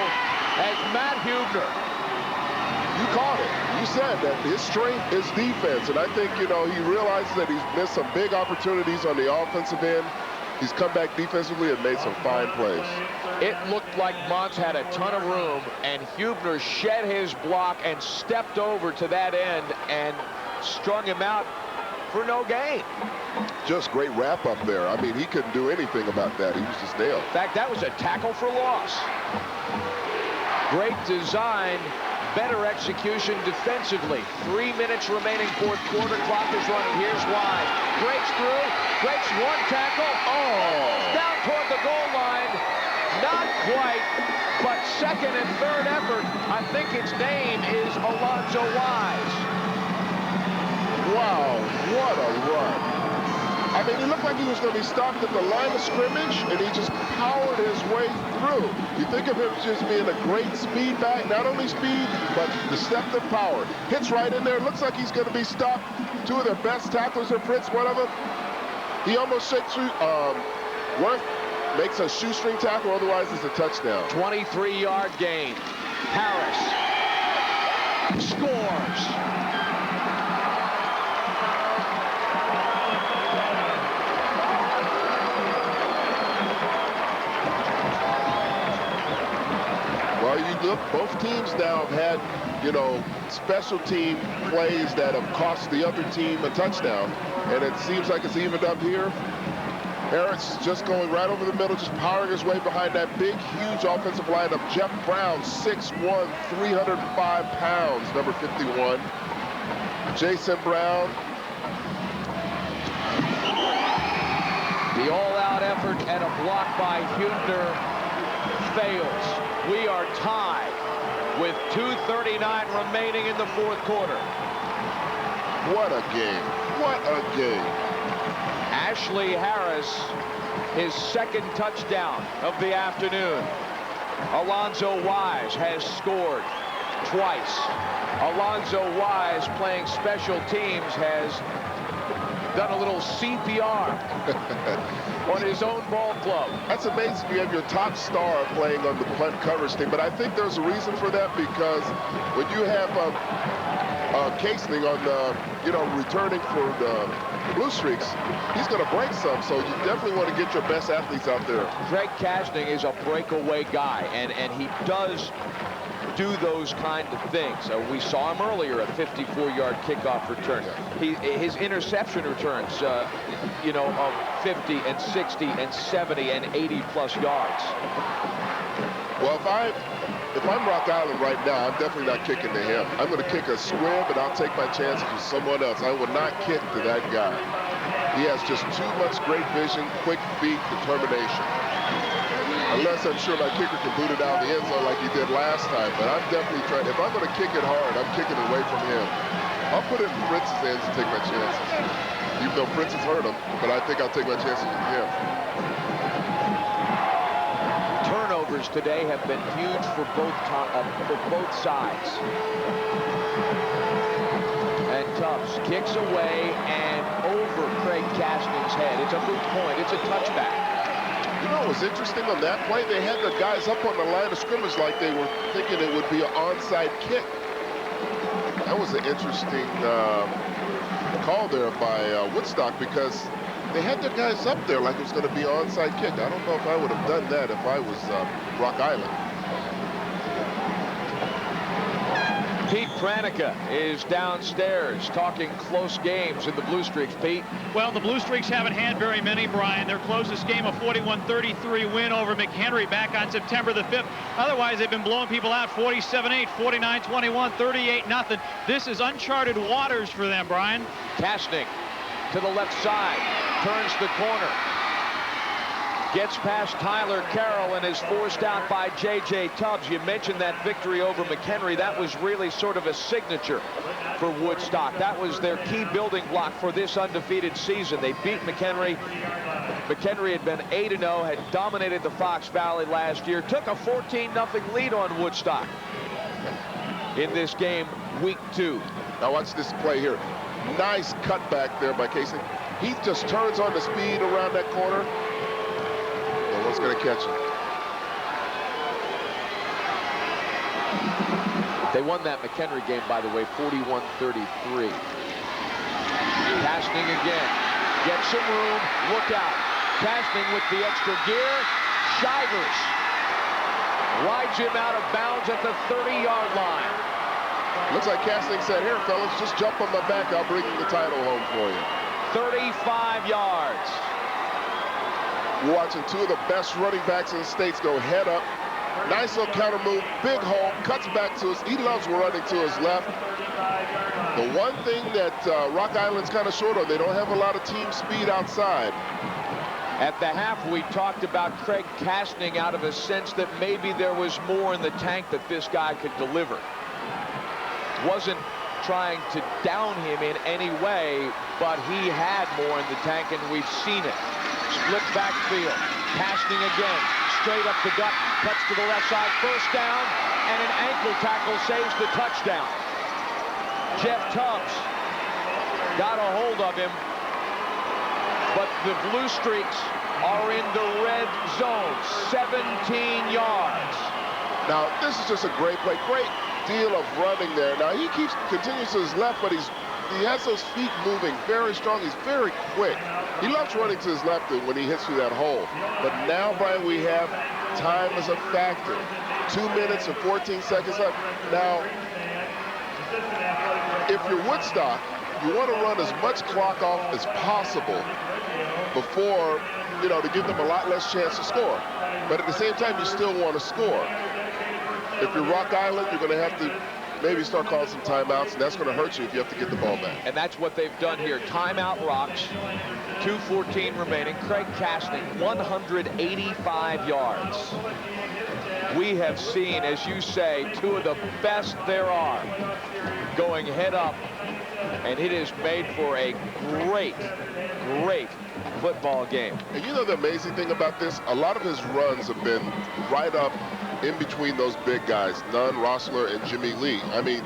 as Matt Huebner. You caught it. You said, that his strength is defense. And I think, you know, he realizes that he's missed some big opportunities on the offensive end. He's come back defensively and made some fine plays. It looked like Mons had a ton of room, and Huebner shed his block and stepped over to that end and strung him out for no gain. Just great wrap up there. I mean, he couldn't do anything about that. He was just nailed. In fact, that was a tackle for loss. Great design, better execution defensively. 3 minutes remaining, fourth quarter. Clock is running. Here's why. Breaks through, breaks one tackle. Oh! Down toward the goal line. Not quite, but second and third effort. I think its name is Alonzo Wise. Wow, what a run. I mean, he looked like he was going to be stopped at the line of scrimmage, and he just powered his way through. You think of him just being a great speed back, not only speed, but deceptive power. Hits right in there. Looks like he's going to be stopped. Two of their best tacklers in Prince, one of them. He almost shakes through. Worth makes a shoestring tackle, otherwise it's a touchdown. 23-yard gain. Harris scores. Well, you look, both teams now have had, you know, special team plays that have cost the other team a touchdown, and it seems like it's evened up here. Harris just going right over the middle, just powering his way behind that big, huge offensive line of Jeff Brown, 6'1", 305 pounds, number 51. Jason Brown. The all-out effort and a block by Huebner fails. We are tied with 2:39 remaining in the fourth quarter. What a game. What a game. Ashley Harris, his second touchdown of the afternoon. Alonzo Wise has scored twice. Alonzo Wise, playing special teams, has done a little CPR on his own ball club. That's amazing. You have your top star playing on the punt coverage team, but I think there's a reason for that, because when you have Casely on the, you know, returning for the Blue Streaks, he's going to break some, so you definitely want to get your best athletes out there. Greg Kastning is a breakaway guy, and he does do those kind of things. We saw him earlier, a 54-yard kickoff return. His interception returns, you know, of 50 and 60 and 70 and 80-plus yards. Well, if I'm Rock Island right now, I'm definitely not kicking to him. I'm going to kick a squib, and I'll take my chances with someone else. I will not kick to that guy. He has just too much great vision, quick feet, determination. Unless I'm sure my kicker can boot it out of the end zone like he did last time. But I'm definitely trying. If I'm going to kick it hard, I'm kicking it away from him. I'll put it in Fritz's hands and take my chances. Even though Fritz has hurt him, but I think I'll take my chances with him. Turnovers today have been huge for both sides. And Tubbs kicks away and over Craig Kasting's head. It's a moot point. It's a touchback. You know what was interesting on that play? They had the guys up on the line of scrimmage like they were thinking it would be an onside kick. That was an interesting call there by Woodstock, because they had their guys up there like it was going to be an onside kick. I don't know if I would have done that if I was Rock Island. Pete Pranica is downstairs talking close games in the Blue Streaks. Pete? Well, the Blue Streaks haven't had very many, Brian. Their closest game, a 41-33 win over McHenry back on September the 5th. Otherwise, they've been blowing people out 47-8, 49-21, 38-0. This is uncharted waters for them, Brian. Kasting to the left side, turns the corner, gets past Tyler Carroll and is forced out by J.J. Tubbs. You mentioned that victory over McHenry. That was really sort of a signature for Woodstock. That was their key building block for this undefeated season. They beat McHenry. McHenry had been 8-0, had dominated the Fox Valley last year, took a 14-0 lead on Woodstock in this game, week 2. Now watch this play here. Nice cutback there by Casey. He just turns on the speed around that corner. No one's going to catch him. They won that McHenry game, by the way, 41-33. Castning again. Gets some room. Look out. Castning with the extra gear. Shivers. Rides him out of bounds at the 30-yard line. Looks like Castning said, here, fellas, just jump on my back. I'll bring the title home for you. 35 yards. We're watching two of the best running backs in the States go head up. Nice little counter move, big hole, cuts back to us. He loves running to his left. The one thing that Rock Island's kind of short on, they don't have a lot of team speed outside. At the half, we talked about Craig Castning out of a sense that maybe there was more in the tank that this guy could deliver. Wasn't trying to down him in any way, but he had more in the tank, and we've seen it. Split backfield, Castning again, straight up the gut, cuts to the left side, first down, and an ankle tackle saves the touchdown. Jeff Tubbs got a hold of him, but the Blue Streaks are in the red zone, 17 yards. Now, this is just a great play, great deal of running there. Now, he continues to his left, but he has those feet moving very strong. He's very quick. He loves running to his left when he hits through that hole. But now, Brian, we have time as a factor. 2 minutes and 14 seconds left. Now, if you're Woodstock, you want to run as much clock off as possible before, to give them a lot less chance to score. But at the same time, you still want to score. If you're Rock Island, you're going to have to maybe start calling some timeouts, and that's going to hurt you if you have to get the ball back. And that's what they've done here. Timeout Rocks, 2:14 remaining. Craig Castning, 185 yards. We have seen, as you say, two of the best there are going head up, and it is made for a great, great football game. And you know the amazing thing about this? A lot of his runs have been right up in between those big guys, Nunn, Rossler, and Jimmy Lee. I mean,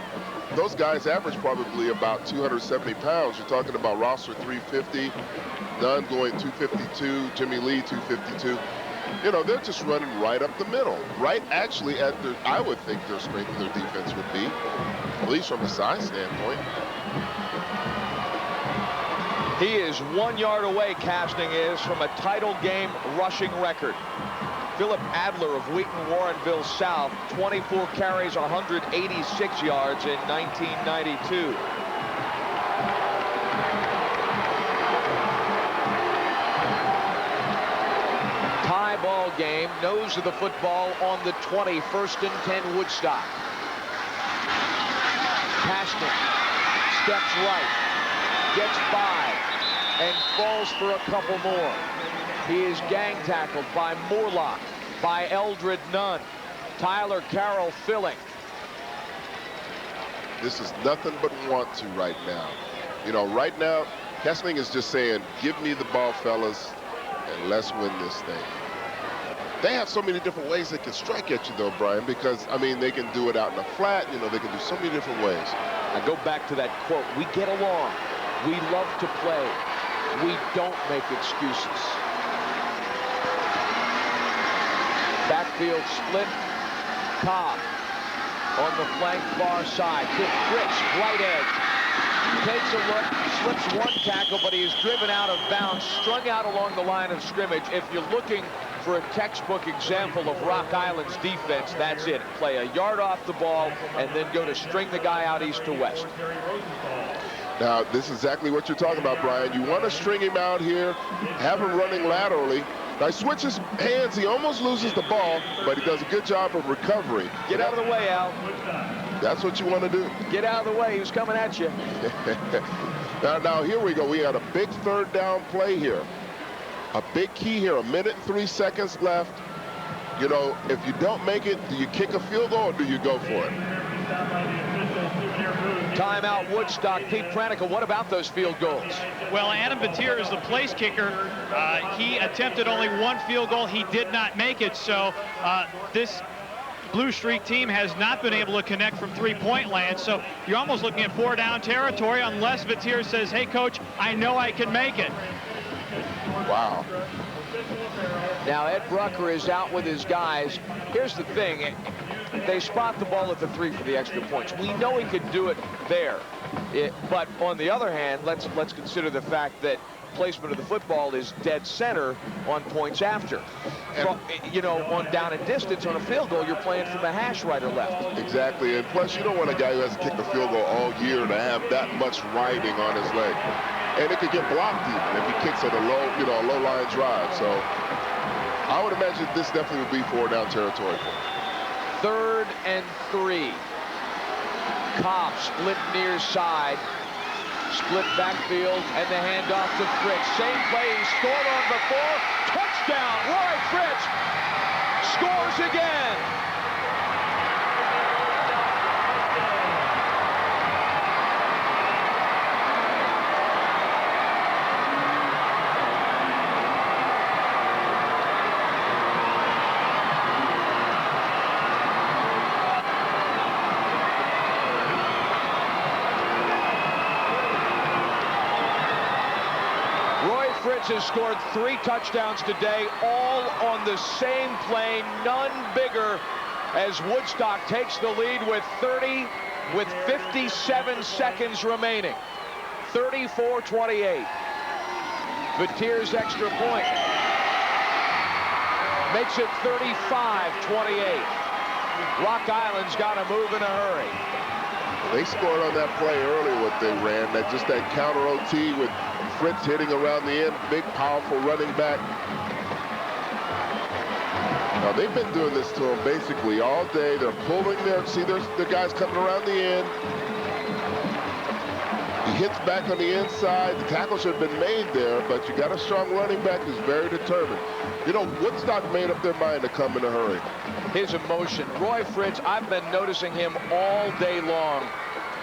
those guys average probably about 270 pounds. You're talking about Rossler 350, Nunn going 252, Jimmy Lee 252. They're just running right up the middle. Right actually at I would think their strength of their defense would be, at least from a size standpoint. He is 1 yard away, Castning is, from a title game rushing record. Philip Adler of Wheaton Warrenville South, 24 carries, 186 yards in 1992. Tie ball game, nose of the football on the 20, 1st and 10 Woodstock. Castning steps right, gets 5, and falls for a couple more. He is gang tackled by Moorlock, by Eldred Nunn, Tyler Carroll filling. This is nothing but want to right now. Right now, Castning is just saying, give me the ball, fellas, and let's win this thing. They have so many different ways they can strike at you, though, Brian, because, they can do it out in the flat. They can do so many different ways. I go back to that quote. We get along. We love to play. We don't make excuses. Backfield split. Cobb on the flank far side. To Fritz, right edge. Takes a look, slips one tackle, but he is driven out of bounds, strung out along the line of scrimmage. If you're looking for a textbook example of Rock Island's defense, that's it. Play a yard off the ball and then go to string the guy out east to west. Now, this is exactly what you're talking about, Brian. You want to string him out here, have him running laterally. Now, he switches hands. He almost loses the ball, but he does a good job of recovery. Get out of the way, Al. That's what you want to do. Get out of the way. He was coming at you. Now, here we go. We had a big 3rd down play here. A big key here. 1 minute and 3 seconds left. If you don't make it, do you kick a field goal or do you go for it? Timeout Woodstock. Pete Pranica, what about those field goals? Well, Adam Batir is the place kicker. He attempted only 1 field goal. He did not make it. So this Blue Streak team has not been able to connect from 3-point land. So you're almost looking at 4 down territory unless Batir says, hey, coach, I know I can make it. Wow. Now, Ed Brucker is out with his guys. Here's the thing. they spot the ball at the 3 for the extra points. We know he could do it there. But on the other hand, let's consider the fact that placement of the football is dead center on points after. And, you know, on down and distance on a field goal, you're playing from the hash right or left. Exactly, and plus you don't want a guy who hasn't kicked a field goal all year to have that much riding on his leg. And it could get blocked even if he kicks at a low line drive. So I would imagine this definitely would be 4-down territory for him. 3rd and 3. Cobb split near side. Split backfield, and the handoff to Fritz. Same play he scored on before. Touchdown! Roy Fritz scores again. Fritz has scored 3 touchdowns today, all on the same play, none bigger, as Woodstock takes the lead with 57 seconds remaining. 34-28. Vatir's extra point makes it 35-28. Rock Island's got to move in a hurry. They scored on that play earlier, what they ran, that counter OT with Fritz hitting around the end, big, powerful running back. Now, they've been doing this to him basically all day. They're pulling there. See, there's the guys coming around the end. He hits back on the inside. The tackle should have been made there, but you got a strong running back who's very determined. You know, Woodstock made up their mind to come in a hurry. His emotion. Roy Fritz, I've been noticing him all day long.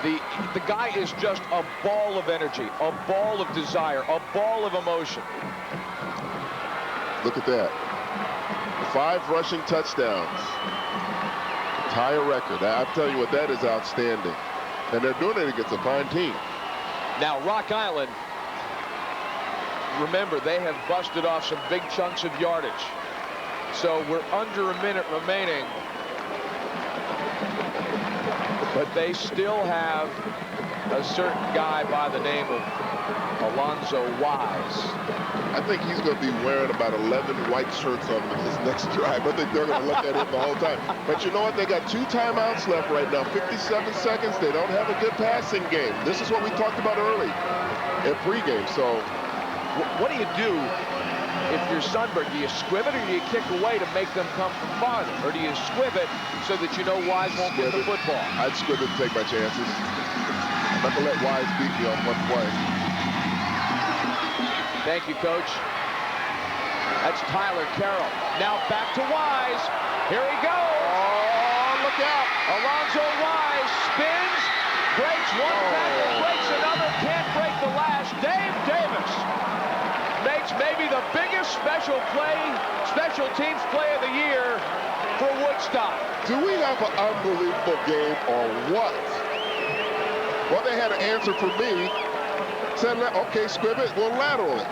The guy is just a ball of energy, a ball of desire, a ball of emotion. Look at that. 5 rushing touchdowns. Tie a record. I'll tell you what, that is outstanding. And they're doing it against a fine team. Now, Rock Island, remember, they have busted off some big chunks of yardage. So we're under a minute remaining. But they still have a certain guy by the name of Alonzo Wise. I think he's going to be wearing about 11 white shirts on his next drive. I think they're going to look at him the whole time. But you know what? They got 2 timeouts left right now, 57 seconds. They don't have a good passing game. This is what we talked about early in pregame. So what do you do if you're Sunbird? Do you squib it or do you kick away to make them come from farther? Or do you squib it so that you know Wise won't get the football? I'd squib it and take my chances. I'm not going to let Wise beat me on one play. Thank you, Coach. That's Tyler Carroll. Now back to Wise. Here he goes. Oh, look out. Alonzo Wise spins, breaks one tackle, breaks another, can't break the last. Dave Davis makes maybe the biggest special teams play of the year for Woodstock. Do we have an unbelievable game or what? Well, they had an answer for me. Said, okay, squib it, we'll lateral it.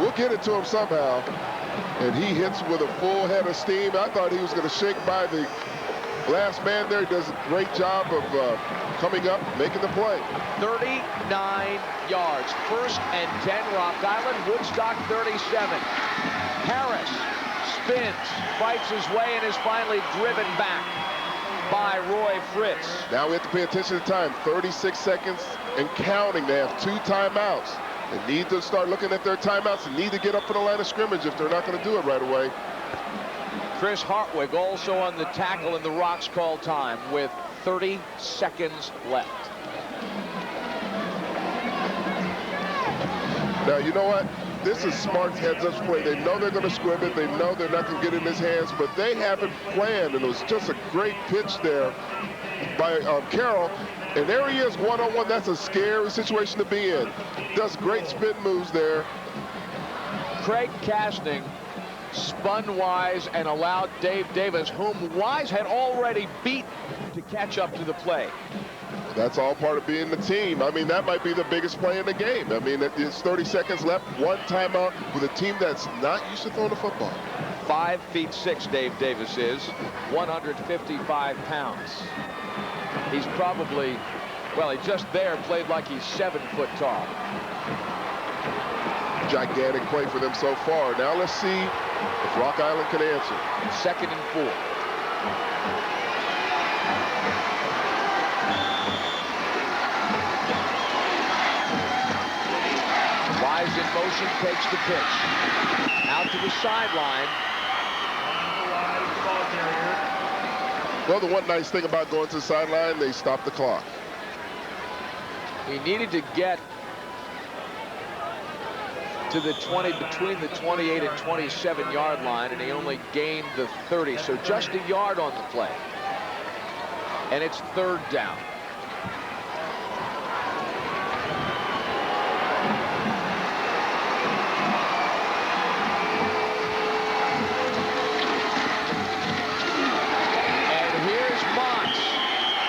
We'll get it to him somehow. And he hits with a full head of steam. I thought he was going to shake by the last man there. He does a great job of coming up, making the play. 39 yards. 1st and 10, Rock Island. Woodstock 37. Harris spins, fights his way, and is finally driven back by Roy Fritz. Now we have to pay attention to time. 36 seconds and counting. They have 2 timeouts. They need to start looking at their timeouts and need to get up for the line of scrimmage if they're not going to do it right away. Chris Hartwig also on the tackle in the Rocks call time with 30 seconds left. Now, you know what? This is smart heads-up play. They know they're going to squib it. They know they're not going to get in his hands, but they haven't planned, and it was just a great pitch there by Carroll. And there he is, one-on-one. That's a scary situation to be in. Does great spin moves there. Craig Casting spun Wise and allowed Dave Davis, whom Wise had already beat, to catch up to the play. That's all part of being the team. I mean, that might be the biggest play in the game. I mean, it's 30 seconds left, 1 timeout with a team that's not used to throwing the football. 5'6", Dave Davis is, 155 pounds. He's probably, well, he just there played like he's 7 foot tall. Gigantic play for them so far. Now let's see if Rock Island can answer. 2nd and 4. Wise in motion, takes the pitch. Out to the sideline. Well, the one nice thing about going to the sideline, they stop the clock. He needed to get to the 20, between the 28 and 27-yard line, and he only gained the 30, so just a yard on the play. And it's 3rd down.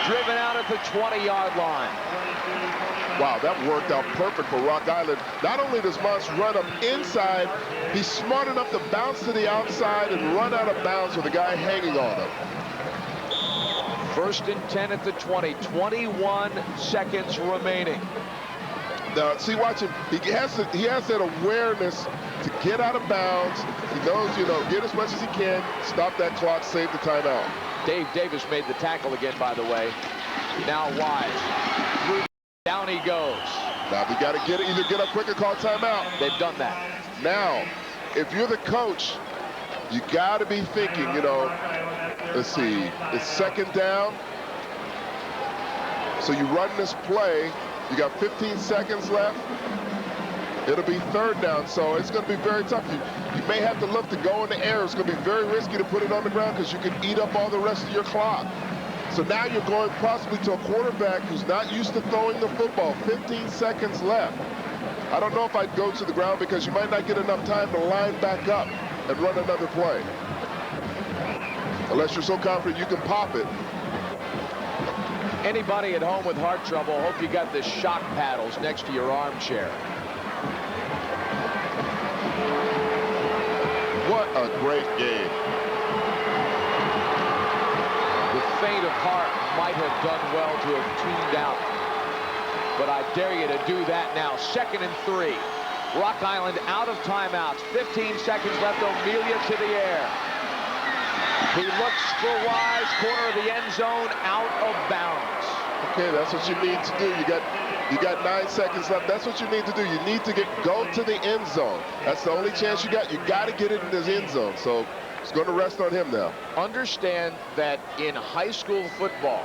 Driven out at the 20-yard line. Wow, that worked out perfect for Rock Island. Not only does Mons run up inside, he's smart enough to bounce to the outside and run out of bounds with a guy hanging on him. 1st and 10 at the 20, 21 seconds remaining. Now, see, watch him. He has that awareness to get out of bounds. He knows, get as much as he can, stop that clock, save the timeout. Dave Davis made the tackle again, by the way. Now Wise. Down he goes. Now we got to either get up quick or call timeout. They've done that. Now, if you're the coach, you got to be thinking, let's see, it's 2nd down. So you run this play. You got 15 seconds left. It'll be 3rd down, so it's going to be very tough. You may have to look to go in the air. It's going to be very risky to put it on the ground because you can eat up all the rest of your clock. So now you're going possibly to a quarterback who's not used to throwing the football. 15 seconds left. I don't know if I'd go to the ground because you might not get enough time to line back up and run another play. Unless you're so confident you can pop it. Anybody at home with heart trouble, hope you got the shock paddles next to your armchair. What a great game. The faint of heart might have done well to have tuned out. But I dare you to do that now. 2nd and 3. Rock Island out of timeouts. 15 seconds left. O'Melia to the air. He looks for Wise, corner of the end zone, out of bounds. Okay, that's what you need to do. You got 9 seconds left. That's what you need to do. You need to go to the end zone. That's the only chance you got. You got to get it in the end zone. So it's going to rest on him now. Understand that in high school football,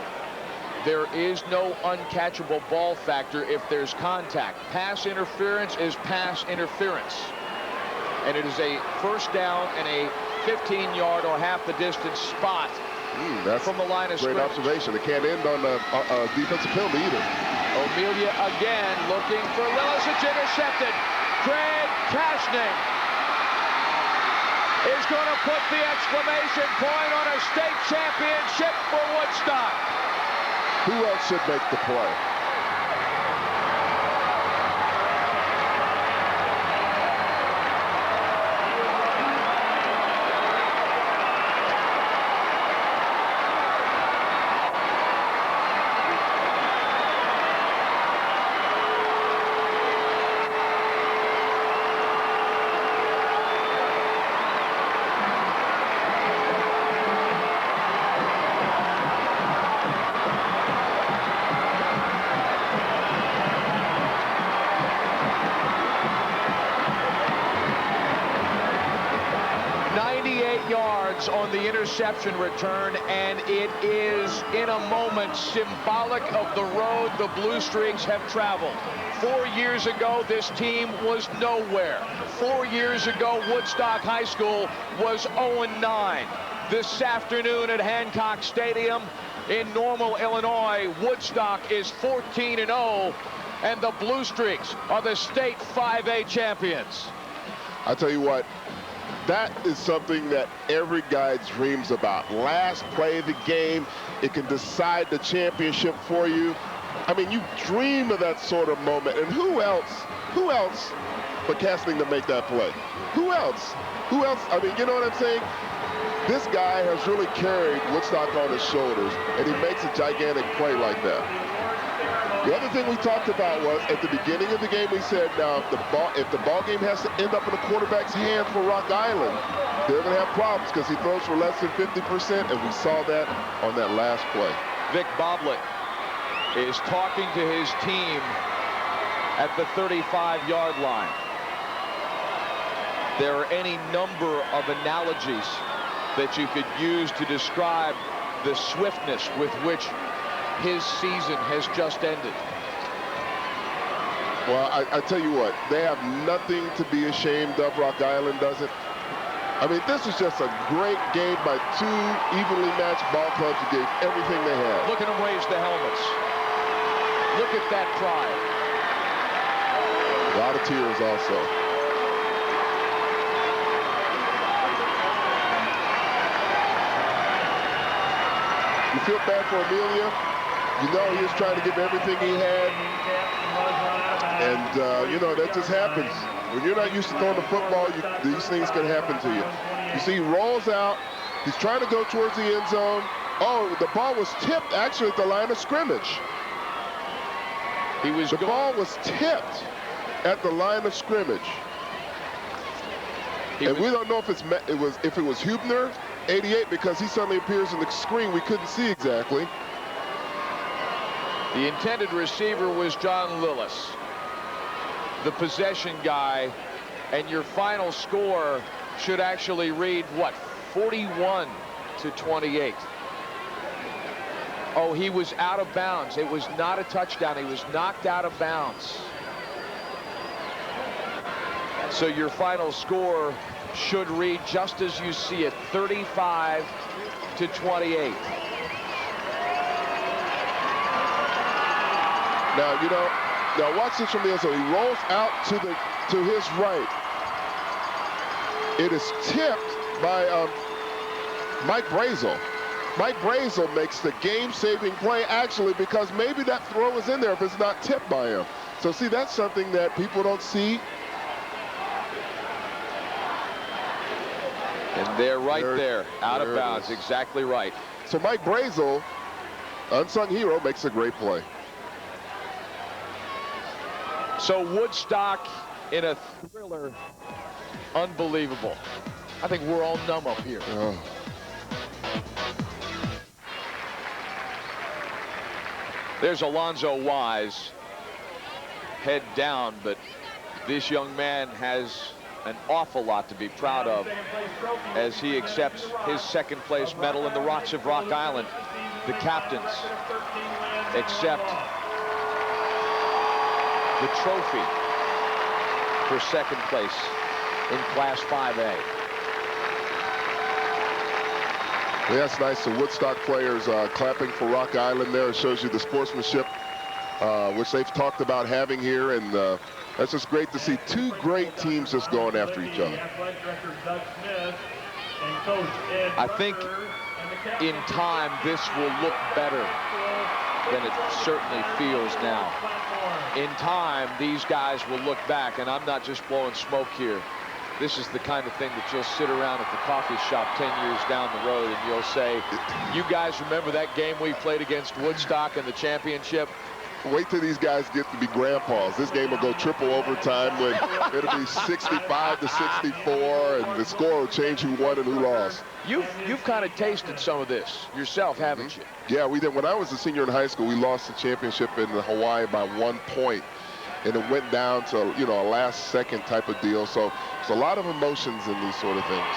there is no uncatchable ball factor if there's contact. Pass interference is pass interference. And it is a 1st down and a 15-yard or half the distance spot that's from the line of scrimmage. Great observation. It can't end on a defensive penalty either. O'Melia again looking for Lillis. It's intercepted. Craig Cashning is going to put the exclamation point on a state championship for Woodstock. Who else should make the play? On the interception return, and it is in a moment symbolic of the road the Blue Streaks have traveled. 4 years ago, this team was nowhere. 4 years ago, Woodstock High School was 0-9. This afternoon at Hancock Stadium in Normal, Illinois, Woodstock is 14-0, and the Blue Streaks are the state 5A champions. I tell you what, that is something that every guy dreams about. Last play of the game, it can decide the championship for you. I mean, you dream of that sort of moment. And who else McCaslin to make that play. Who else? Who else? I mean, you know what I'm saying? This guy has really carried Woodstock on his shoulders, and he makes a gigantic play like that. The other thing we talked about was at the beginning of the game, we said, now if the ball game has to end up in the quarterback's hand for Rock Island, they're going to have problems because he throws for less than 50%, and we saw that on that last play. Vic Boblet is talking to his team at the 35-yard line. There are any number of analogies that you could use to describe the swiftness with which his season has just ended. Well, I tell you what, they have nothing to be ashamed of. Rock Island doesn't. I mean, this is just a great game by two evenly matched ball clubs who gave everything they had. Look at them raise the helmets. Look at that pride. A lot of tears also. You feel bad for Amelia. You know he was trying to give everything he had. And, you know, that just happens. When you're not used to throwing the football, these things can happen to you. You see, he rolls out. He's trying to go towards the end zone. Oh, the ball was tipped, actually, at the line of scrimmage. The ball was tipped at the line of scrimmage. And we don't know if it was Hubner, 88, because he suddenly appears in the screen. We couldn't see exactly. The intended receiver was John Lillis, the possession guy, and your final score should actually read, what, 41-28. Oh, he was out of bounds. It was not a touchdown. He was knocked out of bounds. So your final score should read just as you see it, 35-28. Now, you know, now watch this from the end zone. He rolls out to his right. It is tipped by Mike Brazel. Mike Brazel makes the game-saving play, actually, because maybe that throw is in there if it's not tipped by him. So, see, that's something that people don't see. And they're right there, out of bounds, exactly right. So Mike Brazel, unsung hero, makes a great play. So Woodstock in a thriller, unbelievable. I think we're all numb up here. Oh. There's Alonzo Wise, head down, but this young man has an awful lot to be proud of as he accepts his second place medal in the Rocks of Rock Island. The captains accept the trophy for second place in Class 5A. Yeah, that's nice. The Woodstock players clapping for Rock Island there. It shows you the sportsmanship which they've talked about having here, and that's just great to see two great teams just going after each other. I think in time this will look better than it certainly feels now. In time, these guys will look back, and I'm not just blowing smoke here. This is the kind of thing that you'll sit around at the coffee shop 10 years down the road and you'll say, you guys remember that game we played against Woodstock in the championship? Wait till these guys get to be grandpas. This game will go triple overtime when it'll be 65-64, and the score will change who won and who lost. You've kind of tasted some of this yourself, haven't you? Yeah, we did. When I was a senior in high school, we lost the championship in Hawaii by 1 point. And it went down to, you know, a last-second type of deal. So there's a lot of emotions in these sort of things.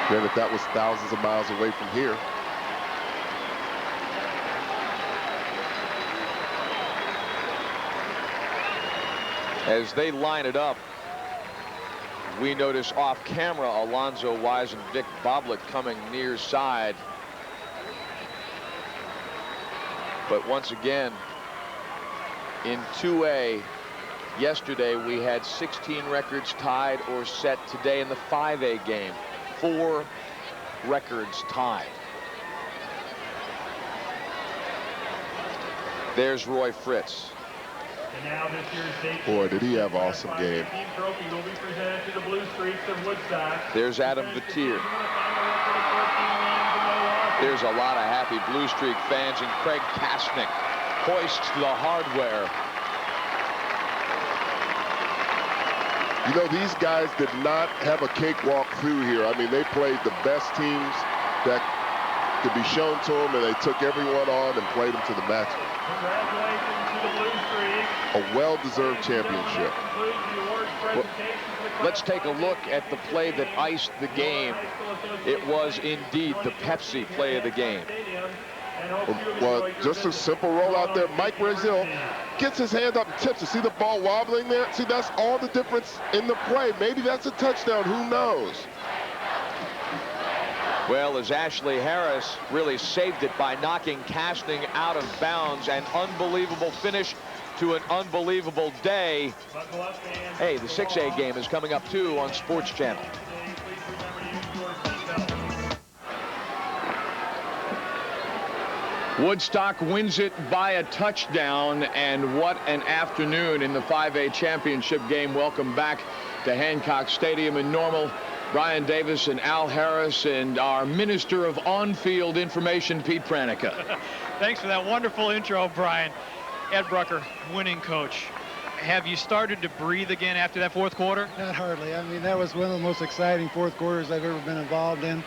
Granted, that was thousands of miles away from here. As they line it up, we notice off camera Alonzo Wise and Vic Boblet coming near side. But once again, in 2A, yesterday we had 16 records tied or set. Today in the 5A game, 4 records tied. There's Roy Fritz. Boy, did he have an awesome game. There's Adam Vatier. There's a lot of happy Blue Streak fans, and Craig Kastnick hoists the hardware. You know, these guys did not have a cakewalk through here. I mean, they played the best teams that could be shown to them, and they took everyone on and played them to the maximum. A well-deserved championship. Well, let's take a look at the play that iced the game. It was indeed the Pepsi play of the game. Well, just a simple roll out there. Mike Brazil gets his hand up and tips it. See the ball wobbling there? See, that's all the difference in the play. Maybe that's a touchdown. Who knows? Well, as Ashley Harris really saved it by knocking Kastnick out of bounds. An unbelievable finish to an unbelievable day. Hey, the 6A game is coming up too on Sports Channel. Woodstock wins it by a touchdown, and what an afternoon in the 5A championship game. Welcome back to Hancock Stadium in Normal. Brian Davis and Al Harris and our Minister of On-Field Information, Pete Pranica. Thanks for that wonderful intro, Brian. Ed Brucker, winning coach. Have you started to breathe again after that fourth quarter? Not hardly. I mean, that was one of the most exciting fourth quarters I've ever been involved in.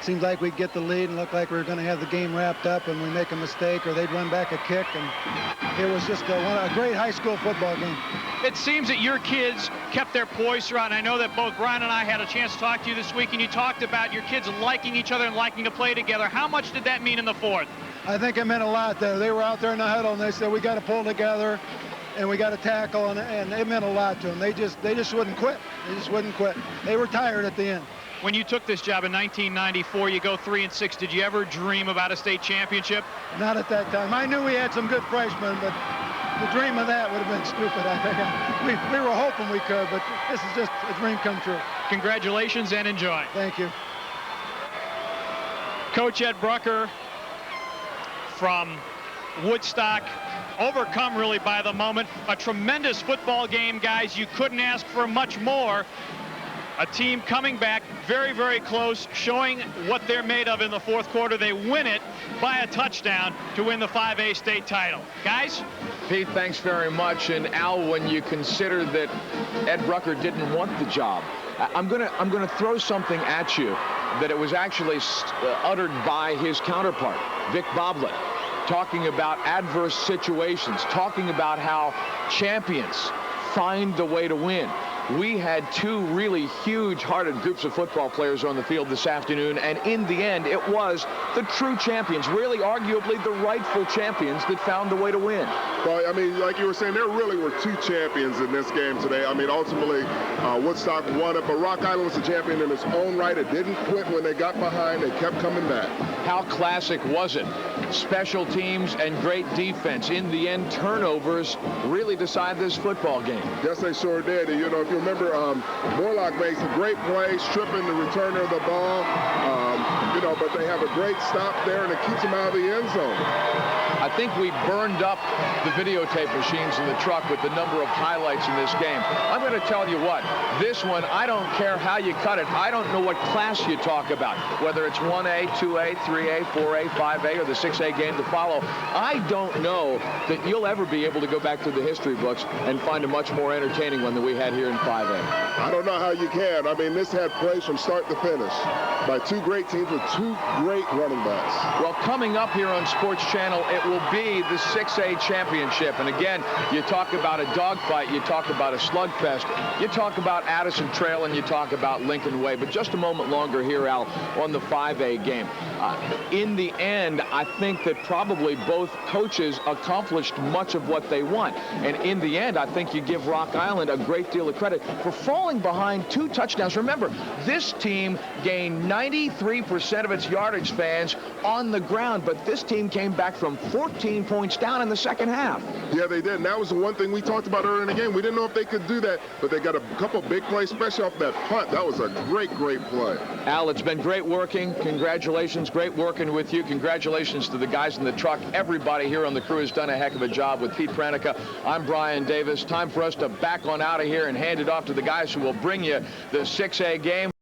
Seems like we'd get the lead and look like we were going to have the game wrapped up, and we make a mistake or they'd run back a kick, and it was just a great high school football game. It seems that your kids kept their poise throughout. And I know that both Brian and I had a chance to talk to you this week, and you talked about your kids liking each other and liking to play together. How much did that mean in the fourth? I think it meant a lot there. They were out there in the huddle, and they said, we got to pull together, and we got to tackle, and it meant a lot to them. They just wouldn't quit. They just wouldn't quit. They were tired at the end. When you took this job in 1994, you go 3-6. Did you ever dream about a state championship? Not at that time. I knew we had some good freshmen, but the dream of that would have been stupid, I think. We were hoping we could, but this is just a dream come true. Congratulations and enjoy. Thank you. Coach Ed Brucker from Woodstock, overcome really by the moment. A tremendous football game, guys. You couldn't ask for much more. A team coming back very, very close, showing what they're made of in the fourth quarter. They win it by a touchdown to win the 5A state title. Guys? Pete, thanks very much. And Al, when you consider that Ed Brucker didn't want the job, I'm gonna throw something at you that it was actually uttered by his counterpart, Vic Boblin, talking about adverse situations, talking about how champions find the way to win. We had two really huge-hearted groups of football players on the field this afternoon, and in the end, it was the true champions, really arguably the rightful champions that found the way to win. Well, I mean, like you were saying, there really were two champions in this game today. I mean, ultimately, Woodstock won it, but Rock Island was a champion in its own right. It didn't quit when they got behind. They kept coming back. How classic was it? Special teams and great defense. In the end, turnovers really decide this football game. Yes, they sure did. And, you know, if you remember, Morlock made some great plays, stripping the returner of the ball. You know, but they have a great stop there, and it keeps them out of the end zone. I think we burned up the videotape machines in the truck with the number of highlights in this game. I'm going to tell you what, this one, I don't care how you cut it. I don't know what class you talk about, whether it's 1A, 2A, 3A, 4A, 5A, or the 6A game to follow. I don't know that you'll ever be able to go back to the history books and find a much more entertaining one than we had here in 5A. I don't know how you can. I mean, this had plays from start to finish by two great teams with two great running backs. Well, coming up here on Sports Channel, it will be the 6A championship. And again, you talk about a dogfight, you talk about a slugfest, you talk about Addison Trail, and you talk about Lincoln Way. But just a moment longer here, Al, on the 5A game. In the end, I think that probably both coaches accomplished much of what they want. And in the end, I think you give Rock Island a great deal of credit for falling behind 2 touchdowns. Remember, this team gained 93% 50% of its yardage spans on the ground, but this team came back from 14 points down in the second half. Yeah, they did. And that was the one thing we talked about earlier in the game. We didn't know if they could do that, but they got a couple big plays, especially off that punt. That was a great play. Al, it's been great working. Congratulations. Great working with you. Congratulations to the guys in the truck. Everybody here on the crew has done a heck of a job with Pete Pranica. I'm Brian Davis. Time for us to back on out of here and hand it off to the guys who will bring you the 6A game.